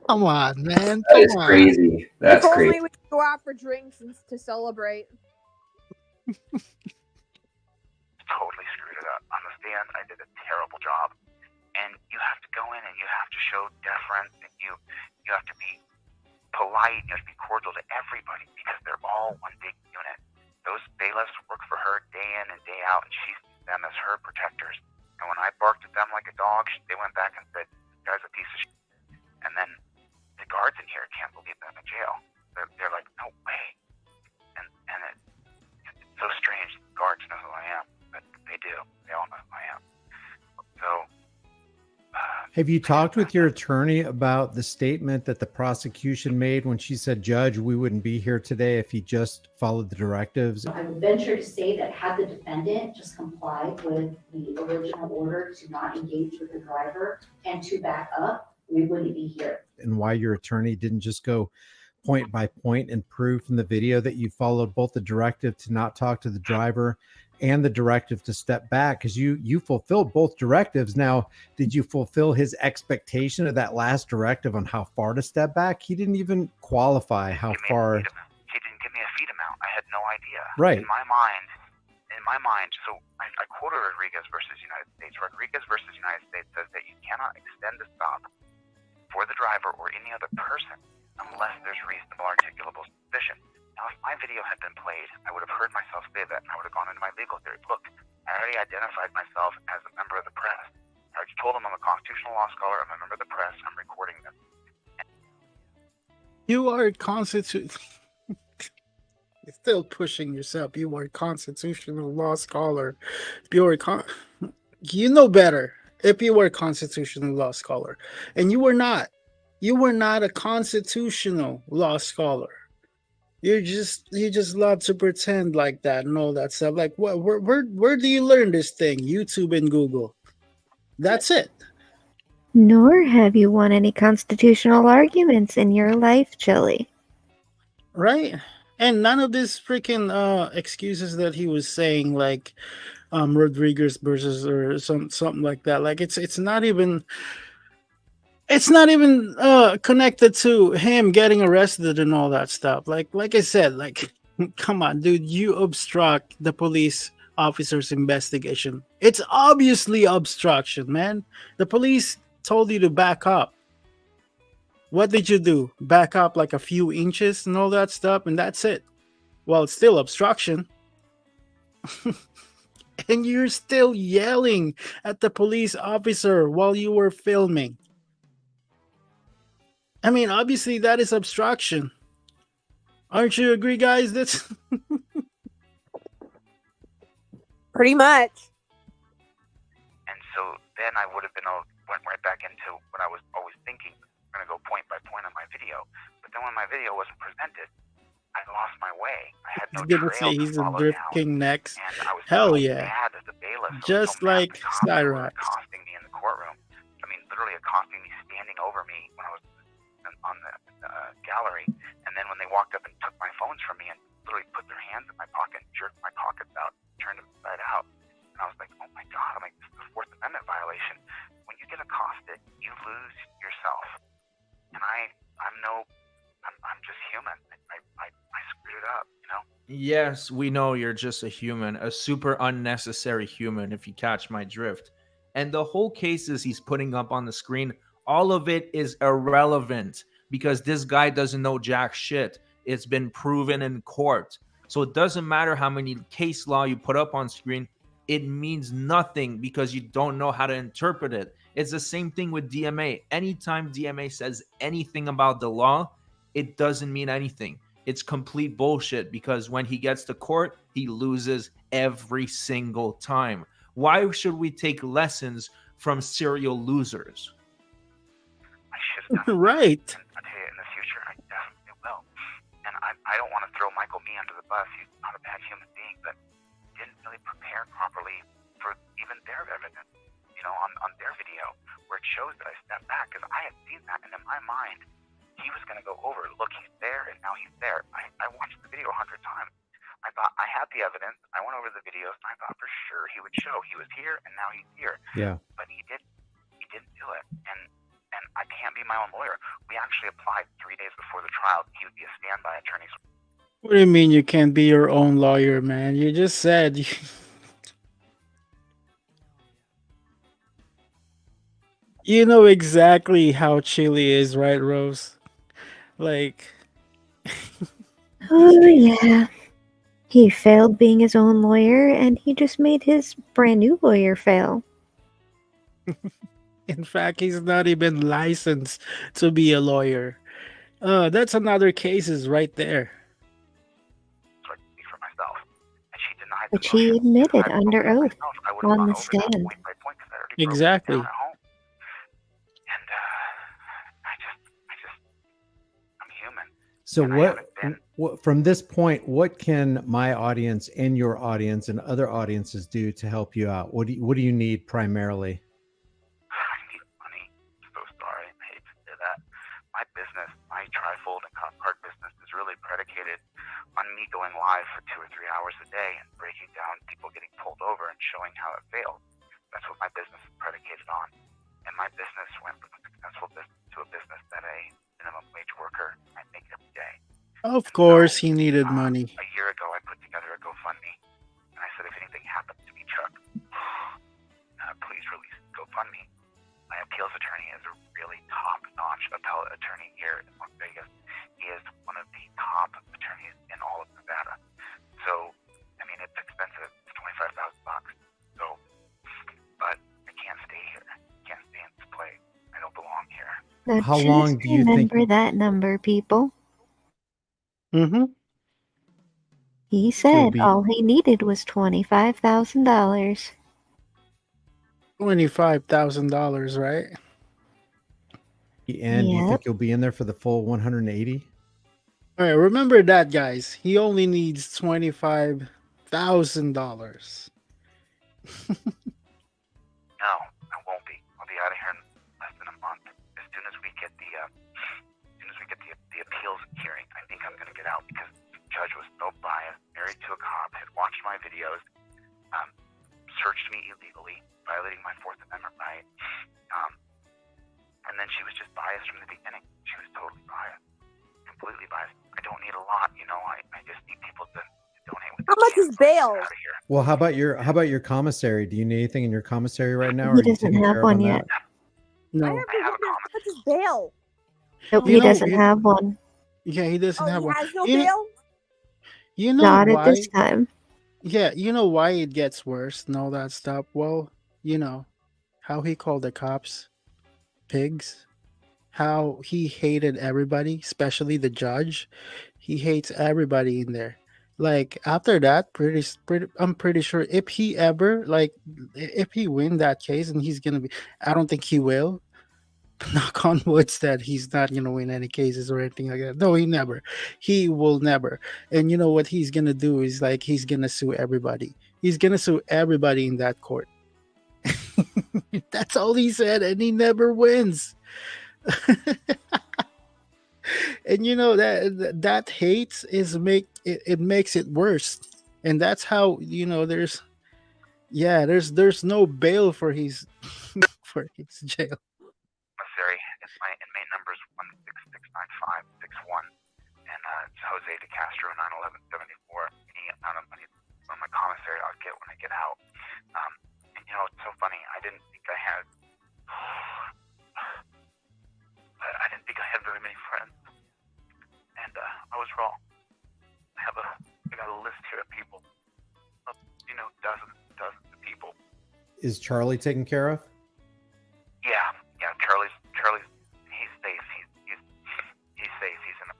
Come on, man. That Come is on. crazy. That's if crazy. only we could go out for drinks and to celebrate. Totally screwed it up. On the stand, I did a terrible job. And you have to go in and you have to show deference and you have to be polite, you have to be cordial to everybody because they're all one big unit. Those bailiffs work for her day in and day out, and she sees them as her protectors. And when I barked at them like a dog, they went back and said, "This guy's a piece of shit." And then the guards in here can't believe them in jail. They're like, "No way." And it's so strange. The guards know who I am, but they do. They all know who I am. So Have you talked with your attorney about the statement that the prosecution made when she said, "Judge, we wouldn't be here today if he just followed the directives"? I would venture to say that had the defendant just complied with the original order to not engage with the driver and to back up, we wouldn't be here. And why your attorney didn't just go point by point and prove from the video that you followed both the directive to not talk to the driver and the directive to step back, because you fulfilled both directives. Now, did you fulfill his expectation of that last directive on how far to step back? He didn't even qualify how far. he didn't give me a feet amount. I had no idea. Right. In my mind, so I quoted Rodriguez versus United States. Rodriguez versus United States says that you cannot extend the stop for the driver or any other person unless there's reasonable articulable suspicion. Now, if my video had been played, I would have heard myself say that, and I would have gone into my legal theory. Look, I already identified myself as a member of the press. I already told them I'm a constitutional law scholar, I'm a member of the press, I'm recording this. You are You're still pushing yourself. You are a constitutional law scholar. You know better if you were a constitutional law scholar. And you were not. You were not a constitutional law scholar. You just love to pretend like that and all that stuff. Like what where do you learn this thing? YouTube and Google. That's it. Nor have you won any constitutional arguments in your life, Chilli. Right? And none of this freaking excuses that he was saying, like Rodriguez versus or something like that. Like it's not even connected to him getting arrested and all that stuff. Like I said, like come on, dude, you obstruct the police officer's investigation. It's obviously obstruction, man. The police told you to back up. What did you do? Back up like a few inches and all that stuff, and that's it. Well, it's still obstruction. And you're still yelling at the police officer while you were filming. I mean, obviously that is obstruction. Aren't you agree, guys? That's pretty much. And so then I would have went right back into what I was always thinking. I'm going to go point by point on my video. But then when my video wasn't presented, I lost my way. I had no gonna trail say to he's a follow drift down. king next. And I was Hell so yeah. mad as a bailiff. Just like Cyrax. Accosting me in the courtroom. I mean, literally accosting me, standing over me when I was on the gallery. And then when they walked up and took my phones from me and literally put their hands in my pocket and jerked my pockets out, turned them inside out. And I was like, oh my God, I'm like, this is a Fourth Amendment violation. When you get accosted, you lose yourself. And I'm just human. I screwed it up, you know? Yes, we know you're just a human, a super unnecessary human, if you catch my drift. And the whole cases he's putting up on the screen, all of it is irrelevant because this guy doesn't know jack shit. It's been proven in court. So it doesn't matter how many case law you put up on screen. It means nothing because you don't know how to interpret it. It's the same thing with DMA. Anytime DMA says anything about the law, it doesn't mean anything. It's complete bullshit because when he gets to court, he loses every single time. Why should we take lessons from serial losers? I should have done it. Right. And I tell you, in the future, I definitely will. And I don't want to throw Michael B under the bus. He's not a bad human being, but didn't really prepare properly for even their evidence, you know, on their video, where it shows that I stepped back because I had seen that, and in my mind, he was going to go over, look, he's there, and now he's there. I watched the video 100 times. I thought I had the evidence. I went over the videos, and I thought for sure he would show he was here, and now he's here. Yeah. But he didn't do it, and I can't be my own lawyer. We actually applied 3 days before the trial. He would be a standby attorney. What do you mean you can't be your own lawyer, man? You just said. You know exactly how Chilli is, right, Rose? Like, Oh, yeah. He failed being his own lawyer, and he just made his brand new lawyer fail. in fact, he's not even licensed to be a lawyer. That's another cases right there. So I can speak for myself. And she denied the Which he motion. admitted If I under spoke for oath myself, I would have on gone the over that stand. point by point because I already broke it Exactly. down at home. And I'm human. So And I what, haven't been. what from this point, what can my audience and your audience and other audiences do to help you out? What do you need primarily? I need money. I'm so sorry. I hate to say that. My business, my trifold and cop card business is really predicated on me going live for 2 or 3 hours a day and breaking down people getting pulled over and showing how it failed. That's what my business is predicated on. And my business went from a successful business to a business that a minimum wage worker might make every day. Of course, he needed money. A year ago, I put together a GoFundMe, and I said, if anything happens to me, Chuck, please release GoFundMe. My appeals attorney is a really top-notch appellate attorney here in Las Vegas. He is one of the top attorneys in all of Nevada. So, I mean, it's expensive. It's $25,000. So, but I can't stay here. I can't stay in this place. I don't belong here. Now How just long do you think? remember that number, people. Mm-hmm. He He'll said be all he needed was $25,000. $25,000, right? and do you Yep. think you'll be in there for the full 180? All right, remember that, guys. He only needs $25,000. No, I won't be. I'll be out of here in less than a month. As soon as we get the appeals hearing, I think I'm going to get out because the judge was so biased, married to a cop, had watched my videos, searched me illegally, violating my Fourth Amendment right, and then she was just biased from the beginning. She was totally biased, completely biased. I don't need a lot, you know. I just need people to donate with How much is bail? out of here. Well, how about your commissary? Do you need anything in your commissary right now? He Or are you doesn't taking have care of one on yet. that? No. How much is bail? Nope, You he know, doesn't it- have one. Yeah, he doesn't Oh, have he one. has no You know, bail? you know Not why? at this time. Yeah, you know why it gets worse and all that stuff? Well, you know, how he called the cops pigs, how he hated everybody, especially the judge. He hates everybody in there. Like after that, I'm pretty sure if he ever if he win that case and he's gonna be, I don't think he will. Knock on woods that he's not gonna win any cases or anything like that. No, he will never. And you know what he's gonna do is like he's gonna sue everybody. He's gonna sue everybody in that court. That's all he said, and he never wins. And you know that hate is it makes it worse. And that's how, you know, there's no bail for his for his jail. Commissary, and my inmate number is 1669561, and it's Jose De Castro 91174. Any amount of money from my commissary I'll get when I get out. And you know, it's so funny. I didn't think I had very many friends, and I was wrong. I got a list here of people, of, you know, dozens of people. Is Charlie taken care of? Yeah, Charlie's he's safe. He's safe. He's in a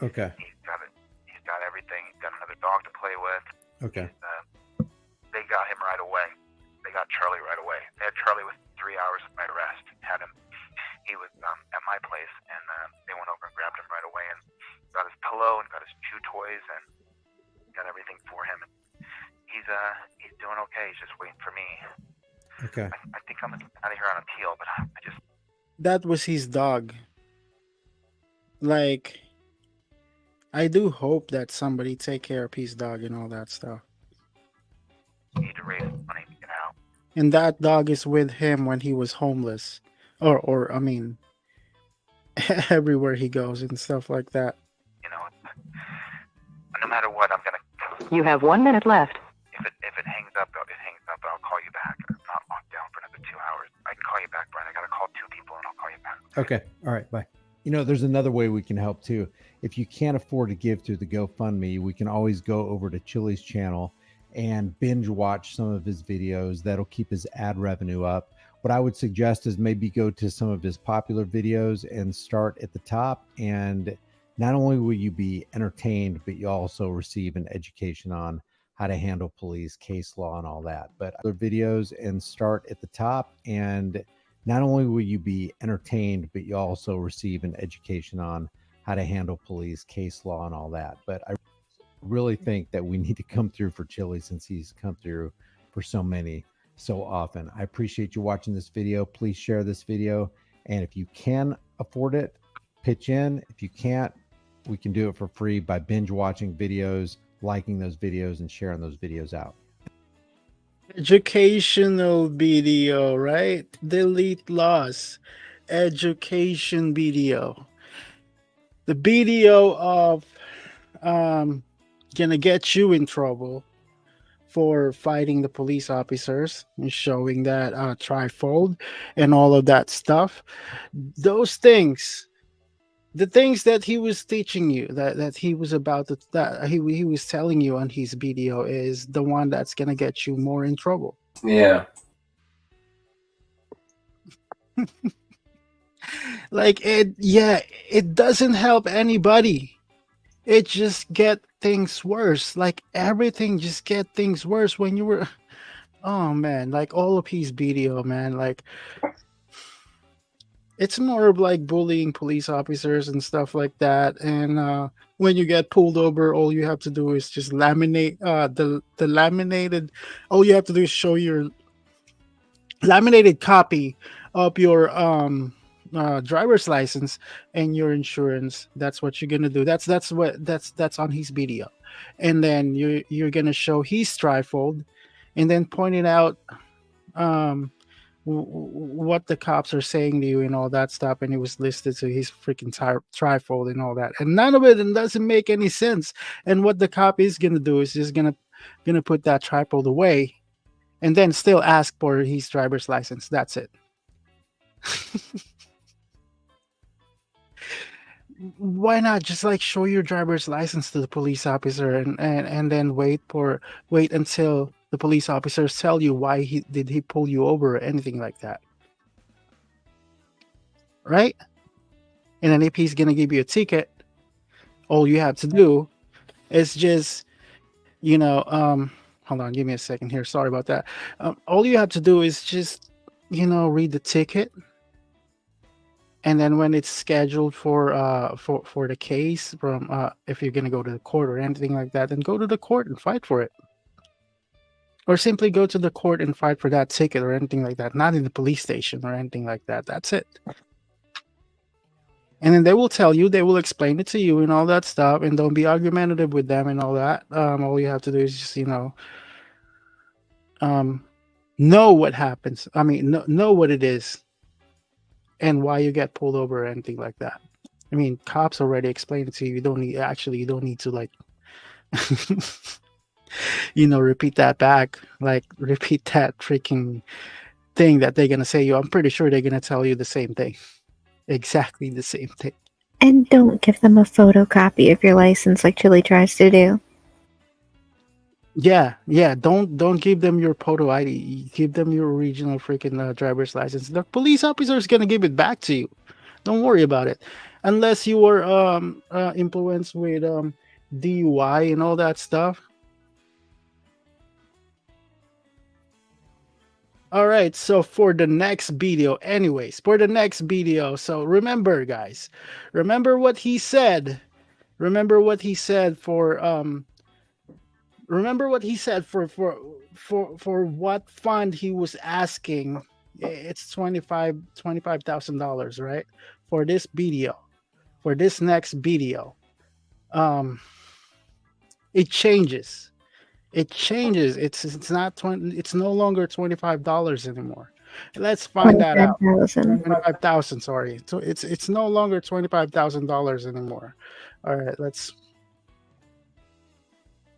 Okay. He's got everything. He's got another dog to play with. Okay. They got him right away. They got Charlie right away. They had Charlie with 3 hours of my arrest. Had him. He was at my place, and they went over and grabbed him right away and got his pillow and got his chew toys and got everything for him. And he's doing okay. He's just waiting for me. Okay. I think I'm out of here on appeal, but I just That was his dog. Like, I do hope that somebody take care of his dog and all that stuff. need to raise money to get out. And that dog is with him when he was homeless, or I mean, everywhere he goes and stuff like that. You know, no matter what, I'm gonna. You have 1 minute left. If it hangs up, it hangs up. I'll call you back. I'm not locked down for another 2 hours. I can call you back, Brian. I gotta call 2 people, and I'll call you back. Okay. All right. Bye. You know, there's another way we can help too. If you can't afford to give through the GoFundMe, we can always go over to Chilli's channel and binge watch some of his videos. That'll keep his ad revenue up. What I would suggest is maybe go to some of his popular videos and start at the top. And not only will you be entertained, but you also receive an education on how to handle police, case law, and all that. But other videos and start at the top. And not only will you be entertained, but you also receive an education on how to handle police, case law, and all that. But I really think that we need to come through for Chilli since he's come through for so many so often. I appreciate you watching this video. Please share this video. And if you can afford it, pitch in. If you can't, we can do it for free by binge watching videos, liking those videos, and sharing those videos out. Educational video, right? Delete LawZ. Education video. The video of gonna get you in trouble for fighting the police officers and showing that trifold and all of that stuff. Those things, the things that he was teaching you, that he was about to, that he was telling you on his video, is the one that's gonna get you more in trouble. Yeah. Like it doesn't help anybody. It just get things worse. Like everything just get things worse when you were, oh man, like all of his video, man, like it's more of like bullying police officers and stuff like that. And when you get pulled over, all you have to do is just laminate the laminated. All you have to do is show your laminated copy of your driver's license and your insurance. That's what you're gonna do. That's on his video. And then you're gonna show his trifold, and then pointing out what the cops are saying to you and all that stuff, and it was listed to his freaking trifold and all that, and none of it doesn't make any sense. And what the cop is gonna do is just gonna put that trifold away, and then still ask for his driver's license. That's it. Why not just like show your driver's license to the police officer and then wait until the police officers tell you why he pull you over or anything like that, right? And then if he's gonna give you a ticket, all you have to do is just, hold on, give me a second here. Sorry about that. All you have to do is just, read the ticket. And then when it's scheduled for the case, from if you're gonna go to the court or anything like that, then go to the court and fight for it, or simply go to the court and fight for that ticket or anything like that. Not in the police station or anything like that. That's it. And then they will tell you, they will explain it to you and all that stuff. And don't be argumentative with them and all that. All you have to do is just know what happens. I mean, know what it is. And why you get pulled over or anything like that. I mean, cops already explained it to you. You don't need to like, repeat that back. Like, repeat that freaking thing that they're going to say you. I'm pretty sure they're going to tell you the same thing. Exactly the same thing. And don't give them a photocopy of your license like Chilli tries to do. Yeah. Don't give them your photo ID. Give them your original freaking driver's license. The police officer is gonna give it back to you. Don't worry about it. unless you were influenced with DUI and all that stuff. All right, so for the next video, anyways, for the next video, so remember, guys, remember what he said. Remember what he said for remember what he said for what fund he was asking. It's $25,000, right? For this video, for this next video. Um it changes. It changes. It's not 20, it's no longer $25 anymore. Let's find that out. 25,000. 25,000, sorry. So it's no longer $25,000 anymore. All right, let's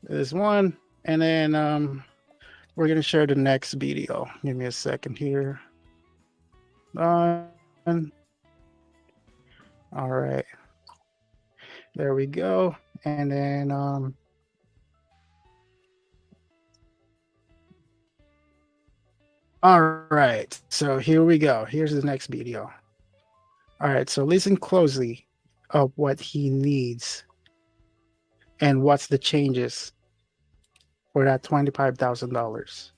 this one, and then we're gonna share the next video. Give me a second here. Done. All right. There we go. And then all right, so here we go. Here's the next video. All right, so listen closely of what he needs and what's the changes for that $25,000.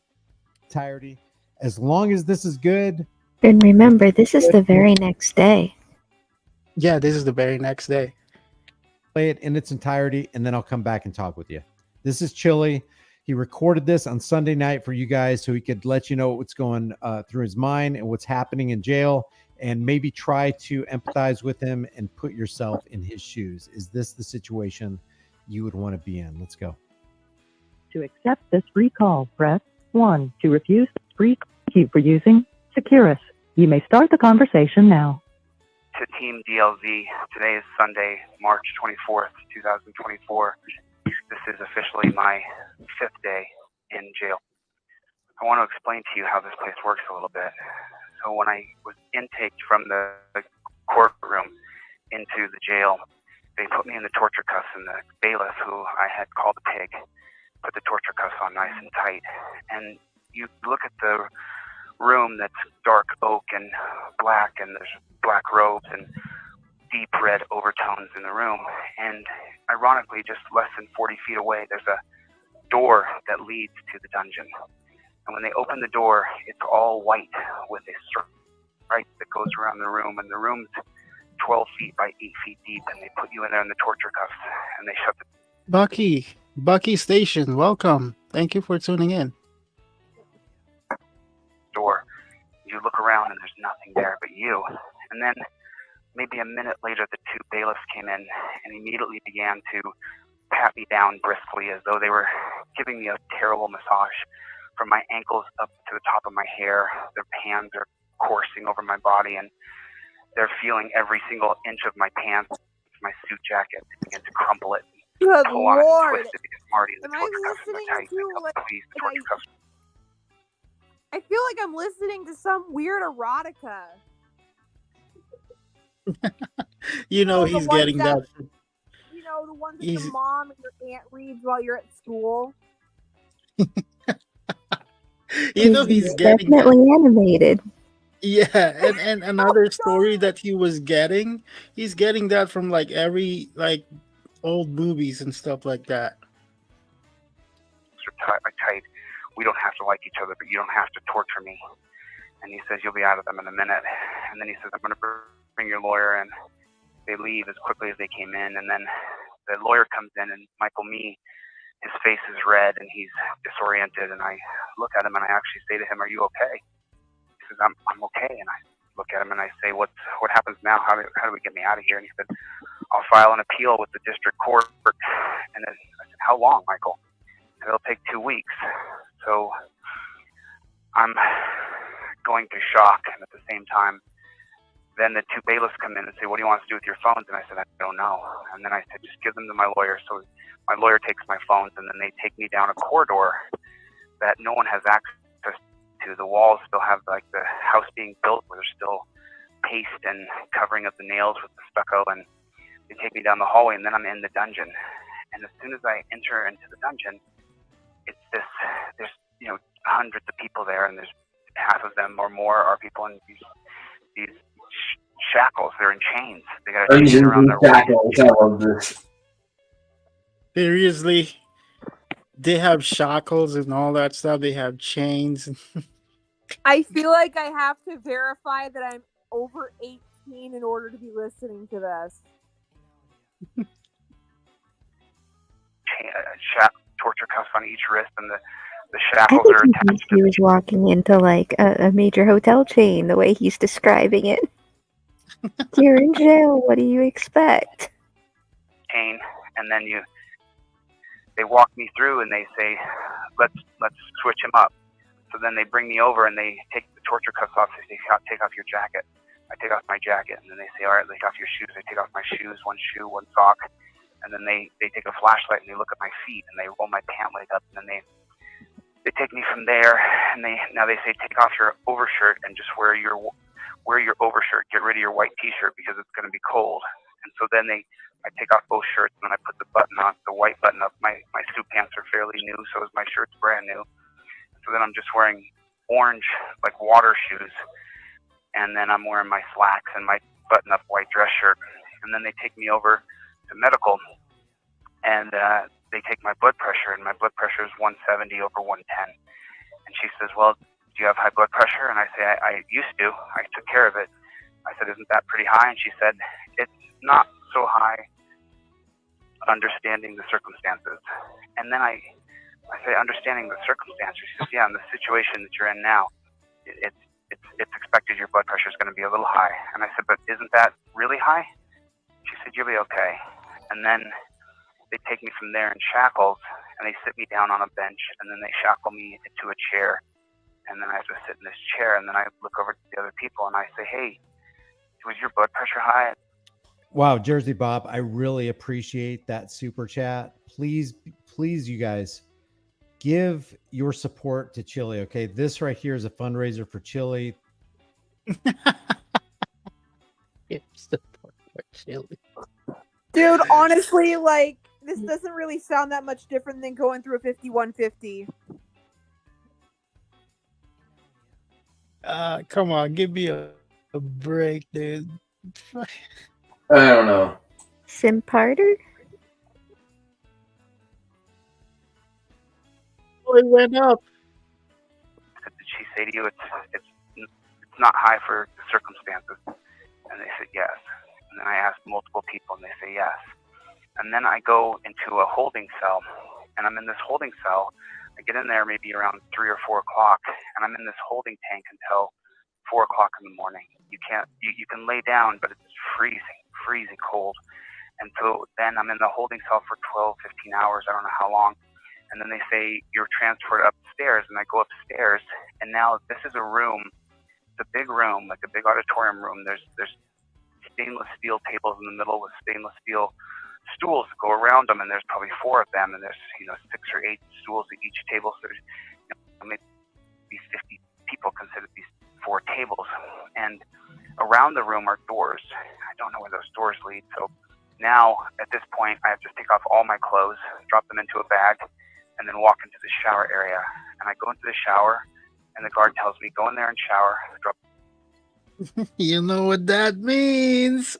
Entirety. As long as this is good. And remember, this is the very next day. Yeah, this is the very next day. Play it in its entirety, and then I'll come back and talk with you. This is Chilli. He recorded this on Sunday night for you guys so he could let you know what's going through his mind and what's happening in jail, and maybe try to empathize with him and put yourself in his shoes. Is this the situation you would want to be in? Let's go. To accept this free call, press 1. To refuse this free call, thank you for using Securus. You may start the conversation now. To Team DLZ, today is Sunday, March 24th, 2024. This is officially my 5th day in jail. I want to explain to you how this place works a little bit. So when I was intaked from the courtroom into the jail, they put me in the torture cuffs, and the bailiff, who I had called a pig, put the torture cuffs on nice and tight. And you look at the room that's dark oak and black, and there's black robes and deep red overtones in the room. And ironically, just less than 40 feet away, there's a door that leads to the dungeon. And when they open the door, it's all white with a stripe that goes around the room. And the room's 12 feet by 8 feet deep. And they put you in there in the torture cuffs, and they shut the Bucky Station, welcome. Thank you for tuning in. door. You look around, and there's nothing there but you. And then maybe a minute later, the two bailiffs came in and immediately began to pat me down briskly as though they were giving me a terrible massage from my ankles up to the top of my hair. Their hands are coursing over my body, and they're feeling every single inch of my pants, my suit jacket. They begin to crumple it, Good pull on it, Lord. and twist it because Marty, the Am I torture cuffs are listening tight. to like Please, the torture cuffs. I feel like I'm listening to some weird erotica. You know the he's ones getting that. You know, the ones that He's- your mom and your aunt reads while you're at school. You know he's getting that. definitely animated. Yeah, and another story that he was getting, he's getting that from like every like old movies and stuff like that. Are tight. We don't have to like each other, but you don't have to torture me. And he says, you'll be out of them in a minute. And then he says, I'm going to bring your lawyer in. They leave as quickly as they came in. And then the lawyer comes in, and Michael Mee, his face is red and he's disoriented. And I look at him and I actually say to him, are you okay? He says, I'm okay. And I look at him and I say, what happens now? How do we get me out of here? And he said, I'll file an appeal with the district court. And then I said, how long, Michael? And it'll take 2 weeks. So I'm going through shock, and at the same time, then the two bailiffs come in and say, what do you want us to do with your phones? And I said, I don't know. And then I said, just give them to my lawyer. So my lawyer takes my phones, and then they take me down a corridor that no one has access to. The walls still have like the house being built where there's still paste and covering of the nails with the stucco, and they take me down the hallway, and then I'm in the dungeon. And as soon as I enter into the dungeon, it's this, there's, you know, hundreds of people there, and there's half of them or more are people in these shackles. They're in chains. They got a chain Dungeons around and their waist. Shackles. I love this. Seriously, they have shackles and all that stuff. They have chains. I feel like I have to verify that I'm over 18 in order to be listening to this. Torture cuffs on each wrist, and the I shackles think are he attached thinks to he was walking into like a major hotel chain, the way he's describing it. You're in jail. What do you expect? chain, and then they walk me through and they say, let's switch him up. So then they bring me over and they take the torture cuffs off. They say, take off your jacket. I take off my jacket, and then they say, all right, take off your shoes. I take off my shoes, one shoe, one sock, and then they take a flashlight and they look at my feet and they roll my pant leg up, and then they take me from there, and they say, take off your overshirt and just wear your overshirt. Get rid of your white t-shirt because it's going to be cold. And so then I take off both shirts, and then I put the button on, the white button up. My suit pants are fairly new, so my shirt's brand new. So then I'm just wearing orange, like water shoes, and then I'm wearing my slacks and my button-up white dress shirt. And then they take me over to medical, and they take my blood pressure, and my blood pressure is 170 over 110. And she says, well, do you have high blood pressure? And I say, I used to. I took care of it. I said, isn't that pretty high? And she said, it's not so high, understanding the circumstances. And then I say, understanding the circumstances. She says, yeah, in the situation that you're in now, it's expected your blood pressure is going to be a little high. And I said, but isn't that really high? She said, you'll be okay. And then they take me from there in shackles, and they sit me down on a bench, and then they shackle me into a chair. And then I have to sit in this chair, and then I look over to the other people, and I say, hey, was your blood pressure high? Wow, Jersey Bob, I really appreciate that super chat. Please, you guys, give your support to Chilli. Okay, this right here is a fundraiser for Chilli. Support for Chilli. Dude, honestly, like, this doesn't really sound that much different than going through a 5150. Come on, give me a break, dude. I don't know. Simparter? Oh, it went up. Did she say to you, it's not high for the circumstances? And they said yes. And then I asked multiple people, and they say yes. And then I go into a holding cell, and I'm in this holding cell. I get in there maybe around 3 or 4 o'clock, and I'm in this holding tank until 4 o'clock in the morning. You can lay down, but it's freezing cold. And so then I'm in the holding cell for 12, 15 hours. I don't know how long. And then they say you're transferred upstairs, and I go upstairs, and now this is a room. It's a big room, like a big auditorium room. There's stainless steel tables in the middle with stainless steel stools that go around them, and there's probably 4 of them, and there's 6 or 8 stools at each table. So there's maybe 50 people consider these 4 tables, and around the room are doors. I don't know where those doors lead. So now at this point, I have to take off all my clothes, drop them into a bag, and then walk into the shower area. And I go into the shower, and the guard tells me, go in there and shower, drop. You know what that means.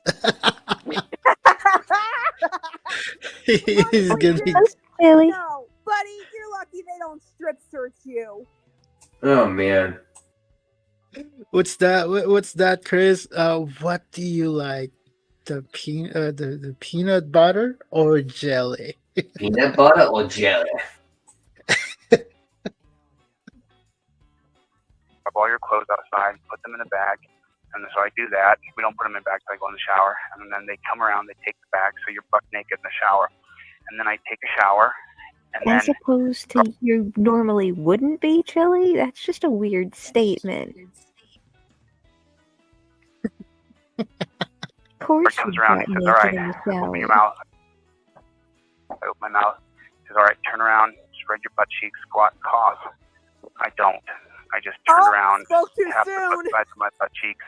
He's getting. No, buddy, you're lucky they don't strip search you. Oh man. What's that? What's that, Chris? What do you like? The peanut butter or jelly? Peanut butter or jelly? Grab all your clothes outside, put them in a bag. And so I do that. We don't put them in bags. I go in the shower, and then they come around. They take the bag, so you're buck naked in the shower. And then I take a shower, and As then opposed to you normally wouldn't be, Chilli? That's just a weird statement. Of course comes you around got and says, naked all right, in the open shower. your mouth. I open my mouth. He says, all right, turn around, spread your butt cheeks, squat, and cough. I don't. I just turn around, spoke too tap the soon. sides of my butt cheeks.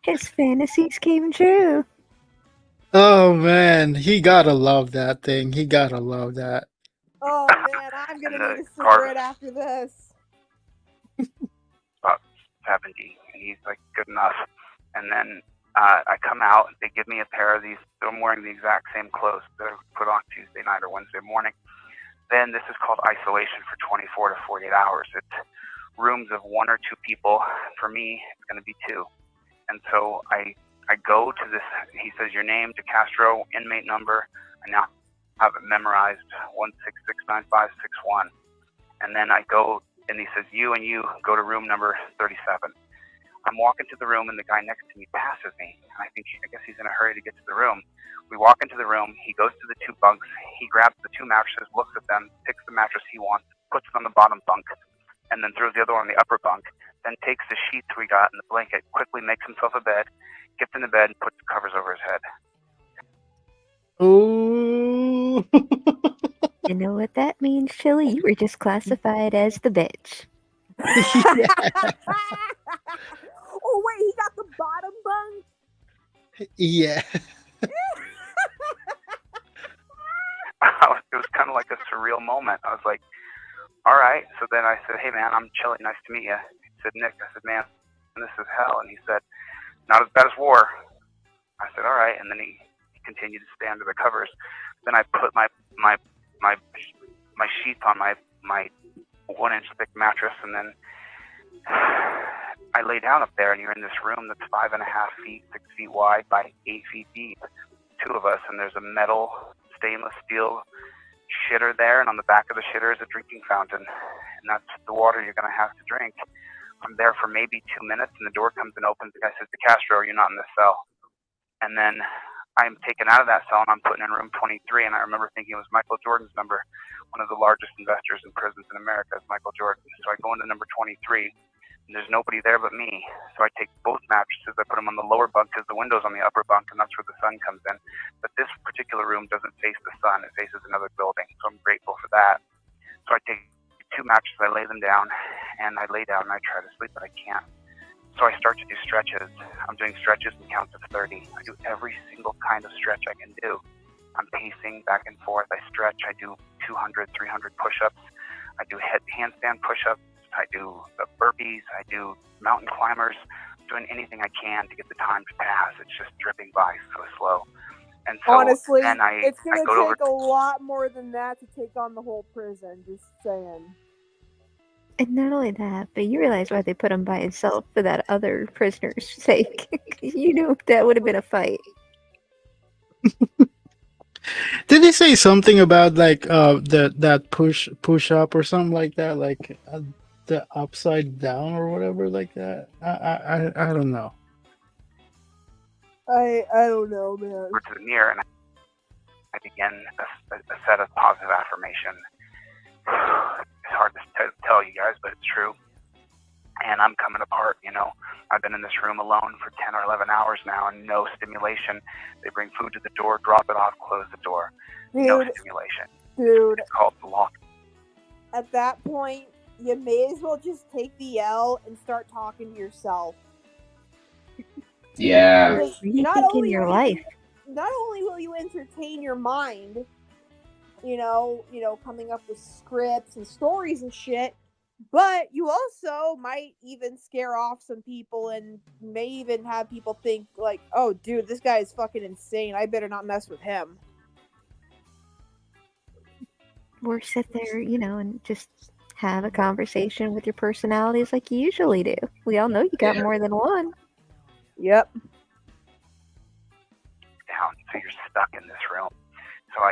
His fantasies came true. Oh man, he gotta love that thing. He gotta love that. Oh man, I'm gonna need a cigarette after this. 70. And he's like, good enough. And then I come out, they give me a pair of these. I'm wearing the exact same clothes that I put on Tuesday night or Wednesday morning. Then this is called isolation for 24 to 48 hours. It's rooms of 1 or 2 people. For me, it's going to be 2. And so I go to this, he says your name, DeCastro, inmate number. I now have it memorized, 1669561. And then I go, and he says, you and you go to room number 37. I'm walking to the room, and the guy next to me passes me. And I guess he's in a hurry to get to the room. We walk into the room. He goes to the 2 bunks. He grabs the 2 mattresses, looks at them, picks the mattress he wants, puts it on the bottom bunk, and then throws the other one on the upper bunk. Then takes the sheets we got and the blanket, quickly makes himself a bed, gets in the bed, and puts the covers over his head. Oh. You know what that means, Chilli? You were just classified as the bitch. Oh wait, he got the bottom bunk. Yeah. It was kind of like a surreal moment. I was like, all right. So then I said, hey, man, I'm Chilli. Nice to meet you. He said, Nick. I said, man, this is hell. And he said, not as bad as war. I said, all right. And then he continued to stay under the covers. Then I put my sheets on my 1-inch thick mattress, and then I lay down up there, and you're in this room that's 5.5 feet, 6 feet wide by 8 feet deep. 2 of us, and there's a metal stainless steel shitter there, and on the back of the shitter is a drinking fountain, and that's the water you're going to have to drink. I'm there for maybe 2 minutes, and the door comes and opens. The guy says, DeCastro, you're not in this cell. And then I'm taken out of that cell, and I'm put in room 23, and I remember thinking it was Michael Jordan's number. One of the largest investors in prisons in America is Michael Jordan. So I go into number 23, and there's nobody there but me. So I take both mattresses, I put them on the lower bunk because the window's on the upper bunk, and that's where the sun comes in. But this particular room doesn't face the sun. It faces another building, so I'm grateful for that. So I take 2 mattresses, I lay them down, and I lay down, and I try to sleep, but I can't. So I start to do stretches. I'm doing stretches in counts of 30. I do every single kind of stretch I can do. I'm pacing back and forth. I stretch. I do 200, 300 push-ups. I do handstand push-ups. I do burpees. I do mountain climbers. I'm doing anything I can to get the time to pass. It's just dripping by so slow. And so Honestly, then it's going I to go take over. a lot more than that to take on the whole prison. Just saying. And not only that, but you realize why they put him by himself for that other prisoner's sake. You knew that would have been a fight. Did they say something about like that push up or something like that, like the upside down or whatever like that? I don't know. I don't know, man. Over to the mirror, and I begin a set of positive affirmation. It's hard to tell you guys, but it's true. And I'm coming apart, you know. I've been in this room alone for 10 or 11 hours now, and no stimulation. They bring food to the door, drop it off, close the door. No stimulation. Dude. It's called the lock. At that point, you may as well just take the L and start talking to yourself. Yeah. Rethinking your life. Not only will you entertain your mind, you know, coming up with scripts and stories and shit, but you also might even scare off some people and may even have people think like, oh, dude, this guy is fucking insane. I better not mess with him. Or sit there, and just have a conversation with your personalities like you usually do. We all know you got more than one. Yep. Down, so you're stuck in this room. So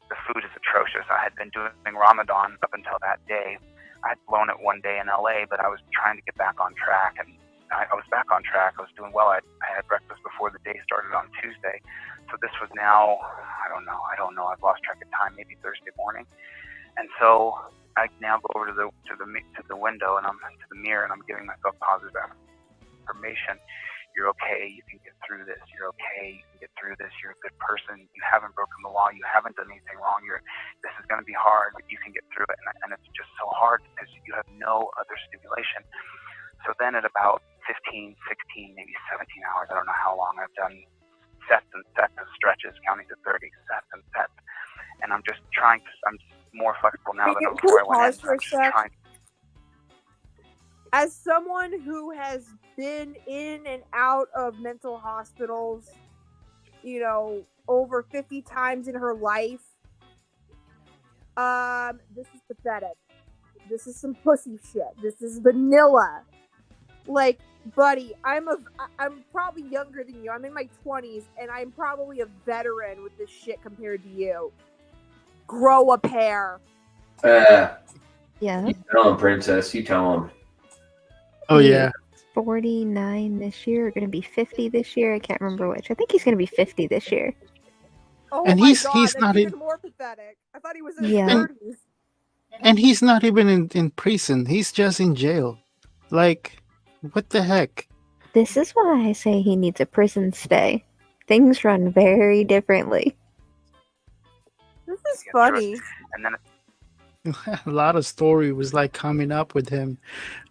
the food is atrocious. I had been doing Ramadan up until that day. I had blown it one day in LA, but I was trying to get back on track, and I was back on track. I was doing well. I had breakfast before the day started on Tuesday. So this was now, I don't know. I've lost track of time, maybe Thursday morning. And so I now go over to the window, and I'm to the mirror, and I'm giving myself positive affirmation. You're okay. You can get through this. You're okay. You can get through this. You're a good person. You haven't broken the law. You haven't done anything wrong. This is going to be hard, but you can get through it. And it's just so hard because you have no other stimulation. So then at about 15, 16, maybe 17 hours, I don't know how long, I've done sets and sets of stretches, counting to 30 sets and sets. And I'm just trying to, I'm more flexible now than before I went in. I'm just trying. as someone who has been in and out of mental hospitals, over 50 times in her life, this is pathetic. This is some pussy shit. This is vanilla. Like, buddy, I'm probably younger than you. I'm in my 20s, and I'm probably a veteran with this shit compared to you. Grow a pair. Yeah. You tell him, Princess. You tell him. Oh yeah. 49 this year, or going to be 50 this year. I can't remember which. I think he's going to be 50 this year. Oh And my he's god, he's that's not even in, more pathetic. I thought he was in his Yeah. 30s. and he's not even in prison. He's just in jail. Like, what the heck? This is why I say he needs a prison stay. Things run very differently. This is funny. And then A lot of story was like coming up with him.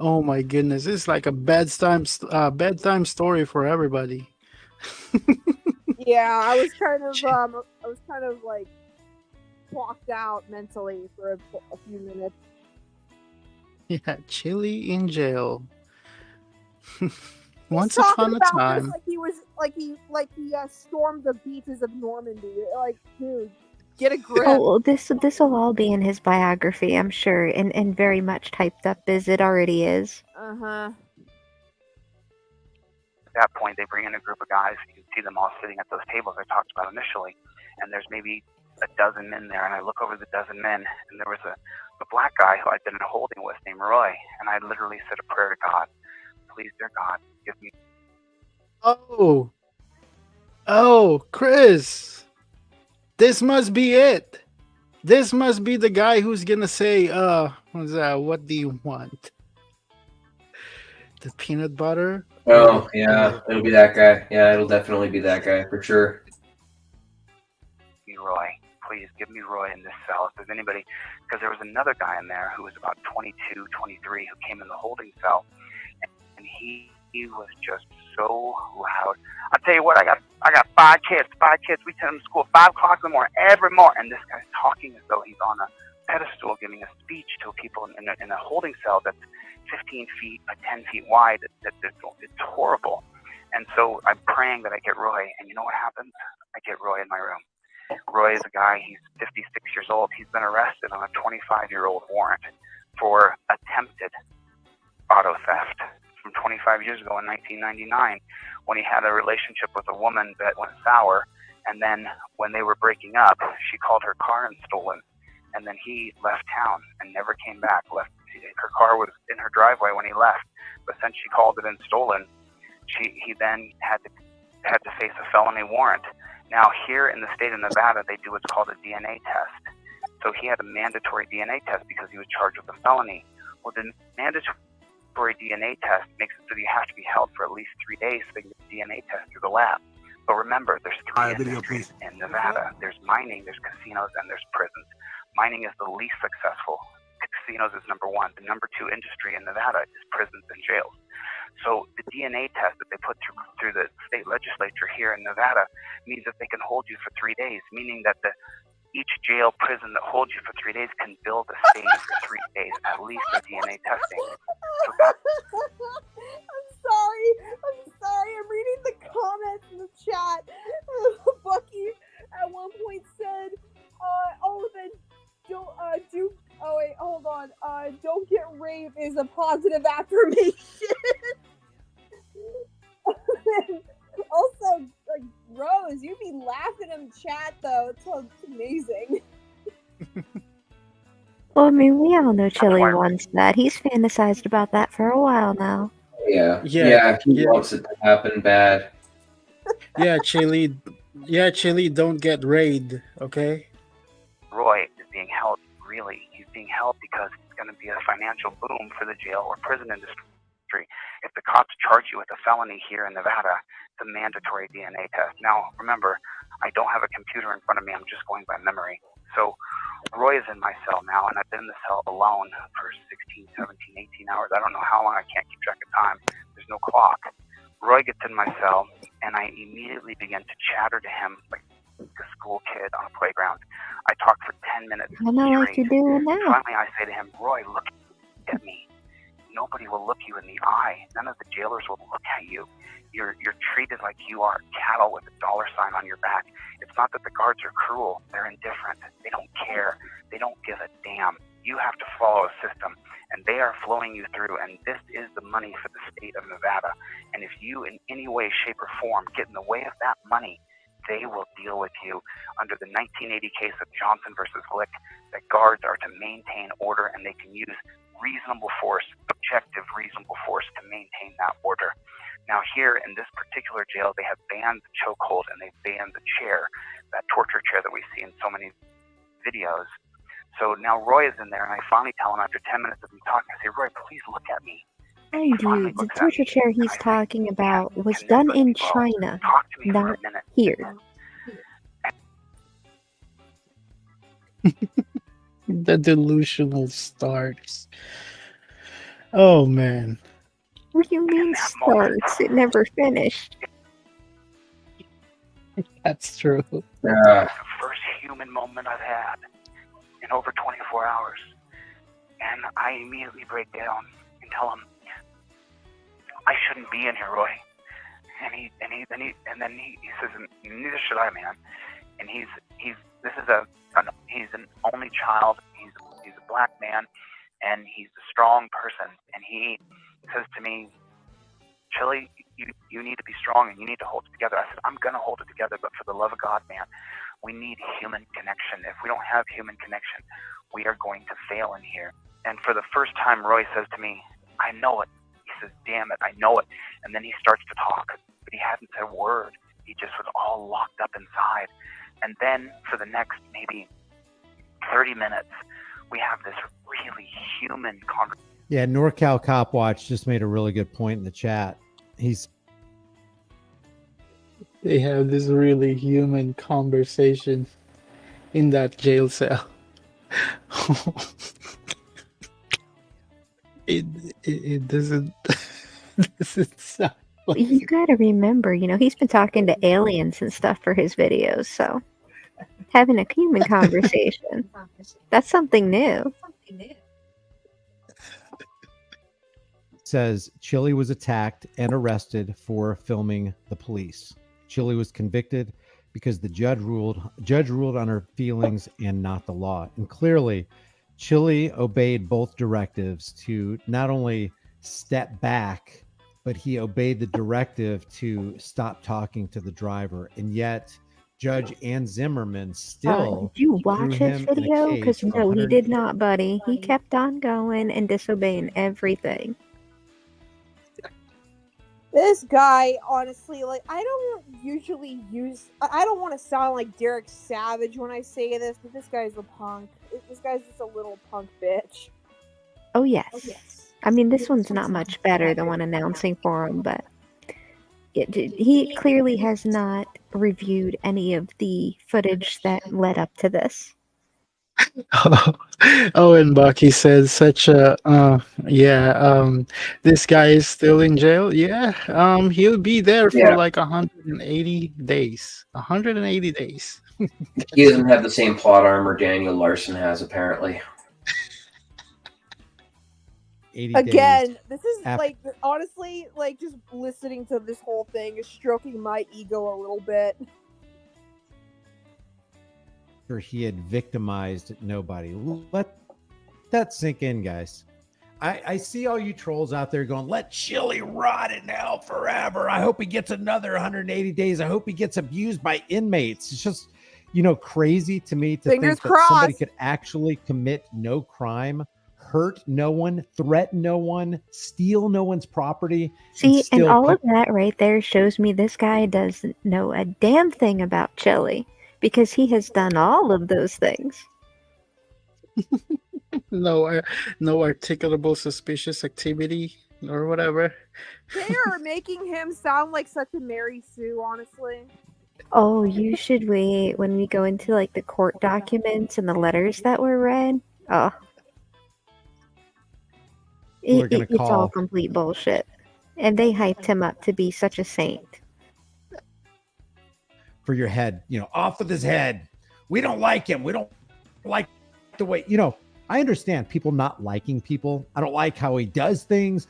Oh my goodness, it's like a bedtime story for everybody. Yeah, I was kind of like blocked out mentally for a few minutes. Yeah, Chilli in jail. Once Talking upon a about time. this like he was like he stormed the beaches of Normandy. Like, dude, get a grip. Oh, this will all be in his biography, I'm sure, and very much typed up as it already is. Uh-huh. at that point, they bring in a group of guys. You can see them all sitting at those tables I talked about initially. And there's maybe a dozen men there. And I look over the dozen men, and there was a black guy who I'd been in a holding with named Roy. And I literally said a prayer to God. Please, dear God, give me. Oh, Chris. This must be it. This must be the guy who's gonna say, what do you want? The peanut butter? Oh, yeah. It'll be that guy. Yeah, it'll definitely be that guy for sure. Me, Roy. Please give me Roy in this cell. If there's anybody, because there was another guy in there who was about 22, 23 who came in the holding cell, and he was just so loud. I'll tell you what, I got 5 kids. We send them to school 5 o'clock in the morning every morning, and this guy's talking as though he's on a pedestal giving a speech to people in a holding cell that's 15 feet by 10 feet wide. It's horrible. And so I'm praying that I get Roy, and you know what happens? I get Roy in my room. Roy is a guy, he's 56 years old. He's been arrested on a 25-year-old warrant for attempted auto theft from 25 years ago in 1999 when he had a relationship with a woman that went sour. And then when they were breaking up, she called her car in stolen. And then he left town and never came back. Her car was in her driveway when he left, but since she called it in stolen, he then had to face a felony warrant. Now, here in the state of Nevada, they do what's called a DNA test. So he had a mandatory DNA test because he was charged with a felony. Well, the mandatory DNA test makes it so that you have to be held for at least 3 days so they can get the DNA test through the lab. But remember, there's 3 industries in Nevada. There's mining, there's casinos, and there's prisons. Mining is the least successful. Casinos is number 1. The number 2 industry in Nevada is prisons and jails. So the DNA test that they put through the state legislature here in Nevada means that they can hold you for 3 days, meaning that each jail prison that holds you for 3 days can bill the state for 3 days, at least for DNA testing. So I'm sorry. I'm reading the comments in the chat. Bucky at one point said, don't get raped is a positive affirmation. Also, like, Rose, you be laughing in chat though. It's amazing. Well, I mean, we all know Chilli wants that. He's fantasized about that for a while now. Yeah, he wants it to happen bad. Yeah, Chilli, don't get raid, okay? Roy is being held, he's being held because it's going to be a financial boom for the jail or prison industry. If the cops charge you with a felony here in Nevada, it's a mandatory DNA test. Now, remember, I don't have a computer in front of me. I'm just going by memory. So Roy is in my cell now, and I've been in the cell alone for 16, 17, 18 hours. I don't know how long. I can't keep track of time. There's no clock. Roy gets in my cell, and I immediately begin to chatter to him like a school kid on a playground. I talk for 10 minutes I know what you're doing now. Finally, I say to him, Roy, look at me. nobody will look you in the eye. None of the jailers will look at you. You're treated like you are cattle with a dollar sign on your back. It's not that the guards are cruel. They're indifferent. They don't care. They don't give a damn. You have to follow a system, and they are flowing you through, and this is the money for the state of Nevada. And if you in any way, shape, or form get in the way of that money, they will deal with you. Under the 1980 case of Johnson versus Glick, the guards are to maintain order, and they can use reasonable force, objective reasonable force, to maintain that order. Now here in this particular jail, they have banned the chokehold and they've banned the chair, that torture chair that we see in so many videos. So now Roy is in there, and I finally tell him after 10 minutes of me talking, I say, Roy, please look at me. Mind you, the torture chair he's talking about was done in China, not here. The delusional starts. Oh man. What do you mean starts? It never finished. That's true. The first human moment I've had in over 24 hours. And I immediately break down and tell him, I shouldn't be in here, Roy. And then he says, neither should I, man. And he's an only child. He's a black man, and he's a strong person. And he says to me, Chilli, you need to be strong and you need to hold it together. I said, I'm gonna hold it together, but for the love of God, man, we need human connection. If we don't have human connection, we are going to fail in here. And for the first time, Roy says to me, I know it. He says, damn it, I know it. And then he starts to talk, but he hadn't said a word. He just was all locked up inside. And then for the next maybe 30 minutes, we have this really human conversation. Yeah, NorCal Cop Watch just made a really good point in the chat. They have this really human conversation in that jail cell. It doesn't sound like You gotta remember, he's been talking to aliens and stuff for his videos, so having a human conversation, that's something new. Says Chilli was attacked and arrested for filming the police. Chilli was convicted because the judge ruled on her feelings and not the law. And clearly, Chilli obeyed both directives to not only step back, but he obeyed the directive to stop talking to the driver. And yet, Judge Ann Zimmerman still. Did you threw watch him his in a video? cage Because for no, he 100 did not, buddy. He kept on going and disobeying everything. This guy, honestly, like, I don't usually I don't want to sound like Derek Savage when I say this, but this guy's a punk. This guy's just a little punk bitch. Oh, yes. I mean, this one's not much better than one announcing for him, but he clearly has not reviewed any of the footage that led up to this. Oh, and Bucky says such a this guy is still in jail. Yeah, he'll be there for like 180 days. 180 days. He doesn't have the same plot armor Daniel Larson has, apparently. 80 Again, days this is after- like, honestly, like, just listening to this whole thing is stroking my ego a little bit. he had victimized nobody. Let that sink in, guys. I see all you trolls out there going, let Chilli rot in hell forever. I hope he gets another 180 days. I hope he gets abused by inmates. It's just, crazy to me to Fingers think that somebody crossed. could actually commit no crime, hurt no one, threaten no one, steal no one's property. See, and still all put- of that right there shows me this guy doesn't know a damn thing about Chilli, because he has done all of those things. No articulable suspicious activity or whatever. They are making him sound like such a Mary Sue, honestly. Oh, you should wait when we go into like the court documents and the letters that were read. Oh, We're gonna it's all call- complete bullshit, and they hyped him up to be such a saint. for your head, off with his head. We don't like him. We don't like the way, I understand people not liking people. I don't like how he does things.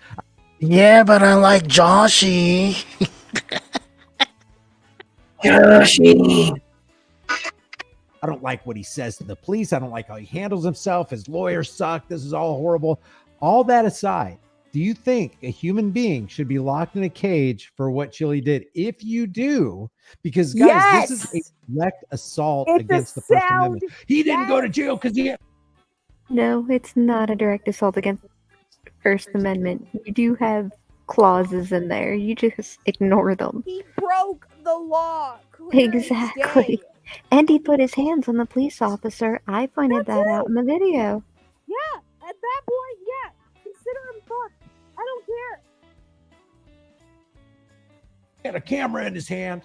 Yeah, but I like Joshy. Joshy. I don't like what he says to the police. I don't like how he handles himself. His lawyers suck. This is all horrible. All that aside, do you think a human being should be locked in a cage for what Chilli did? If you do, because guys, this is a direct assault It's against a the First sound. Amendment. He didn't go to jail because he. No, it's not a direct assault against the First Amendment. You do have clauses in there. You just ignore them. He broke the law. Clear as Exactly. day. And he put his hands on the police officer. I pointed that out in the video. Yeah, at that point, yeah. Consider him fucked. I don't care. He had a camera in his hand.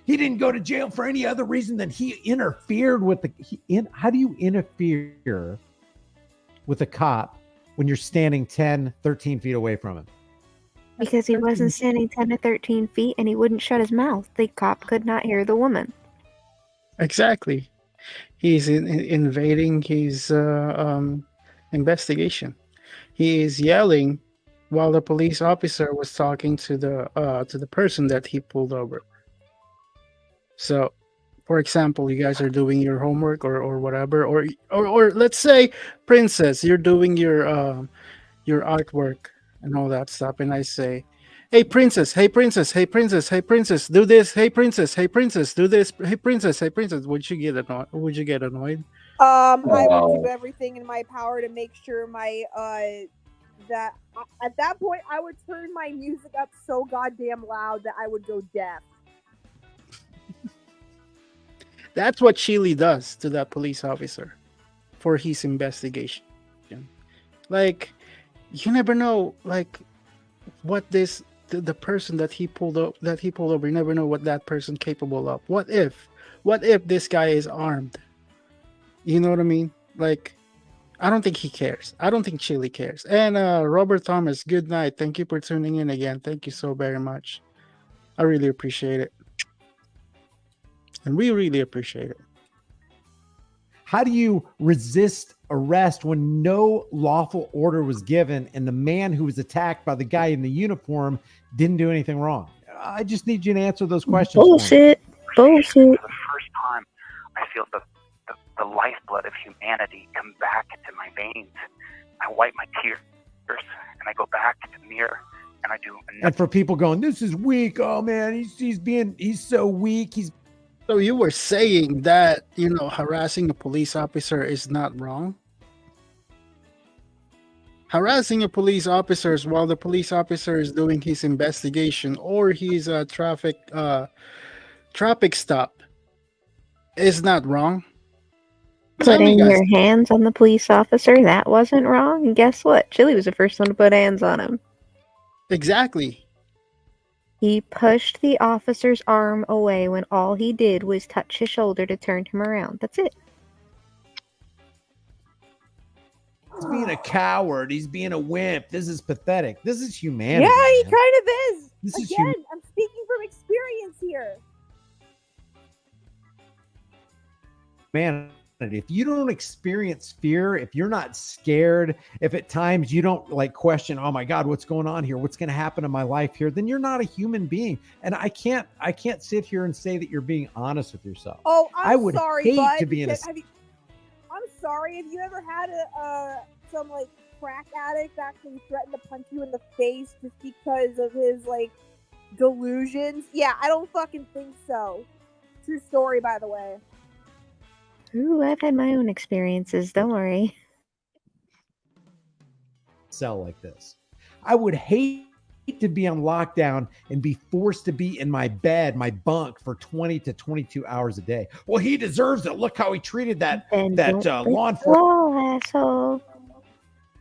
He didn't go to jail for any other reason than he interfered with the. How do you interfere with a cop when you're standing 10, 13 feet away from him? Because he wasn't standing 10 to 13 feet and he wouldn't shut his mouth. The cop could not hear the woman. Exactly. He's invading his investigation. He is yelling while the police officer was talking to the person that he pulled over. So, for example, you guys are doing your homework or whatever, or let's say, Princess, you're doing your artwork and all that stuff, and I say, "Hey, Princess! Hey, Princess! Hey, Princess! Hey, Princess! Do this! Hey, Princess! Hey, Princess! Do this! Hey, Princess! Hey, Princess!" Would you get annoyed? Would you get annoyed? I would do everything in my power to make sure my that at that point I would turn my music up so goddamn loud that I would go deaf. That's what Chilli does to that police officer for his investigation. Like, you never know, like, what the person that he pulled over, you never know what that person capable of. What if this guy is armed? You know what I mean? Like, I don't think he cares. I don't think Chilli cares. And Robert Thomas, good night. Thank you for tuning in again. Thank you so very much. I really appreciate it. And we really appreciate it. How do you resist arrest when no lawful order was given and the man who was attacked by the guy in the uniform didn't do anything wrong? I just need you to answer those questions. Bullshit. For the first time, I feel the lifeblood of humanity come back into my veins. I wipe my tears and I go back to the mirror and I do. And for people going, this is weak. Oh man, he's so weak. So you were saying that, harassing a police officer is not wrong? Harassing a police officer while the police officer is doing his investigation or his traffic stop is not wrong? Putting your hands on the police officer, that wasn't wrong. And guess what? Chilli was the first one to put hands on him. Exactly. He pushed the officer's arm away when all he did was touch his shoulder to turn him around. That's it. He's being a coward. He's being a wimp. This is pathetic. This is humanity. Yeah, he man. kind of is. This is Again, I'm speaking from experience here. Man, if you don't experience fear, if you're not scared, if at times you don't question, oh my God, what's going on here? What's going to happen in my life here? Then you're not a human being. And I can't sit here and say that you're being honest with yourself. Oh, I would sorry, hate bud. to be in a. I'm sorry. Have you ever had some crack addict actually threaten to punch you in the face just because of his delusions? Yeah, I don't fucking think so. True story, by the way. Ooh, I've had my own experiences. Don't worry. Cell like this. I would hate to be on lockdown and be forced to be in my bed, my bunk for 20 to 22 hours a day. Well, he deserves it. Look how he treated that law enforcement. Asshole.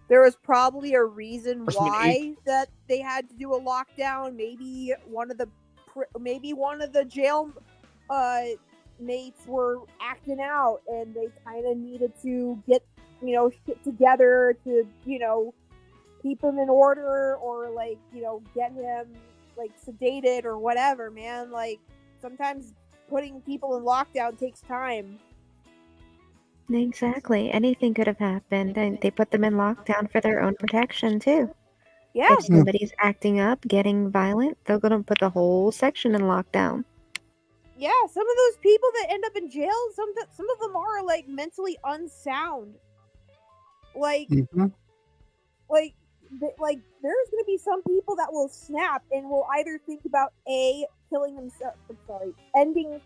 There was probably a reason why that they had to do a lockdown. Maybe one of the jail mates were acting out and they kind of needed to get shit together to keep him in order or get him sedated or whatever, man. Sometimes putting people in lockdown takes time. Exactly. Anything could have happened, and they put them in lockdown for their own protection too. Yeah. If somebody's acting up, getting violent, they're gonna put the whole section in lockdown. Yeah, some of those people that end up in jail, some of them are like mentally unsound. Like Mhm. like there's going to be some people that will snap and will either think about A, killing themselves, ending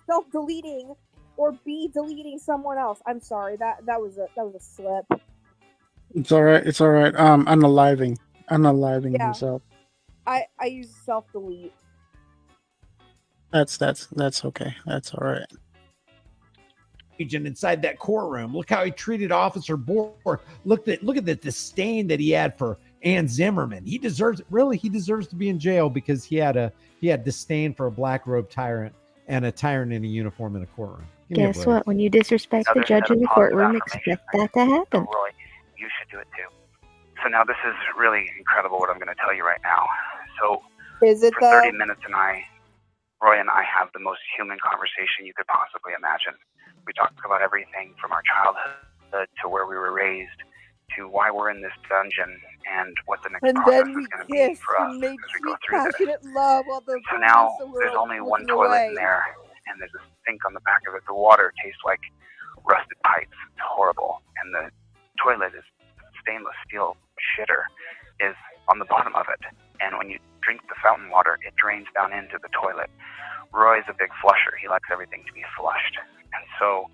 self-deleting, or B, deleting someone else. I'm sorry, that was a slip. It's all right. It's all right. Unaliving Yeah. himself. I use self-delete. That's okay. That's all right. Agent inside that courtroom. Look how he treated Officer Bohr. Look at the disdain that he had for Ann Zimmerman. He deserves to be in jail because he had disdain for a black robe tyrant and a tyrant in a uniform in a courtroom. Give me a Guess break. what? When you disrespect Now, the there's judge in another the positive courtroom, affirmation. expect that to happen. So, Roy, you should do it too. So now this is really incredible what I'm going to tell you right now. So Is it for though? 30 minutes, Roy and I have the most human conversation you could possibly imagine. We talked about everything from our childhood to where we were raised to why we're in this dungeon and what the next And process then we is going to be kissed for us and made as we go sweet, through this. passionate love while the So now police were there's only one looking toilet away. in there, and there's a sink on the back of it. The water tastes like rusted pipes. It's horrible. And the toilet is stainless steel shitter is on the bottom of it. And when you drink the fountain water, it drains down into the toilet. Roy's a big flusher. He likes everything to be flushed. And so,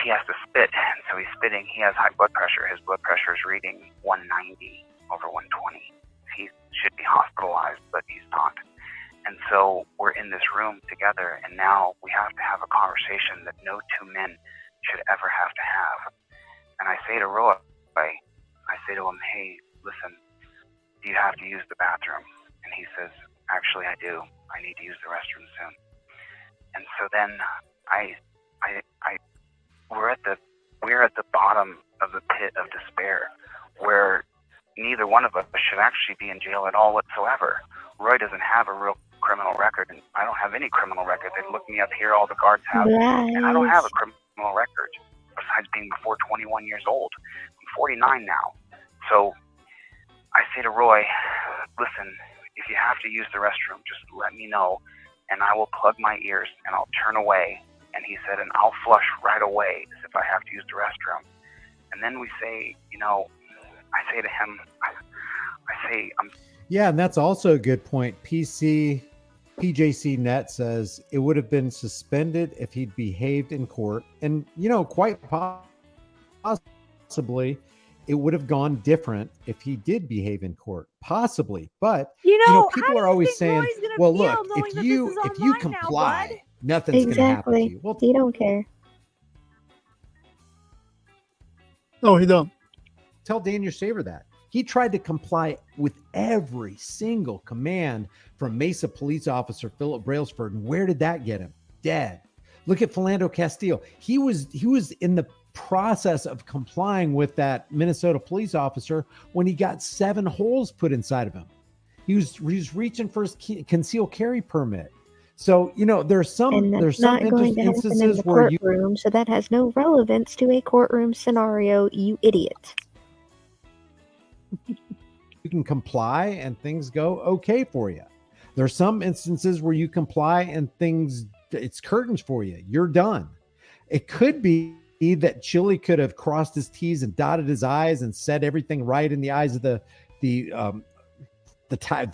he has to spit. And so he's spitting. He has high blood pressure. His blood pressure is reading 190 over 120. He should be hospitalized, but he's not. And so we're in this room together, and now we have to have a conversation that no two men should ever have to have. And I say to Roy, hey, listen, do you have to use the bathroom? And he says, actually, I do. I need to use the restroom soon. And so then we're at the bottom of the pit of despair, where neither one of us should actually be in jail at all whatsoever. Roy doesn't have a real criminal record, and I don't have any criminal record. They look me up here, all the guards have, and I don't have a criminal record besides being before 21 years old. I'm 49 now. So I say to Roy, listen, if you have to use the restroom, just let me know, and I will plug my ears, and I'll turn away. And he said, and I'll flush right away as if I have to use the restroom. And then we say, I say to him, Yeah, and that's also a good point. PJC Net says it would have been suspended if he'd behaved in court. And, quite possibly it would have gone different if he did behave in court. Possibly. But, people are always saying, well, look, if you comply, nothing's going to happen to you. Well, he don't care. No, he don't. Tell Daniel Shaver that. He tried to comply with every single command from Mesa police officer Philip Brailsford. And where did that get him? Dead. Look at Philando Castile. He was in the process of complying with that Minnesota police officer when he got 7 holes put inside of him. He was reaching for his concealed carry permit. So, there's some instances where courtroom, so that has no relevance to a courtroom scenario, you idiot. You can comply and things go okay for you. There's some instances where you comply and it's curtains for you. You're done. It could be that Chilli could have crossed his T's and dotted his I's and said everything right in the eyes of the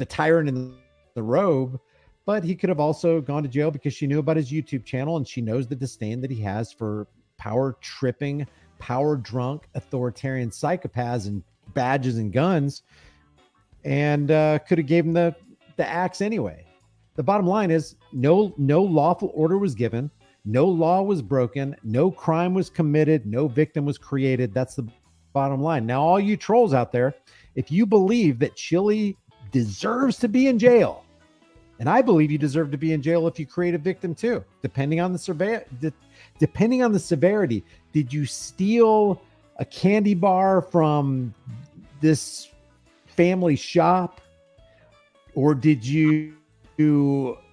tyrant in the robe, but he could have also gone to jail because she knew about his YouTube channel and she knows the disdain that he has for power tripping, power drunk, authoritarian psychopaths and badges and guns, and could have gave him the axe anyway. The bottom line is no lawful order was given, no law was broken, no crime was committed, no victim was created. That's the bottom line. Now, all you trolls out there, if you believe that Chilli deserves to be in jail, and I believe you deserve to be in jail if you create a victim too, depending on the severity. Did you steal a candy bar from this family shop, or did you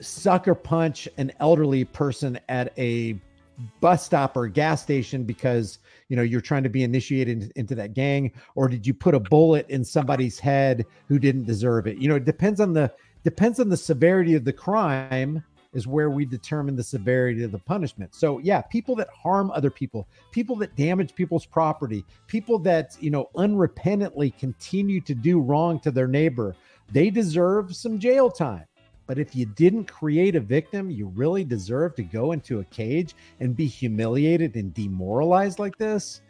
sucker punch an elderly person at a bus stop or gas station because you're trying to be initiated into that gang, or did you put a bullet in somebody's head who didn't deserve it? It depends on the severity of the crime is where we determine the severity of the punishment. So yeah, people that harm other people that damage people's property, people that unrepentantly continue to do wrong to their neighbor, they deserve some jail time. But if you didn't create a victim, you really deserve to go into a cage and be humiliated and demoralized like this.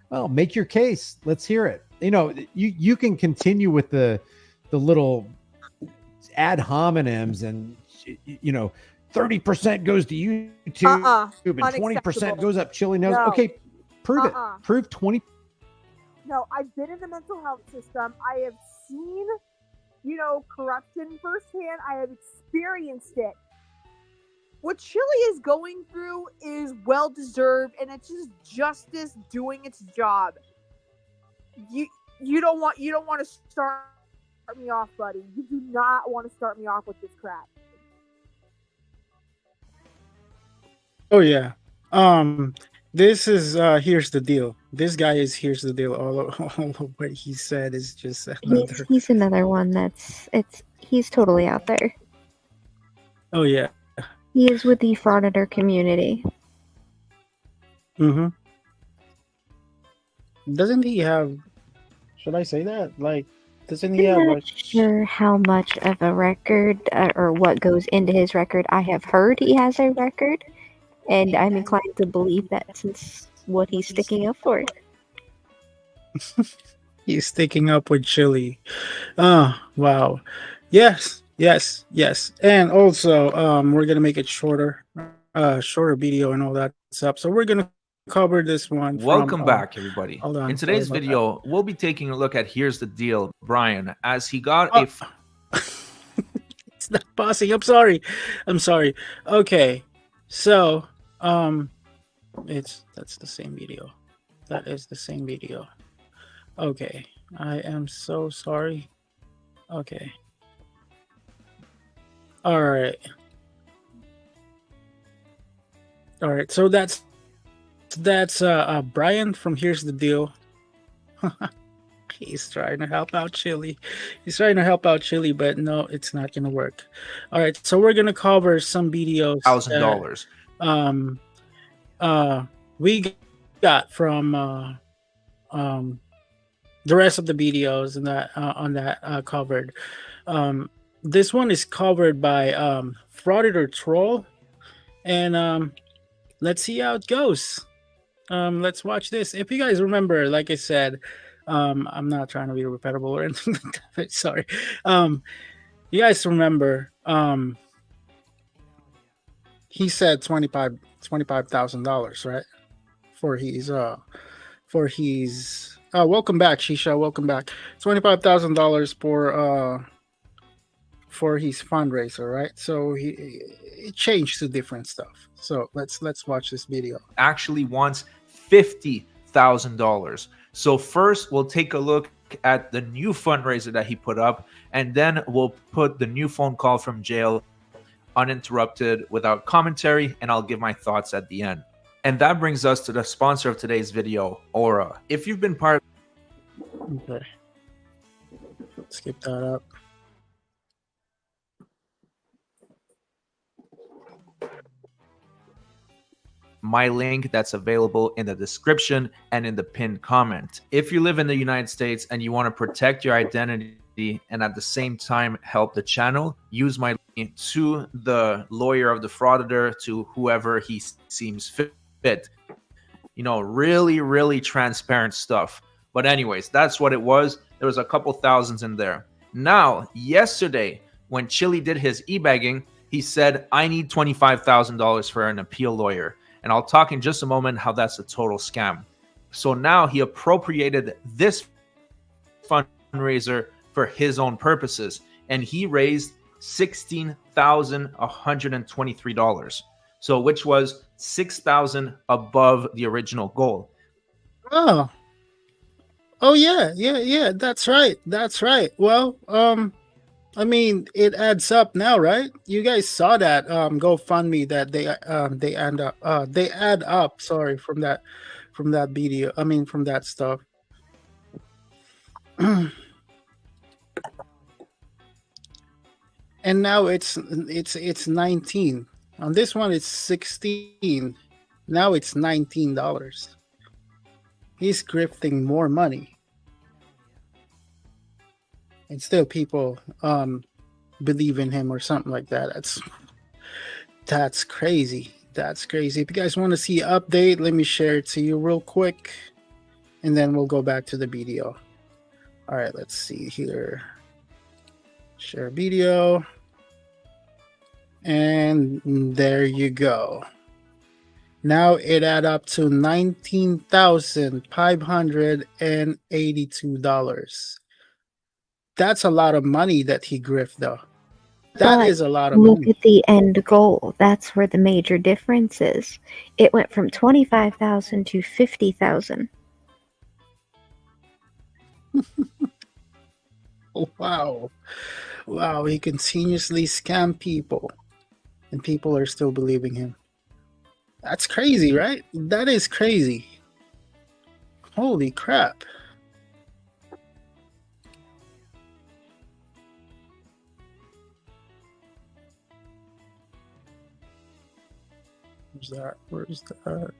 Well, make your case. Let's hear it. You can continue with the little ad hominems and 30% goes to YouTube and 20% goes up Chilli nose. No. Okay, prove it. Prove 20. No, I've been in the mental health system. I have seen, corruption firsthand. I have experienced it. What Chilli is going through is well deserved, and it's just justice doing its job. You don't want to start me off, buddy. You do not want to start me off with this crap. Oh yeah. This is here's the deal. This guy is here's the deal. All of what he said is just another. He's another one he's totally out there. Oh yeah. He is with the frauditor community. Mm-hmm. Doesn't he have? Should I say that? Doesn't he have? I'm not sure how much of a record or what goes into his record. I have heard he has a record, and I'm inclined to believe that since what he's sticking up for. He's sticking up with Chilli. Oh wow. Yes. And also, we're gonna make it shorter video and all that stuff. So we're gonna cover this one. Welcome back, everybody. Hold on. In today's video, we'll be taking a look at Here's the Deal, Brian, as he got It's not pausing. I'm sorry. Okay. So, that's the same video. That is the same video. Okay. I am so sorry. Okay. All right. So that's Brian from Here's the Deal. He's trying to help out Chilli. But no, it's not gonna work. All right, so we're gonna cover some videos. $1,000. We got from the rest of the videos and that on that covered. This one is covered by Frauditor Troll, and let's see how it goes. Let's watch this. If you guys remember, like I said, I'm not trying to be repetitive or anything like that. Sorry. You guys remember, he said $25,000, right? For his welcome back, Shisha. Welcome back. $25,000 for his fundraiser, right? So it changed to different stuff. So let's watch this video. Actually wants $50,000. So first we'll take a look at the new fundraiser that he put up, and then we'll put the new phone call from jail uninterrupted without commentary, and I'll give my thoughts at the end. And that brings us to the sponsor of today's video, Aura. If you've been part of... Okay. Skip that up. My link that's available in the description and in the pinned comment. If you live in the United States and you want to protect your identity and at the same time help the channel, use my link to the lawyer of the frauditor, to whoever he seems fit. Really transparent stuff. But anyways, that's what it was. There was a couple thousands in there. Now, yesterday, when Chilli did his e-bagging, he said, I need $25,000 for an appeal lawyer. And I'll talk in just a moment how that's a total scam. So now he appropriated this fundraiser for his own purposes, and he raised $16,123. So which was $6,000 above the original goal. Oh yeah, that's right. Well, I mean, it adds up now, right? You guys saw that GoFundMe that they add up. Sorry, from that video. I mean, from that stuff. And now it's 19. On this one, it's 16. Now it's $19. He's grifting more money, and still people believe in him or something like that. That's crazy. That's crazy. If you guys want to see an update, let me share it to you real quick, and then we'll go back to the video. All right, let's see here. Share video. And there you go. Now it add up to $19,582. That's a lot of money that he grift, though. That But is a lot of look money. at the end goal. That's where the major difference is. It went from 25,000 to 50,000. Wow. Wow, he continuously scam people, and people are still believing him. That's crazy, right? That is crazy. Holy crap. Where's that? Where's that?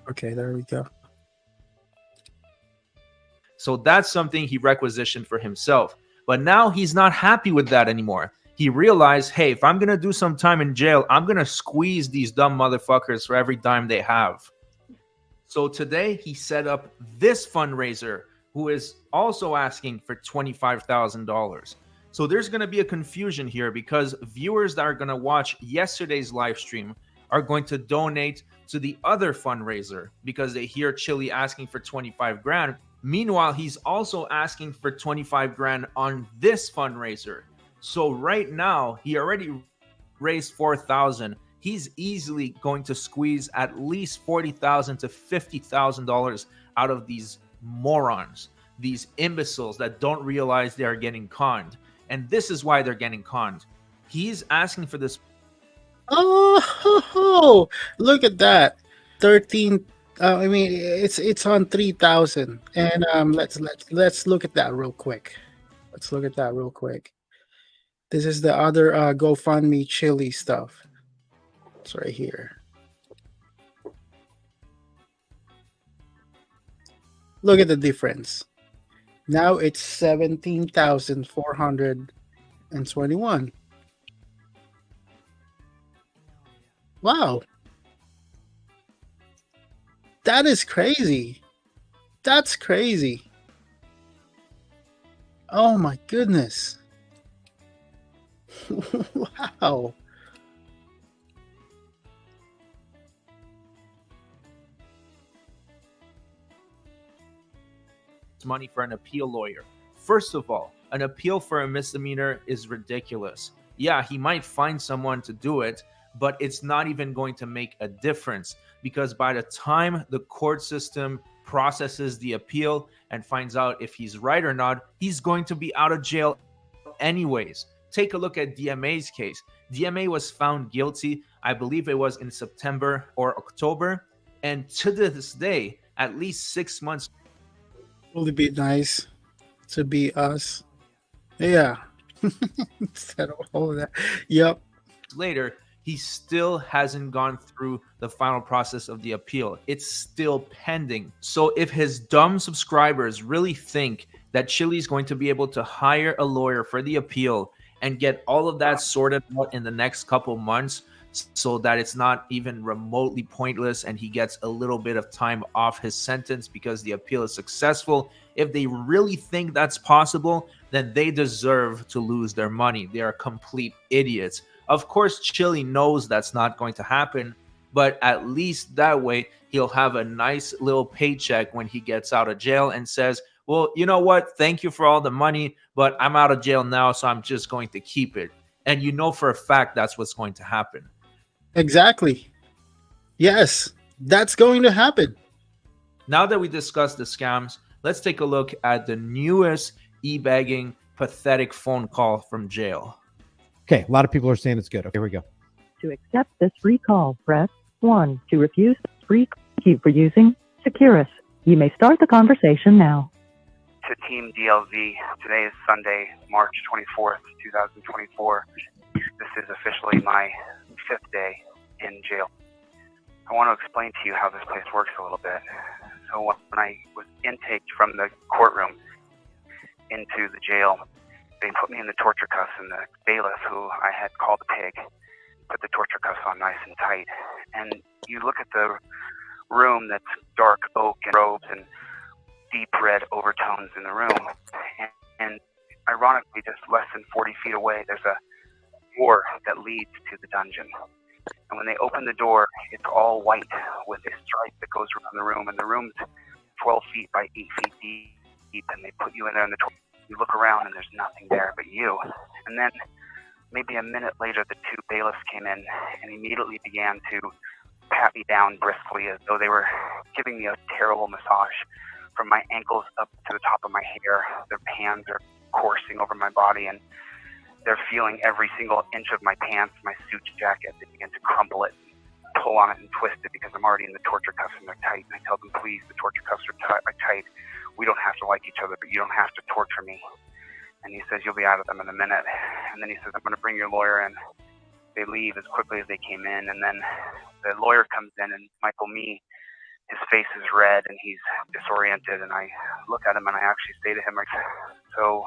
Okay, there we go. So that's something he requisitioned for himself. But now he's not happy with that anymore. He realized, hey, if I'm going to do some time in jail, I'm going to squeeze these dumb motherfuckers for every dime they have. So today he set up this fundraiser, who is also asking for $25,000. So there's going to be a confusion here because viewers that are going to watch yesterday's live stream are going to donate to the other fundraiser because they hear Chilli asking for 25 grand. Meanwhile, he's also asking for 25 grand on this fundraiser. So right now, he already raised 4,000. He's easily going to squeeze at least $40,000 to $50,000 out of these morons, these imbeciles that don't realize they are getting conned. And this is why they're getting conned. He's asking for this. Oh, look at that. 13 I mean it's on 3,000. And let's look at that real quick. Let's look at that real quick. This is the other GoFundMe Chilli stuff. It's right here. Look at the difference. Now it's 17,421. Wow. That is crazy. That's crazy. Oh my goodness. Wow. Money for an appeal lawyer. First of all, an appeal for a misdemeanor is ridiculous. Yeah, he might find someone to do it, but it's not even going to make a difference because by the time the court system processes the appeal and finds out if he's right or not, he's going to be out of jail anyways. Take a look at DMA's case. DMA was found guilty, I believe it was in September or October, and to this day, at least 6 months. Would it be nice to be us? Yeah. Instead of all of that. Yep. Later, he still hasn't gone through the final process of the appeal. It's still pending. So if his dumb subscribers really think that Chilli is going to be able to hire a lawyer for the appeal and get all of that sorted out in the next couple months so that it's not even remotely pointless and he gets a little bit of time off his sentence because the appeal is successful, if they really think that's possible, then they deserve to lose their money. They are complete idiots. Of course, Chilli knows that's not going to happen, but at least that way he'll have a nice little paycheck when he gets out of jail and says, well, you know what? Thank you for all the money, but I'm out of jail now, so I'm just going to keep it. And you know for a fact that's what's going to happen. Exactly. Yes, that's going to happen. Now that we discussed the scams, let's take a look at the newest e-bagging pathetic phone call from jail. Okay, a lot of people are saying it's good. Okay, here we go. To accept this free call, press 1. To refuse this free call, thank you for using Securus. You may start the conversation now. To Team DLZ, today is Sunday, March 24th, 2024. This is officially my 5th day in jail. I want to explain to you how this place works a little bit. So when I was intaked from the courtroom into the jail, they put me in the torture cuffs, and the bailiff, who I had called a pig, put the torture cuffs on nice and tight. And you look at the room that's dark oak and robes and deep red overtones in the room, and ironically, just less than 40 feet away, there's a door that leads to the dungeon. And when they open the door, it's all white with a stripe that goes around the room, and the room's 12 feet by 8 feet deep, and they put you in there, and you look around, and there's nothing there but you. And then maybe a minute later, the two bailiffs came in and immediately began to pat me down briskly as though they were giving me a terrible massage from my ankles up to the top of my hair. Their hands are coursing over my body, and they're feeling every single inch of my pants, my suit jacket. They begin to crumple it, pull on it, and twist it because I'm already in the torture cuffs and they're tight. And I tell them, please, the torture cuffs are tight. We don't have to like each other, but you don't have to torture me. And he says, you'll be out of them in a minute. And then he says, I'm going to bring your lawyer in. They leave as quickly as they came in. And then the lawyer comes in, and Michael Mee, his face is red and he's disoriented. And I look at him and I actually say to him, so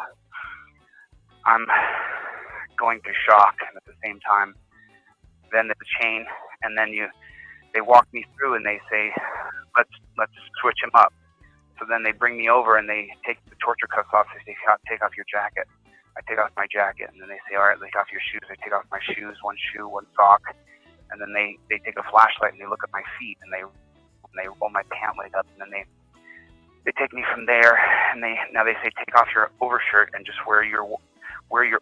I'm going through shock, and at the same time, then there's a chain, and then they walk me through and they say, let's switch him up. So then they bring me over and they take the torture cuffs off. They say, take off your jacket. I take off my jacket, and then they say, all right, take off your shoes. I take off my shoes, one shoe, one sock, and then they take a flashlight and they look at my feet, and they roll my pant leg up, and then they take me from there, and now they say, take off your overshirt and just wear your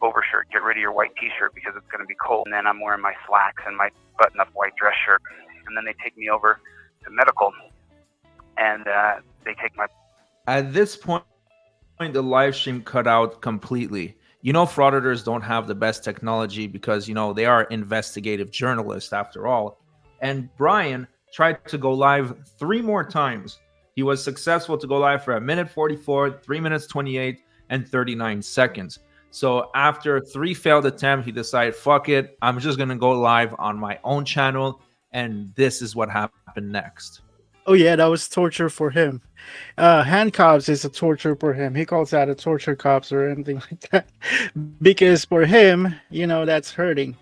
overshirt, get rid of your white t-shirt because it's going to be cold. And then I'm wearing my slacks and my button-up white dress shirt. And then they take me over to medical, and they take my... At this point, the live stream cut out completely. You know, frauditors don't have the best technology because, they are investigative journalists after all. And Brian tried to go live 3 more times. He was successful to go live for 1:44, 3:28, and 39 seconds. So after 3 failed attempts, he decided, fuck it, I'm just going to go live on my own channel. And this is what happened next. Oh, yeah, that was torture for him. Handcuffs is a torture for him. He calls that a torture cuffs or anything like that. Because for him, that's hurting.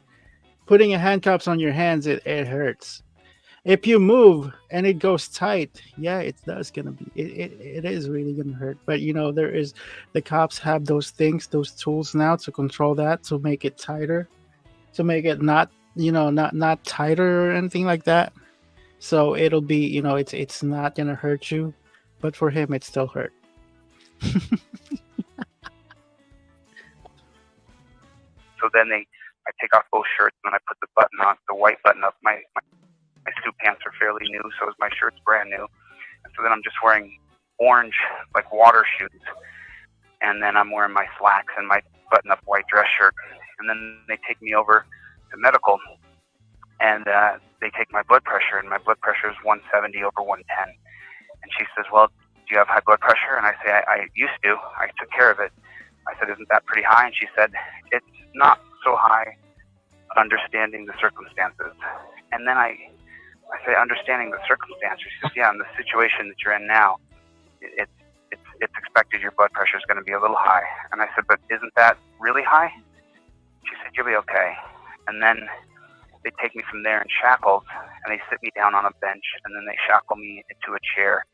Putting a handcuffs on your hands, it hurts. If you move and it goes tight, yeah, it is really gonna hurt. But the cops have those tools now to control that, to make it tighter, to make it not tighter or anything like that. So it'll be, it's not gonna hurt you, but for him it still hurt. So then I take off both shirts, and I put the button on, the white button up. My suit pants are fairly new, so my shirt's brand new. And so then I'm just wearing orange, like water shoes. And then I'm wearing my slacks and my button-up white dress shirt. And then they take me over to medical, and they take my blood pressure, and my blood pressure is 170 over 110. And she says, well, do you have high blood pressure? And I say, I used to. I took care of it. I said, isn't that pretty high? And she said, it's not so high, understanding the circumstances. And then I say, understanding the circumstances. She says, yeah, in the situation that you're in now, it's expected your blood pressure is going to be a little high. And I said, but isn't that really high? She said, you'll be okay. And then they take me from there in shackles, and they sit me down on a bench, and then they shackle me into a chair.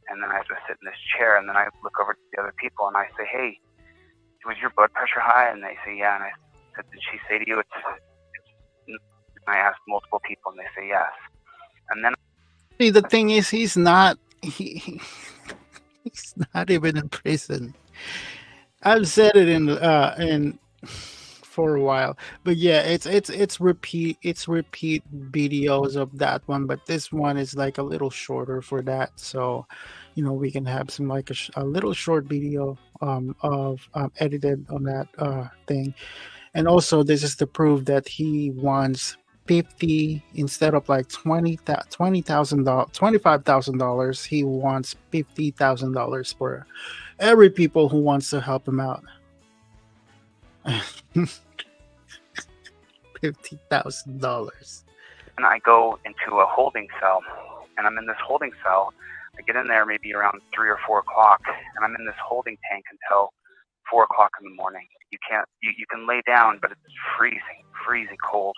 And then I have to sit in this chair, and then I look over to the other people, and I say, hey, was your blood pressure high? And they say, yeah. And I said, did she say to you and I asked multiple people, and they say yes. And then the thing is, he's not he's not even in prison. I've said it in for a while. But yeah, it's repeat videos of that one, but this one is like a little shorter for that. So, we can have some like a little short video of edited on that thing. And also, this is to prove that he wants 50 instead of like $20,000, $25,000. He wants $50,000 for every people who wants to help him out. $50,000. And I go into a holding cell, and I'm in this holding cell. I get in there maybe around 3 or 4 o'clock, and I'm in this holding tank until 4 o'clock in the morning. You can lay down, but it's freezing cold.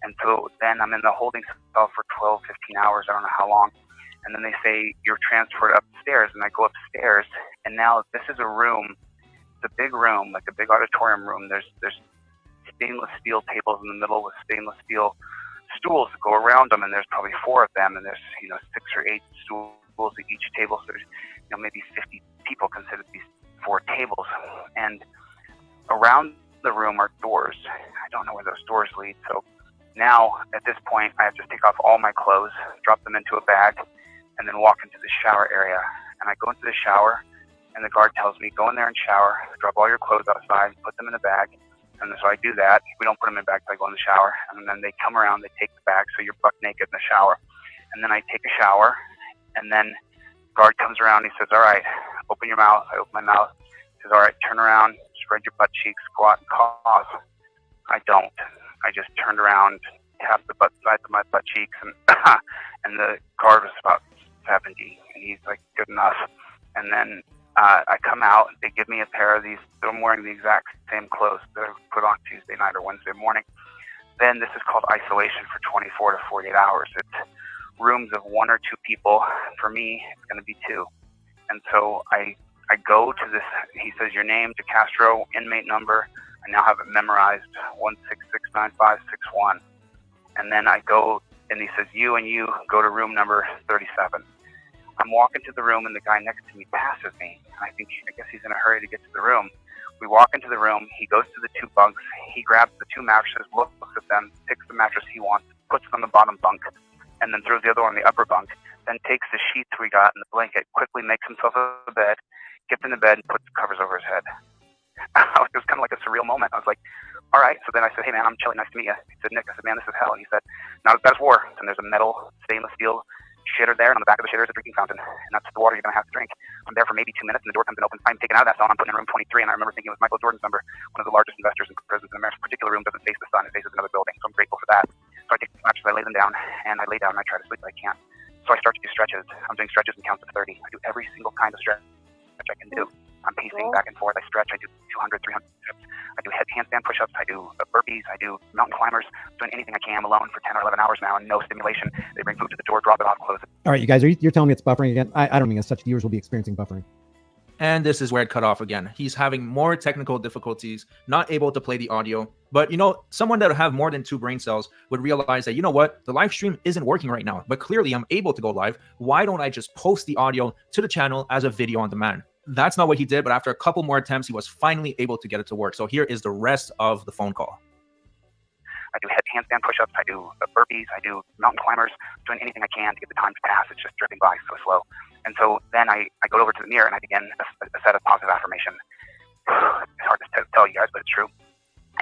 And so then I'm in the holding cell for 12, 15 hours, I don't know how long. And then they say you're transferred upstairs, and I go upstairs, and now this is a room. It's a big room, like a big auditorium room. There's stainless steel tables in the middle with stainless steel stools that go around them, and there's probably 4 of them, and there's 6 or 8 stools at each table. So there's maybe 50 people considered these 4 tables, and around the room are doors. I don't know where those doors lead. So now at this point, I have to take off all my clothes, drop them into a bag, and then walk into the shower area. And I go into the shower, and the guard tells me, go in there and shower, drop all your clothes outside, put them in a bag. And so I do that. We don't put them in bags. I go in the shower, and then they come around, they take the bag, so you're buck naked in the shower. And then I take a shower, and then guard comes around, he says, all right, open your mouth. I open my mouth. He says, all right, turn around, spread your butt cheeks, go out and cough. I don't. I just turned around, tapped the sides of my butt cheeks, and and the guard was about 70, and he's like, good enough. And then I come out, they give me a pair of these. I'm wearing the exact same clothes that I put on Tuesday night or Wednesday morning. Then this is called isolation for 24 to 48 hours. It's rooms of 1 or 2 people. For me, it's going to be 2. And so I go to this, he says your name, DeCastro, inmate number. I now have it memorized, 1669561. And then I go, and he says, you and you go to room number 37. I'm walking to the room, and the guy next to me passes me. I guess he's in a hurry to get to the room. We walk into the room. He goes to the 2 bunks. He grabs the 2 mattresses, looks at them, picks the mattress he wants, puts it on the bottom bunk, and then throws the other one on the upper bunk. Then takes the sheets we got and the blanket, quickly makes himself a bed, gets in the bed, and puts the covers over his head. It was kind of like a surreal moment. I was like, all right. So then I said, hey, man, I'm Chilli. Nice to meet you. He said, Nick. I said, man, this is hell. And he said, not as bad as war. And there's a metal stainless steel shitter there, and on the back of the shitter is a drinking fountain, and that's the water you're going to have to drink. I'm there for maybe 2 minutes, and the door comes and opens. I'm taken out of that cell, and I'm put in room 23, and I remember thinking it was Michael Jordan's number, one of the largest investors in prisons in America. This particular room doesn't face the sun, it faces another building, so I'm grateful for that. So I take the mattress, I lay them down, and I lay down, and I try to sleep, but I can't. So I start to do stretches. I'm doing stretches in counts of 30. I do every single kind of stretch I can do. I'm pacing back and forth. I stretch. I do 200, 300 steps. I do handstand push-ups. I do burpees. I do mountain climbers. Doing anything I can. I'm alone for 10 or 11 hours now and no stimulation. They bring food to the door, drop it off, close it. All right, you guys, you're telling me it's buffering again? I don't think as such viewers will be experiencing buffering. And this is where it cut off again. He's having more technical difficulties, not able to play the audio. But, someone that would have more than 2 brain cells would realize that, the live stream isn't working right now. But clearly I'm able to go live. Why don't I just post the audio to the channel as a video on demand? That's not what he did, but after a couple more attempts, he was finally able to get it to work. So here is the rest of the phone call. I do handstand push-ups. I do burpees. I do mountain climbers. Doing anything I can to get the time to pass. It's just dripping by so slow. And so then I go over to the mirror and I begin a set of positive affirmation. It's hard to tell you guys, but it's true.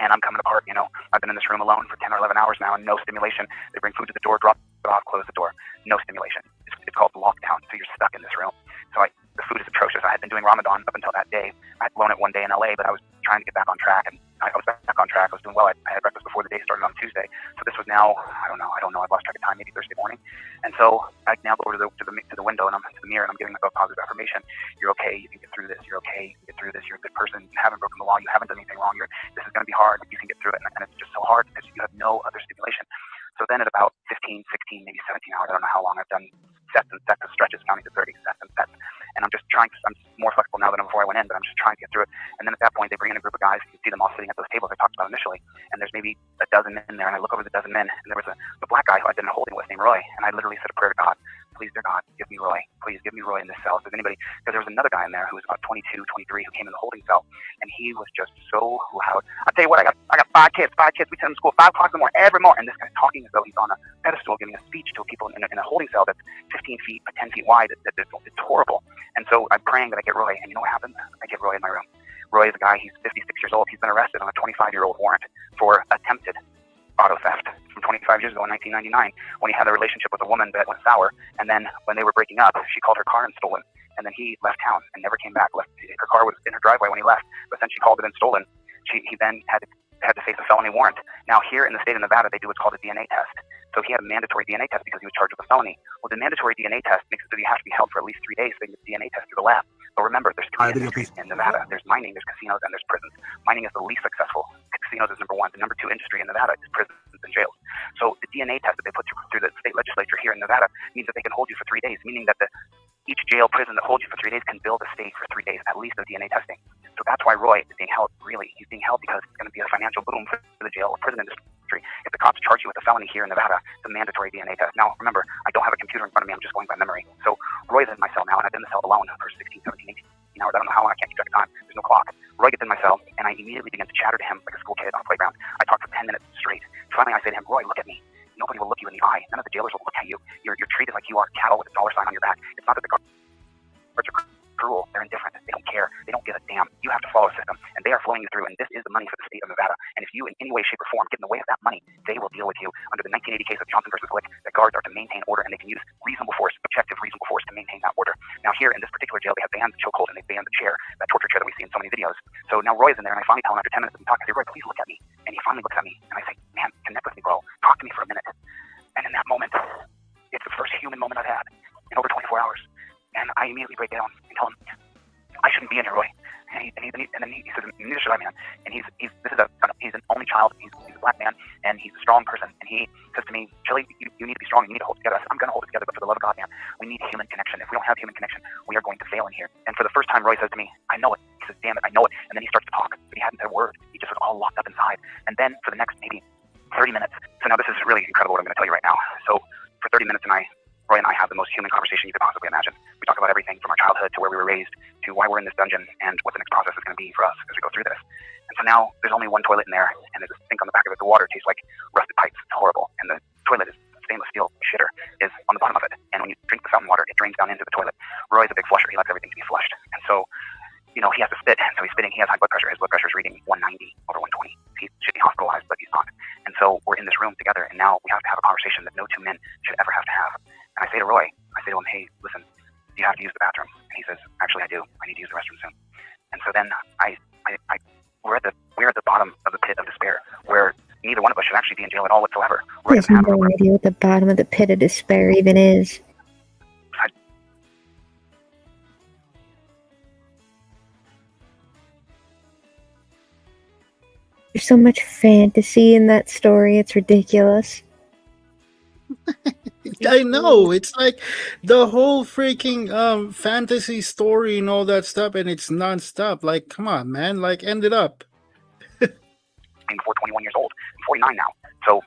And I'm coming apart, I've been in this room alone for 10 or 11 hours now and no stimulation. They bring food to the door, drop it off, close the door. No stimulation. It's called lockdown, so you're stuck in this room. So the food is atrocious. I had been doing Ramadan up until that day. I had blown it one day in LA, but I was trying to get back on track, and I was back on track. I was doing well. I had breakfast before the day started on Tuesday. So this was now, I don't know. I've lost track of time, maybe Thursday morning. And so I now go over to the window and I'm to the mirror and I'm giving myself a positive affirmation. You're okay. You can get through this. You're okay. You can get through this. You're a good person. You haven't broken the law. You haven't done anything wrong. This is going to be hard, but you can get through it. And it's just so hard because you have no other stimulation. So then at about 15, 16, maybe 17 hours, I don't know how long I've done sets and sets of stretches, counting to 30 sets and sets. And I'm just trying I'm more flexible now than before I went in, but I'm just trying to get through it. And then at that point, they bring in a group of guys. You can see them all sitting at those tables I talked about initially. And there's maybe a dozen men there. And I look over the dozen men, and there was a black guy who I'd been holding with named Roy. And I literally said a prayer to God. please, dear God, give me Roy. Please give me Roy in this cell. If there's anybody, because there was another guy in there who was about 22, 23 who came in the holding cell, and he was just so loud. I'll tell you what, I got 5 kids. We send them to school 5 o'clock in the morning every morning, and this guy's talking as though he's on a pedestal giving a speech to people in a holding cell that's 15 feet by 10 feet wide. It's horrible. And so I'm praying that I get Roy, and you know what happens? I get Roy in my room. Roy is a guy, he's 56 years old. He's been arrested on a 25-year-old warrant for attempted auto theft from 25 years ago in 1999 when he had a relationship with a woman that went sour, and then when they were breaking up, she called her car and stole it, and then he left town and never came back. Her car was in her driveway when he left, but then she called it and stolen. He then had to face a felony warrant. Now here in the state of Nevada, they do what's called a DNA test. So he had a mandatory DNA test because he was charged with a felony. Well, the mandatory DNA test makes it so you have to be held for at least 3 days so you can get the DNA test through the lab. But remember, there's 3 industries in Nevada. There's mining, there's casinos, and there's prisons. Mining is the least successful. Casinos is number 1. The number 2 industry in Nevada is prisons and jails. So the DNA test that they put through the state legislature here in Nevada means that they can hold you for 3 days, meaning that each jail, prison that holds you for 3 days can bill the state for 3 days, at least of DNA testing. So that's why Roy is being held, really. He's being held because it's going to be a financial boom for the jail or prison industry. If the cops charge you with a felony here in Nevada, it's a mandatory DNA test. Now, remember, I don't have a computer in front of me. I'm just going by memory. So Roy's in my cell now, and I've been in the cell alone for 16, 17, 18 hours. I don't know how long. I can't keep track of time. There's no clock. Roy gets in my cell, and I immediately begin to chatter to him like a school kid on a playground. I talk for 10 minutes straight. Finally, I say to him, Roy, look at me. Nobody will look you in the eye. None of the jailers will look at you. You're treated like you are cattle with a dollar sign on your back. It's not that the guards are cruel. They're indifferent. They don't care. They don't give a damn. You have to follow a system, and they are flowing you through, and this is the money for the state of Nevada. And if you in any way, shape, or form get in the way of that money, they will deal with you. Under the 1980 case of Johnson versus Glick, the guards are to maintain order, and they can use reasonable force, objective reasonable force to maintain that order. Now here in this particular jail, they have banned the chokehold, and they banned the chair, that torture chair that we see in so many videos. So now Roy's in there, and I finally tell him after 10 minutes of talking, I say, Roy, please look at me. And he finally looks at me, and I say, man, connect with me, bro. Talk to me for a minute. And in that moment, it's the first human moment I've had in over 24 hours. And I immediately break down and tell him, I shouldn't be in here, Roy. And then he says, neither should I, man. And he's an only child. He's a black man, and he's a strong person. And he says to me, Chilli, you need to be strong. You need to hold together. I said, I'm going to hold it together, but for the love of God, man, we need human connection. If we don't have human connection, we are going to fail in here. And for the first time, Roy says to me, I know it. He says, damn it, I know it. And then he starts to talk, but he hadn't said a word. He just was all locked up inside. And then for the next maybe 30 minutes. So now this is really incredible what I'm going to tell you right now. So for 30 minutes, Roy and I have the most human conversation you could possibly imagine. We talk about everything from our childhood to where we were raised to why we're in this dungeon and what the next process is going to be for us as we go through this. And so now there's only one toilet in there, and there's a sink on the back of it. The water tastes like rusted pipes. It's horrible. And the toilet is stainless steel shitter is on the bottom of it. And when you drink the fountain water, it drains down into the toilet. Roy's a big flusher. He likes everything to be flushed. And so, he has to spit. So he's spitting. He has high blood pressure. His blood pressure is reading 190 over 120. He should be hospitalized, but he's not. And so we're in this room together, and now we have to have a conversation that no 2 men should ever have to have. And I say to Roy, hey, listen, do you have to use the bathroom? And he says, actually, I do. I need to use the restroom soon. And so then we're at the bottom of the pit of despair, where neither one of us should actually be in jail at all whatsoever. He has no idea what the bottom of the pit of despair even is. There's so much fantasy in that story, it's ridiculous. I know, it's like the whole freaking fantasy story and all that stuff, and it's non-stop. Like, come on, man, like, end it up. Before 21 years old. I'm 49 now. So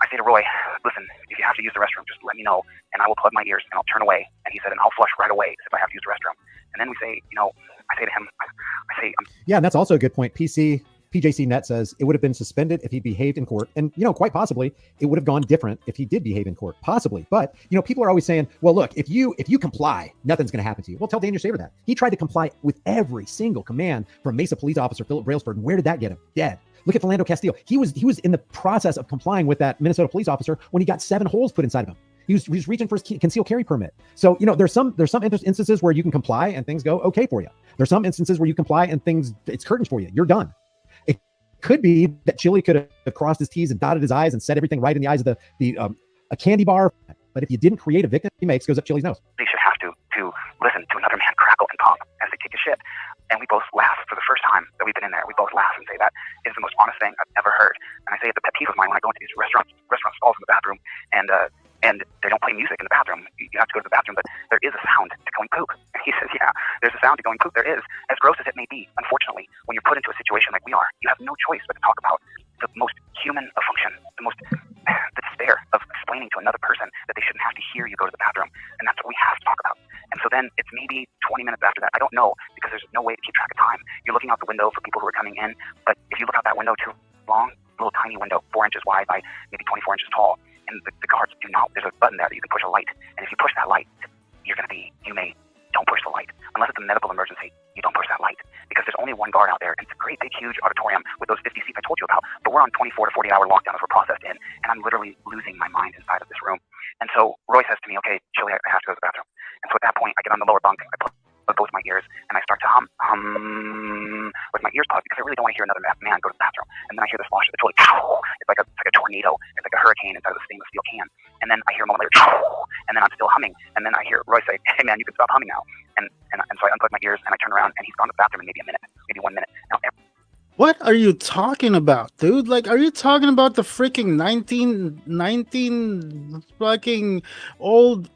I say to Roy, listen, if you have to use the restroom, just let me know, and I will plug my ears, and I'll turn away. And he said, and I'll flush right away if I have to use the restroom. And then we say, I say to him, yeah, and that's also a good point. PJC Net says it would have been suspended if he behaved in court. And, quite possibly it would have gone different if he did behave in court, possibly. But, people are always saying, well, look, if you comply, nothing's going to happen to you. Well, tell Daniel Shaver that. He tried to comply with every single command from Mesa police officer Philip Brailsford. And where did that get him? Dead. Look at Philando Castile. He was in the process of complying with that Minnesota police officer when he got 7 holes put inside of him. He was reaching for his concealed carry permit. So, there's some instances where you can comply and things go okay for you. There's some instances where you comply and it's curtains for you. You're done. Could be that Chilli could have crossed his T's and dotted his I's and said everything right in the eyes of a candy bar. But if you didn't create a victim, he goes up Chilli's nose. They should have to listen to another man crackle and pop as they take a shit. And we both laugh for the first time that we've been in there. We both laugh and say that is the most honest thing I've ever heard. And I say it's a pet peeve of mine when I go into these restaurant stalls in the bathroom and they don't play music in the bathroom. You have to go to the bathroom, but there is a sound to going poop. And he says, yeah, there's a sound to going poop. There is. As gross as it may be, unfortunately, when you're put into a situation like we are, you have no choice but to talk about the most human of function, the despair of explaining to another person that they shouldn't have to hear you go to the bathroom. And that's window too long, a little tiny window, 4 inches wide by maybe 24 inches tall. And the guards do not, there's a button there that you can push a light. And if you push that light, don't push the light. Unless it's a medical emergency, you don't push that light. Because there's only one guard out there, and it's a great big huge auditorium with those 50 seats I told you about. But we're on 24 to 48 hour lockdown as we're processed in, and I'm literally losing my mind inside of this room. And so Roy says to me, okay, Chilli, I have to go to the bathroom. And so at that point, I get on the lower bunk, I plug both my ears, and I start to hum with my ears plugged because I really don't want to hear another man go to the bathroom. And then I hear the slosh of the toilet. It's like a tornado. It's like a hurricane inside of a stainless steel can. And then I hear a moment later, and then I'm still humming. And then I hear Roy say, hey man, you can stop humming now. And so I unplug my ears and I turn around and he's gone to the bathroom in maybe a minute, maybe 1 minute. Now, What are you talking about, dude? Like, are you talking about the freaking 19 fucking old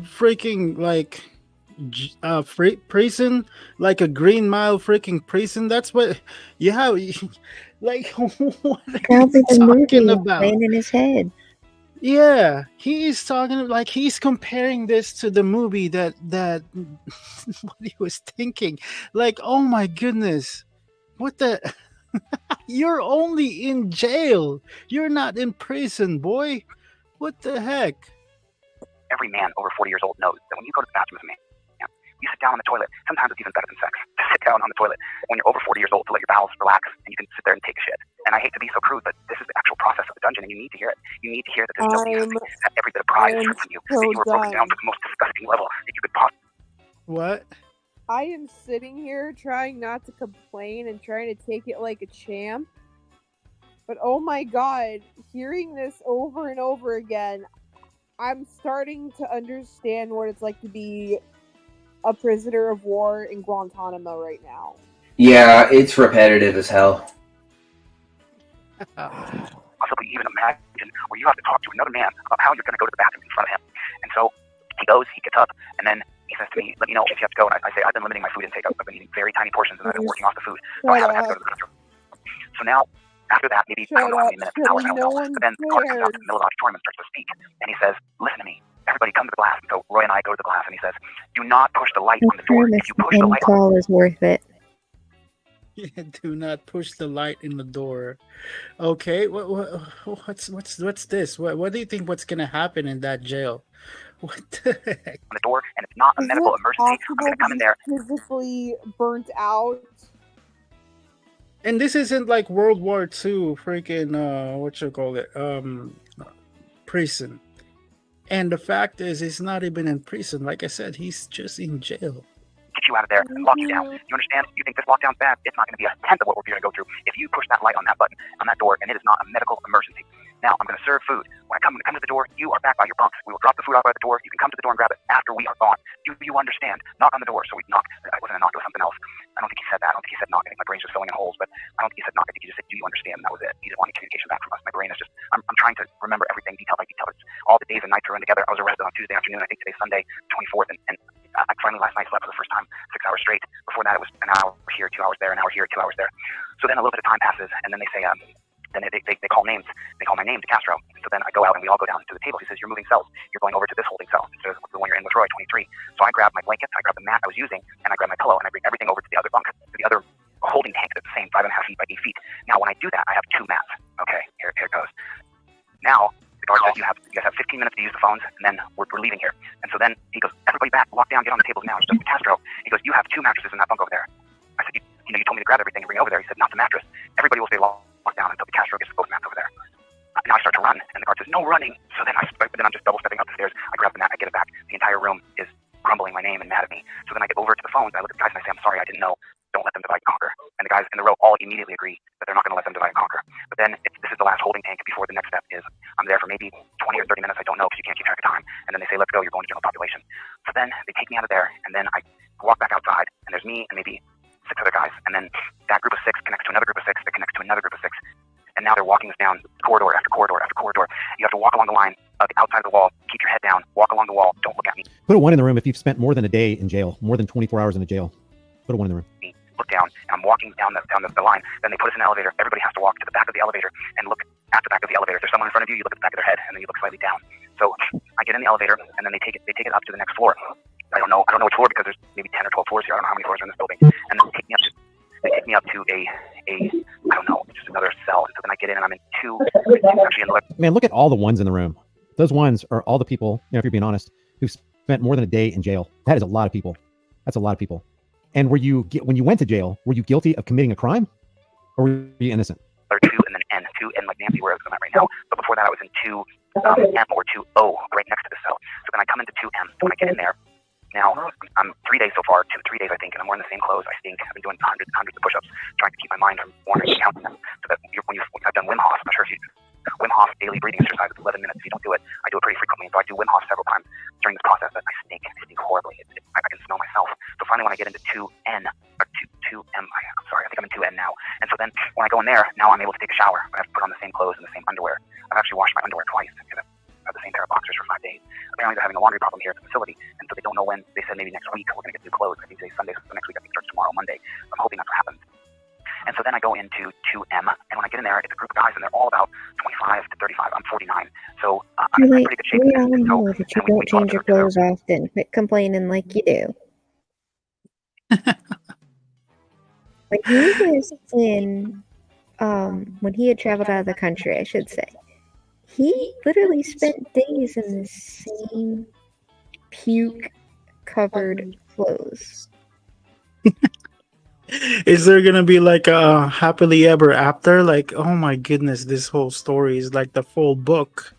freaking like prison, like a Green Mile freaking prison? That's what you have. Like, what are Sounds you like a movie talking about? playing in his head. Yeah, he is talking like he's comparing this to the movie that what he was thinking. Like, oh my goodness, what the? You're only in jail. You're not in prison, boy. What the heck? every man over 40 years old knows that when you go to the bathroom as a man, you sit down on the toilet. Sometimes it's even better than sex to sit down on the toilet when you're over 40 years old to let your bowels relax and you can sit there and take a shit. And I hate to be so crude, but this is the actual process of the dungeon, and you need to hear it. You need to hear that there's no decency, that every bit of pride is stripped from you, that you were broken down to the most disgusting level that you could possibly. What? I am sitting here trying not to complain and trying to take it like a champ. But oh my god, hearing this over and over again, I'm starting to understand what it's like to be a prisoner of war in Guantanamo right now. Yeah, it's repetitive as hell. Also, can you even imagine where you have to talk to another man about how you're going to go to the bathroom in front of him? And so he goes, he gets up, and then he says to me, let me know if you have to go. And I say, I've been limiting my food intake. I've been eating very tiny portions, and I've been working off the food, so I haven't had to go to the bathroom. So now, after that, maybe, I don't know how many minutes, hours, I don't know, but then the guard comes out to the middle of the auditorium and starts to speak. And he says, listen to me. Everybody come to the glass. And so Roy and I go to the glass, and he says, do not push the light on the door. If you push the light call is worth it. Yeah, do not push the light in the door. Okay, what's this? What do you think? What's gonna happen in that jail? What the heck? on the door, and it's not a medical emergency, I'm going to come in there. Physically burnt out. And this isn't like World War II freaking prison. And the fact is, he's not even in prison. Like I said, he's just in jail. Get you out of there and lock you down. You understand? You think this lockdown's bad? It's not going to be a tenth of what we're going to go through if you push that light on that button, on that door, and it is not a medical emergency. Now, I'm going to serve food. When I come to the door, you are back by your bunks. We will drop the food out by the door. You can come to the door and grab it after we are gone. Do you understand? Knock on the door. So we knock. I wasn't a knock, it was something else. I don't think he said that. I don't think he said knock. I think my brain's just filling in holes, but I don't think he said knock. I think he just said, do you understand? And that was it. He just wanted communication back from us. My brain is just, I'm trying to remember everything detail by detail. It's all the days and nights thrown together. I was arrested on Tuesday afternoon. I think today's Sunday, 24th, and I finally last night slept for the first time 6 hours straight. Before that, it was an hour here, 2 hours there, an hour here, 2 hours there. So then a little bit of time passes, and then they say, then they call names. They call my name to Castro. So then I go out and we all go down to the table. He says, you're moving cells. You're going over to this holding cell. So the one you're in with Roy, 23. So I grab my blankets, I grab the mat I was using, and I grab my pillow, and I bring everything over to the other bunk, to the other holding tank that's the same 5.5 feet by 8 feet. Now, when I do that, I have 2 mats. Okay, here it goes. Now, the guard says, you guys have 15 minutes to use the phones, and then we're leaving here. And so then he goes, everybody back, lock down, get on the tables now. It's just Castro. He goes, you have 2 mattresses in that bunk over there. I said, you told me to grab everything and bring it over there. He said, not the mattress. Everybody will stay locked down until the Castro gets both mats over there. Now I start to run, and the guard says, no running. So then I'm just double stepping up the stairs. I grab the mat, I get it back. The entire room is grumbling my name and mad at me. So then I get over to the phones, and I look at the guys and I say, I'm sorry, I didn't know. Don't let them divide and conquer. And the guys in the row all immediately agree that they're not going to let them divide and conquer. But then this is the last holding tank before the next step is I'm there for maybe 20 or 30 minutes. I don't know because you can't keep track of time. And then they say, let's go, you're going to general population. So then they take me out of there, and then I walk back outside, and there's me and maybe 6 other guys. And then that group of 6 connects to another group of 6 that connects to another group of 6. And now they're walking us down corridor after corridor after corridor. You have to walk along the line outside of the wall, keep your head down, walk along the wall, don't look at me. Put a 1 in the room if you've spent more than a day in jail, more than 24 hours in the jail. Put a 1 in the room. Look down, and I'm walking down the line. Then they put us in an elevator. Everybody has to walk to the back of the elevator and look at the back of the elevator. If there's someone in front of you, you look at the back of their head, and then you look slightly down. So I get in the elevator, and then they take it up to the next floor. I don't know which floor because there's maybe 10 or 12 floors here. I don't know how many floors are in this building. And then they take me up to I don't know, just another get in and I'm in two. Actually, in the Man, look at all the ones in the room. Those ones are all the people, if you're being honest, who've spent more than a day in jail. That is a lot of people. That's a lot of people. And when you went to jail, were you guilty of committing a crime, or were you innocent? or 2 and then N, 2 and like Nancy, where I'm at right now. But before that, I was in 2M or 2O, right next to the cell. So then I come into 2M. So when I get in there, now I'm 3 days so far, 3 days I think, and I'm wearing the same clothes. I stink. I've been doing hundreds of push-ups, trying to keep my mind from wandering and counting them. So that I've done Wim Hof. I'm not sure if you Wim Hof daily breathing exercise. It's 11 minutes. If you don't do it, I do it pretty frequently. So I do Wim Hof several times during this process. That I stink horribly. I can smell myself. So finally, when I get into 2N or 2M, I'm sorry, I think I'm in 2N now. And so then when I go in there, now I'm able to take a shower. I have to put on the same clothes and the same underwear. I've actually washed my underwear twice because I have the same pair of boxers for 5 days. Apparently, they're having a laundry problem here at the facility, and so they don't know when. They said maybe next week we're going to get new clothes. I think today's Sunday, so next week I think starts tomorrow, Monday. I'm hoping that's what happens. And so then I go into 2M, and when I get in there, it's a group of guys, and they're all about 25 to 35. I'm 49, so I'm in pretty good shape. We all know that you don't change your clothes often. Quit complaining like you do. When he was in, when he had traveled out of the country, I should say, he literally spent days in the same puke-covered clothes. Is there gonna be like a happily ever after? Like, oh my goodness, this whole story is like the full book.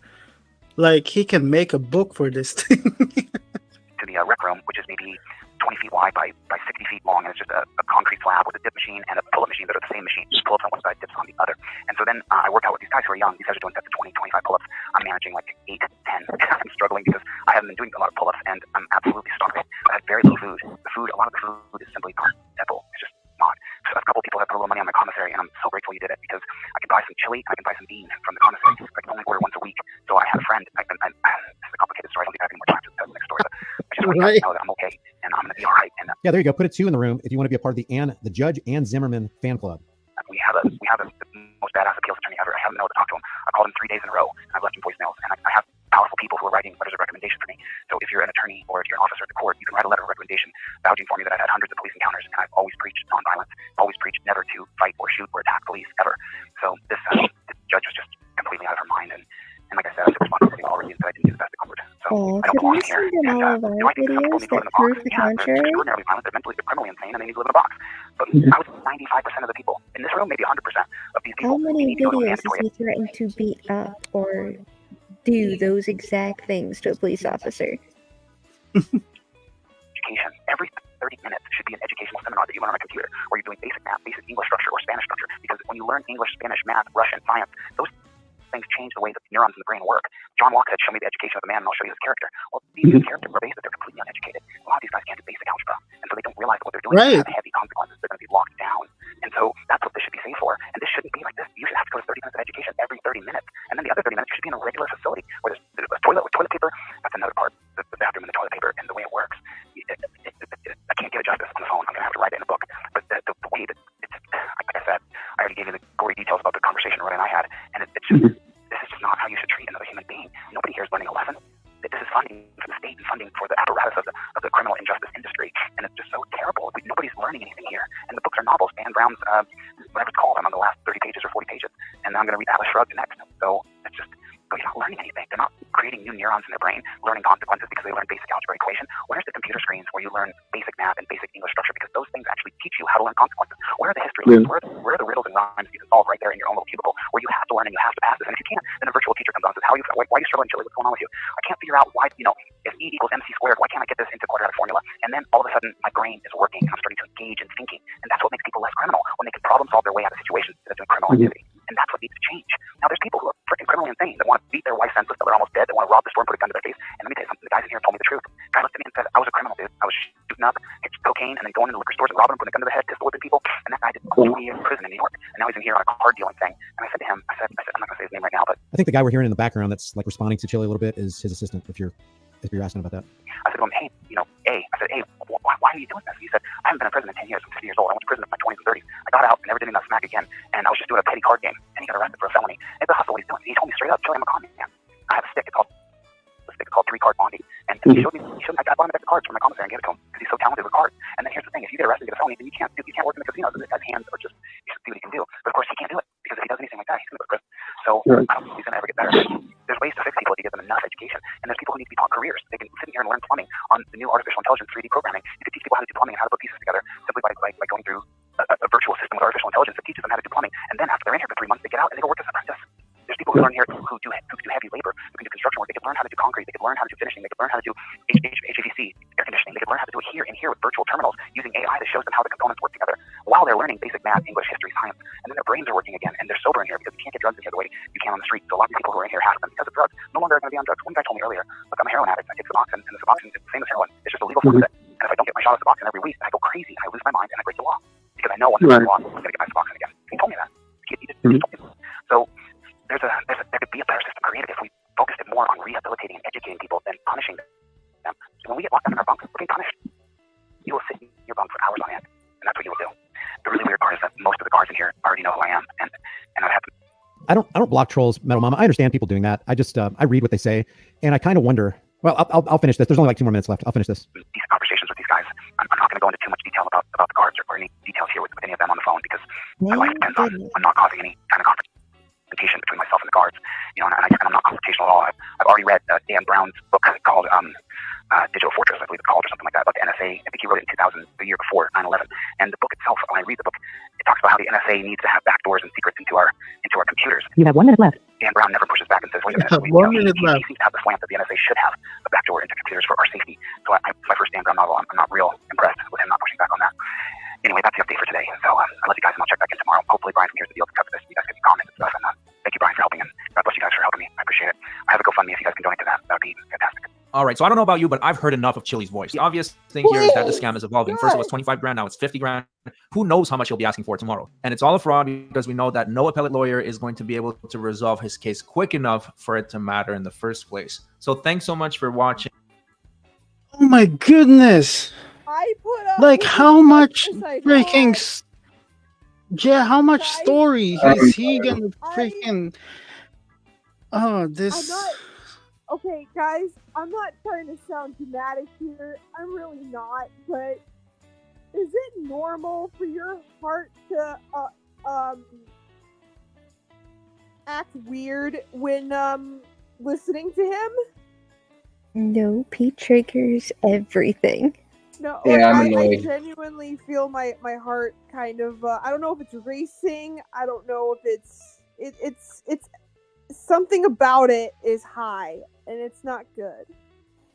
Like, he can make a book for this thing. To the rec room, which is maybe 20 feet wide by 60 feet long, and it's just a concrete slab with a dip machine and a pull-up machine that are the same machine. Just pull-ups on one side, dips on the other. And so then I work out with these guys who are young. These guys are doing sets of 20, 25 pull-ups. I'm managing like 8, 10. I'm struggling because I haven't been doing a lot of pull-ups, and I'm absolutely starving. I have very little food. A lot of the food is simply not edible. It's just not. So a couple people have put a little money on my commissary, and I'm so grateful you did it because I can buy some chili, I can buy some beans from the commissary. I can only order once a week. So I had a friend. This is a complicated story. I don't think I have any more time to tell the next story. But I just want to know that I'm okay and I'm going to be all right. And Yeah, there you go. Put a 2 in the room if you want to be a part of the Judge Ann Zimmerman fan club. we have the most badass appeals attorney ever. I haven't been able to talk to him. I called him 3 days in a row, and I've left him voicemails. And I have powerful people who are writing letters of recommendation for me. So if you're an attorney or if you're an officer at the court, you can write a letter of recommendation vouching for me that I've had hundreds of police encounters, and I've always preached nonviolence, always preached never to fight or shoot or attack police ever. So this judge was just completely out of her mind, and like I said, I took responsibility for all reasons that I didn't do the best I could. So I don't belong here. Send in all of our videos that prove the They're contrary? extraordinarily violent, they're mentally, they're criminally insane, and they need to live in a box. But I was 95% of the people in this room, maybe 100% of these people. How many need to go to a videos has he threatened to beat up or do those exact things to a police officer? Education. Every 30 minutes should be an educational seminar that you learn on a computer, where you're doing basic math, basic English structure, or Spanish structure. Because when you learn English, Spanish, math, Russian, science, those things change the way that the neurons in the brain work. John Locke said, "Show me the education of a man, and I'll show you his character." Well, these characters are based that they're completely uneducated. A lot of these guys can't do basic algebra, and so they don't realize what they're doing. Right. Have heavy consequences. They're going to be locked down, and so that's what this should be safe for. And this shouldn't be like this. You should have to go to 30 minutes of education every 30 minutes, and then the other 30 minutes you should be in a regular facility where there's a toilet with toilet paper. That's another part. The bathroom and the toilet paper and the way it works. I can't give it justice on the phone. I'm going to have to write it in a book. But the way that it's, like I said, I already gave you the gory details about the conversation Roy and I had, and it's just, this is just not how you should treat another human being. Nobody here is learning a lesson. This is funding for the state and funding for the apparatus of the criminal injustice industry, and it's just so terrible. Nobody's learning anything here. And the books are novels. Dan Brown's, whatever it's called, I'm on the last 30 pages or 40 pages, and I'm going to read Atlas Shrugged next. So it's just, you're not learning anything. They're not creating new neurons in their brain, learning consequences because they learn basic algebra equation. Where's the computer screens where you learn basic math and basic English structure? Because those things actually teach you how to learn consequences. Where are the history lessons? Where are the riddles and rhymes you can solve right there in your own little cubicle where you have to learn and you have to pass this? And if you can't, then a virtual teacher comes on and says, why are you struggling, Chilli? What's going on with you? I can't figure out why, if E equals MC squared, why can't I get this into quadratic formula? And then all of a sudden, my brain is working and I'm starting to engage in thinking. And that's what makes people less criminal, when they can problem solve their way out of situations instead of doing criminal activity. And that's what needs to change. Now, there's people who are freaking criminally insane that want to beat their wife senseless till they're almost dead, that want to rob the store and put a gun to their face. And let me tell you something, the guys in here told me the truth. The guy looked at me and said, I was a criminal, dude. I was shooting up, hitting cocaine, and then going into liquor stores and robbing them, putting a gun to their head, pistol whipping people. And that guy did 20 years in prison in New York. And now he's in here on a card dealing thing. And I said to him, I said, I'm not going to say his name right now, but I think the guy we're hearing in the background that's like responding to Chilli a little bit is his assistant. If you're asking about that. I said to him, hey, why are you doing this? He said, I haven't been in prison in 10 years. I'm 50 years old. I went to prison in my 20s and 30s. I got out and never did enough smack again. And I was just doing a petty card game. And he got arrested for a felony. It's a hustle what he's doing. He told me straight up, Chilli, I'm a con man. I have a stick. It's called 3-card bonding. And he showed me, I bought him a deck of cards from my commissary and gave it to him because he's so talented with cards. And then here's the thing, if you get arrested and get a felony, then you can't work in the casino. This guy's hands are just, you should see what he can do. But of course he can't do it because if he does anything like that, he's going to go to prison. people. I don't think he's going to ever get better. There's ways to fix people if you give them enough education. And there's people who need to be taught careers. They can sit in here and learn plumbing on the new artificial intelligence 3D programming. You can teach people how to do plumbing and how to put pieces together simply by going through a virtual system with artificial intelligence that teaches them how to do plumbing. And then after they're in here for 3 months, they get out and they go work as an apprentice. There's people who learn here who do heavy labor, who can do construction work. They can learn how to do concrete. They can learn how to do finishing. They can learn how to do HVAC, air conditioning. They can learn how to do it here in here with virtual terminals using AI that shows them how the components work together while they're learning basic math, English, history, science. And then their brains are working again, and they're sober in here because you can't get drugs in here the way you can on the street. So a lot of these people who are in here have them because of drugs. No longer are going to be on drugs. One guy told me earlier, look, I'm a heroin addict. I take Suboxone, and the Suboxone is the same as heroin. It's just a legal form of it. And if I don't get my shot of Suboxone every week, I go crazy, and I lose my mind, and I break the law. Because I know once I break the law, I'm going to get my Suboxone again. He told me that. He just told me. So there could be a better system created if we focused it more on rehabilitating and educating people than punishing them. So when we get locked up in our bunk, we're being punished. You will sit in your bunk for hours on end, and that's what you will do. The really weird part is that most of the guards in here already know who I am, and I've had them. I don't block trolls, Metal Mama. I understand people doing that. I just I read what they say, and I kind of wonder. Well, I'll finish this. There's only like 2 more minutes left. I'll finish this. These conversations with these guys, I'm not going to go into too much detail about the guards or any details here with any of them on the phone because my life depends on not causing any kind of confrontation between myself and the guards. You know, and I'm not confrontational at all. I've already read Dan Brown's book called Digital Fortress, I believe it's called, or something like that, about the NSA. I think he wrote it in 2000, the year before 9/11. And the book itself, when I read the book, it talks about how the NSA needs to have backdoors and secrets into our computers. You have 1 minute left. Dan Brown never pushes back and says, wait a minute. You have 1 minute left. He seems to have the slant that the NSA should have a backdoor into computers for our safety. So it's my first Dan Brown novel. I'm not real impressed with him not pushing back on that. Anyway, that's the update for today. So I love you guys, and I'll check back in tomorrow. Hopefully Brian from Here's the Deal can cover this. You guys can comment and stuff. And thank you, Brian, for helping. And God bless you guys for helping me. I appreciate it. I have a GoFundMe if you guys can donate to that. That would be fantastic. All right, so I don't know about you, but I've heard enough of Chili's voice. The obvious thing here is that the scam is evolving. First it was 25 grand, now it's 50 grand. Who knows how much he'll be asking for tomorrow? And it's all a fraud because we know that no appellate lawyer is going to be able to resolve his case quick enough for it to matter in the first place. So thanks so much for watching. Oh my goodness. I put up Like how much as I freaking how much story is he gonna freaking this Okay, guys, I'm not trying to sound dramatic here. I'm really not, but is it normal for your heart to act weird when listening to him? Nope, he triggers everything. No, Yeah, I'm I annoyed. genuinely feel my heart kind of I don't know if it's racing. I don't know if it's something about it is high and it's not good.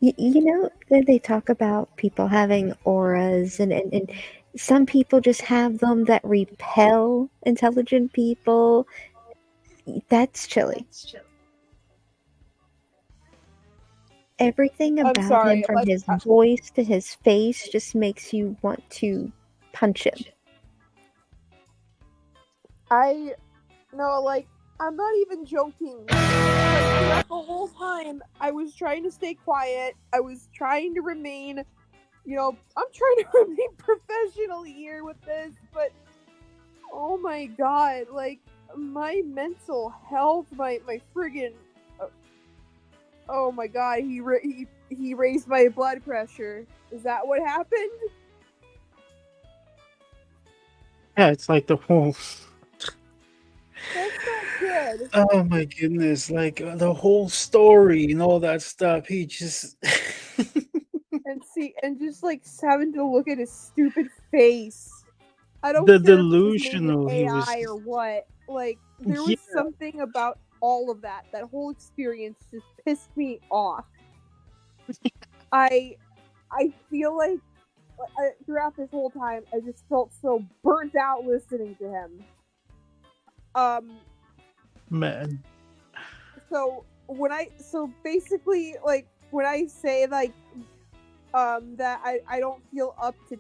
You know, they talk about people having auras, and some people just have them that repel intelligent people. That's Chilli. Everything I'm about sorry, him, from like, his voice to his face, just makes you want to punch him. I'm not even joking. Like, the whole time, I was trying to stay quiet. I was trying to remain, I'm trying to remain professional here with this, but oh my god, like, my mental health, my friggin', oh my god, he raised my blood pressure. Is that what happened? Yeah, it's like the whole That's not good. oh my goodness, like the whole story and all that stuff. He just and just like having to look at his stupid face. I don't the care if delusional it's he made was. AI or what. Like, there was something about all of that. That whole experience just pissed me off. I feel like throughout this whole time, I just felt so burnt out listening to him. Man. So basically, like, when I say like that I don't feel up to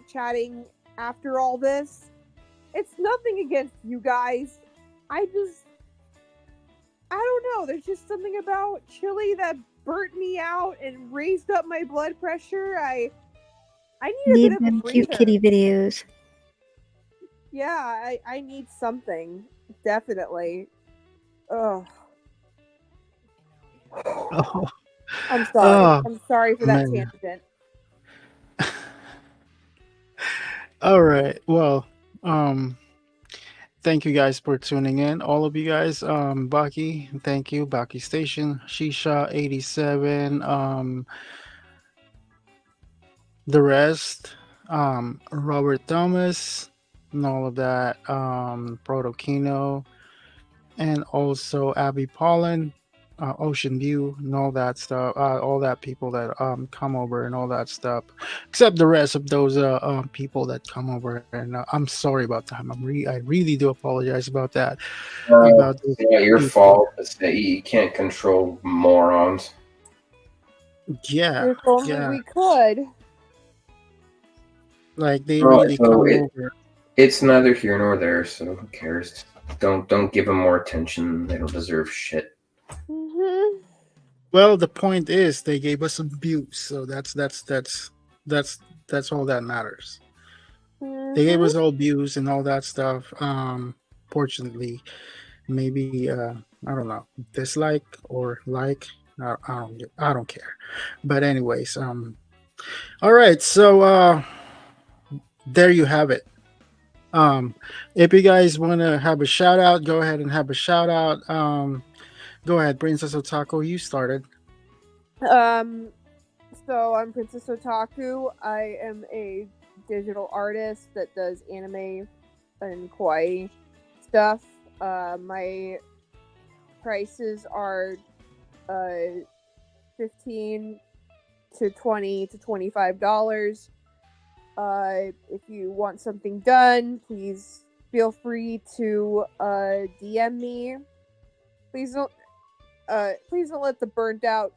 chatting after all this, it's nothing against you guys. I don't know. There's just something about Chilli that burnt me out and raised up my blood pressure. I need a Need bit of a them cute breather. kitty videos. Yeah, I need something. Definitely. Ugh. Oh. I'm sorry. Oh, I'm sorry for that man. tangent. All right. Well, thank you guys for tuning in. All of you guys. Bucky, thank you. Bucky Station, Shisha 87. The rest. Robert Thomas, and all of that. Proto Kino, and also Abby Pollen, Ocean View, and all that stuff. All that people that come over and all that stuff, except the rest of those people that come over. And I'm sorry about that. I really do apologize about that. About those Yeah, your people. fault. It's that you can't control morons. Yeah, If only yeah. we could. Like they Well, really so come over. it's neither here nor there, so who cares? Don't give them more attention. They don't deserve shit. Mm-hmm. Well, the point is they gave us some views, so that's all that matters. They gave us all views and all that stuff. Fortunately, maybe I don't know, dislike or like. I don't care. But anyways, all right. So there you have it. If you guys want to have a shout out, go ahead and have a shout out. Go ahead, Princess Otaku. You started. So I'm Princess Otaku. I am a digital artist that does anime and kawaii stuff. My prices are 15 to 20 to $25. If you want something done, please feel free to DM me. Please don't let the burnt out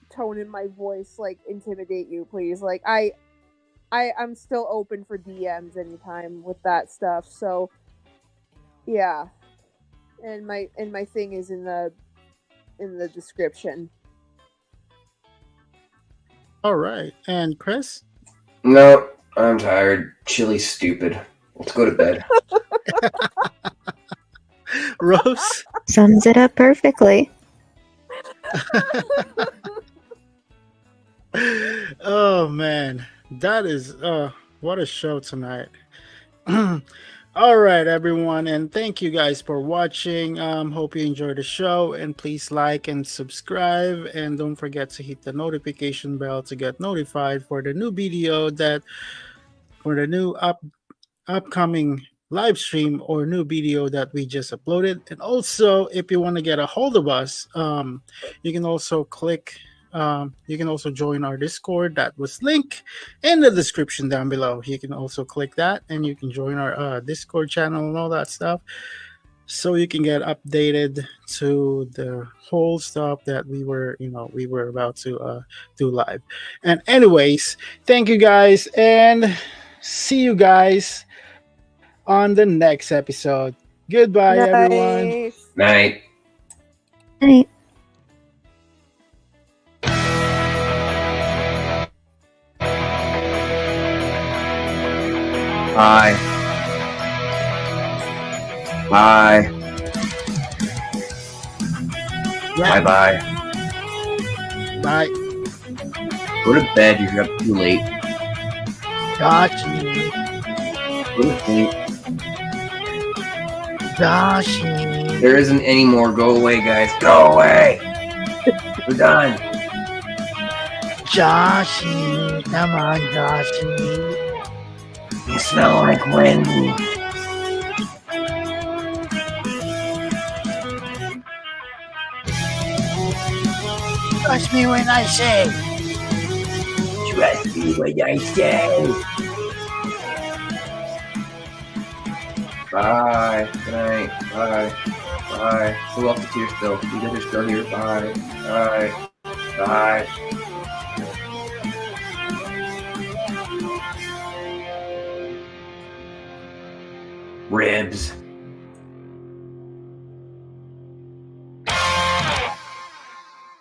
tone in my voice like intimidate you, please. Like I'm still open for DMs anytime with that stuff. So yeah. And my thing is in the description. All right. And Chris? No, I'm tired. Chilli's stupid. Let's go to bed. Rose? Sums it up perfectly. Oh man, that is what a show tonight. All right, everyone, and thank you guys for watching. Hope you enjoyed the show, and please like and subscribe, and don't forget to hit the notification bell to get notified for the new video for the new upcoming live stream or new video that we just uploaded. And also, if you want to get a hold of us, you can also you can also join our Discord. That was linked in the description down below. You can also click that and you can join our Discord channel and all that stuff, so you can get updated to the whole stuff that we were about to do live. And anyways, thank you guys, and see you guys on the next episode. Goodbye, everyone. Night. Night. Bye. Bye. Yeah. Bye. Bye. Go to bed. You're up too late. Gotcha. Go to sleep. Gotcha. There isn't any more. Go away, guys. Go away. We're done. Joshy, come on, Joshy. You smell like Wendy. Trust me when I say. Trust me when I say. Bye. Good night. Bye. Bye. Who else is here still? You guys are still here. Bye. Bye. Bye. Ribs.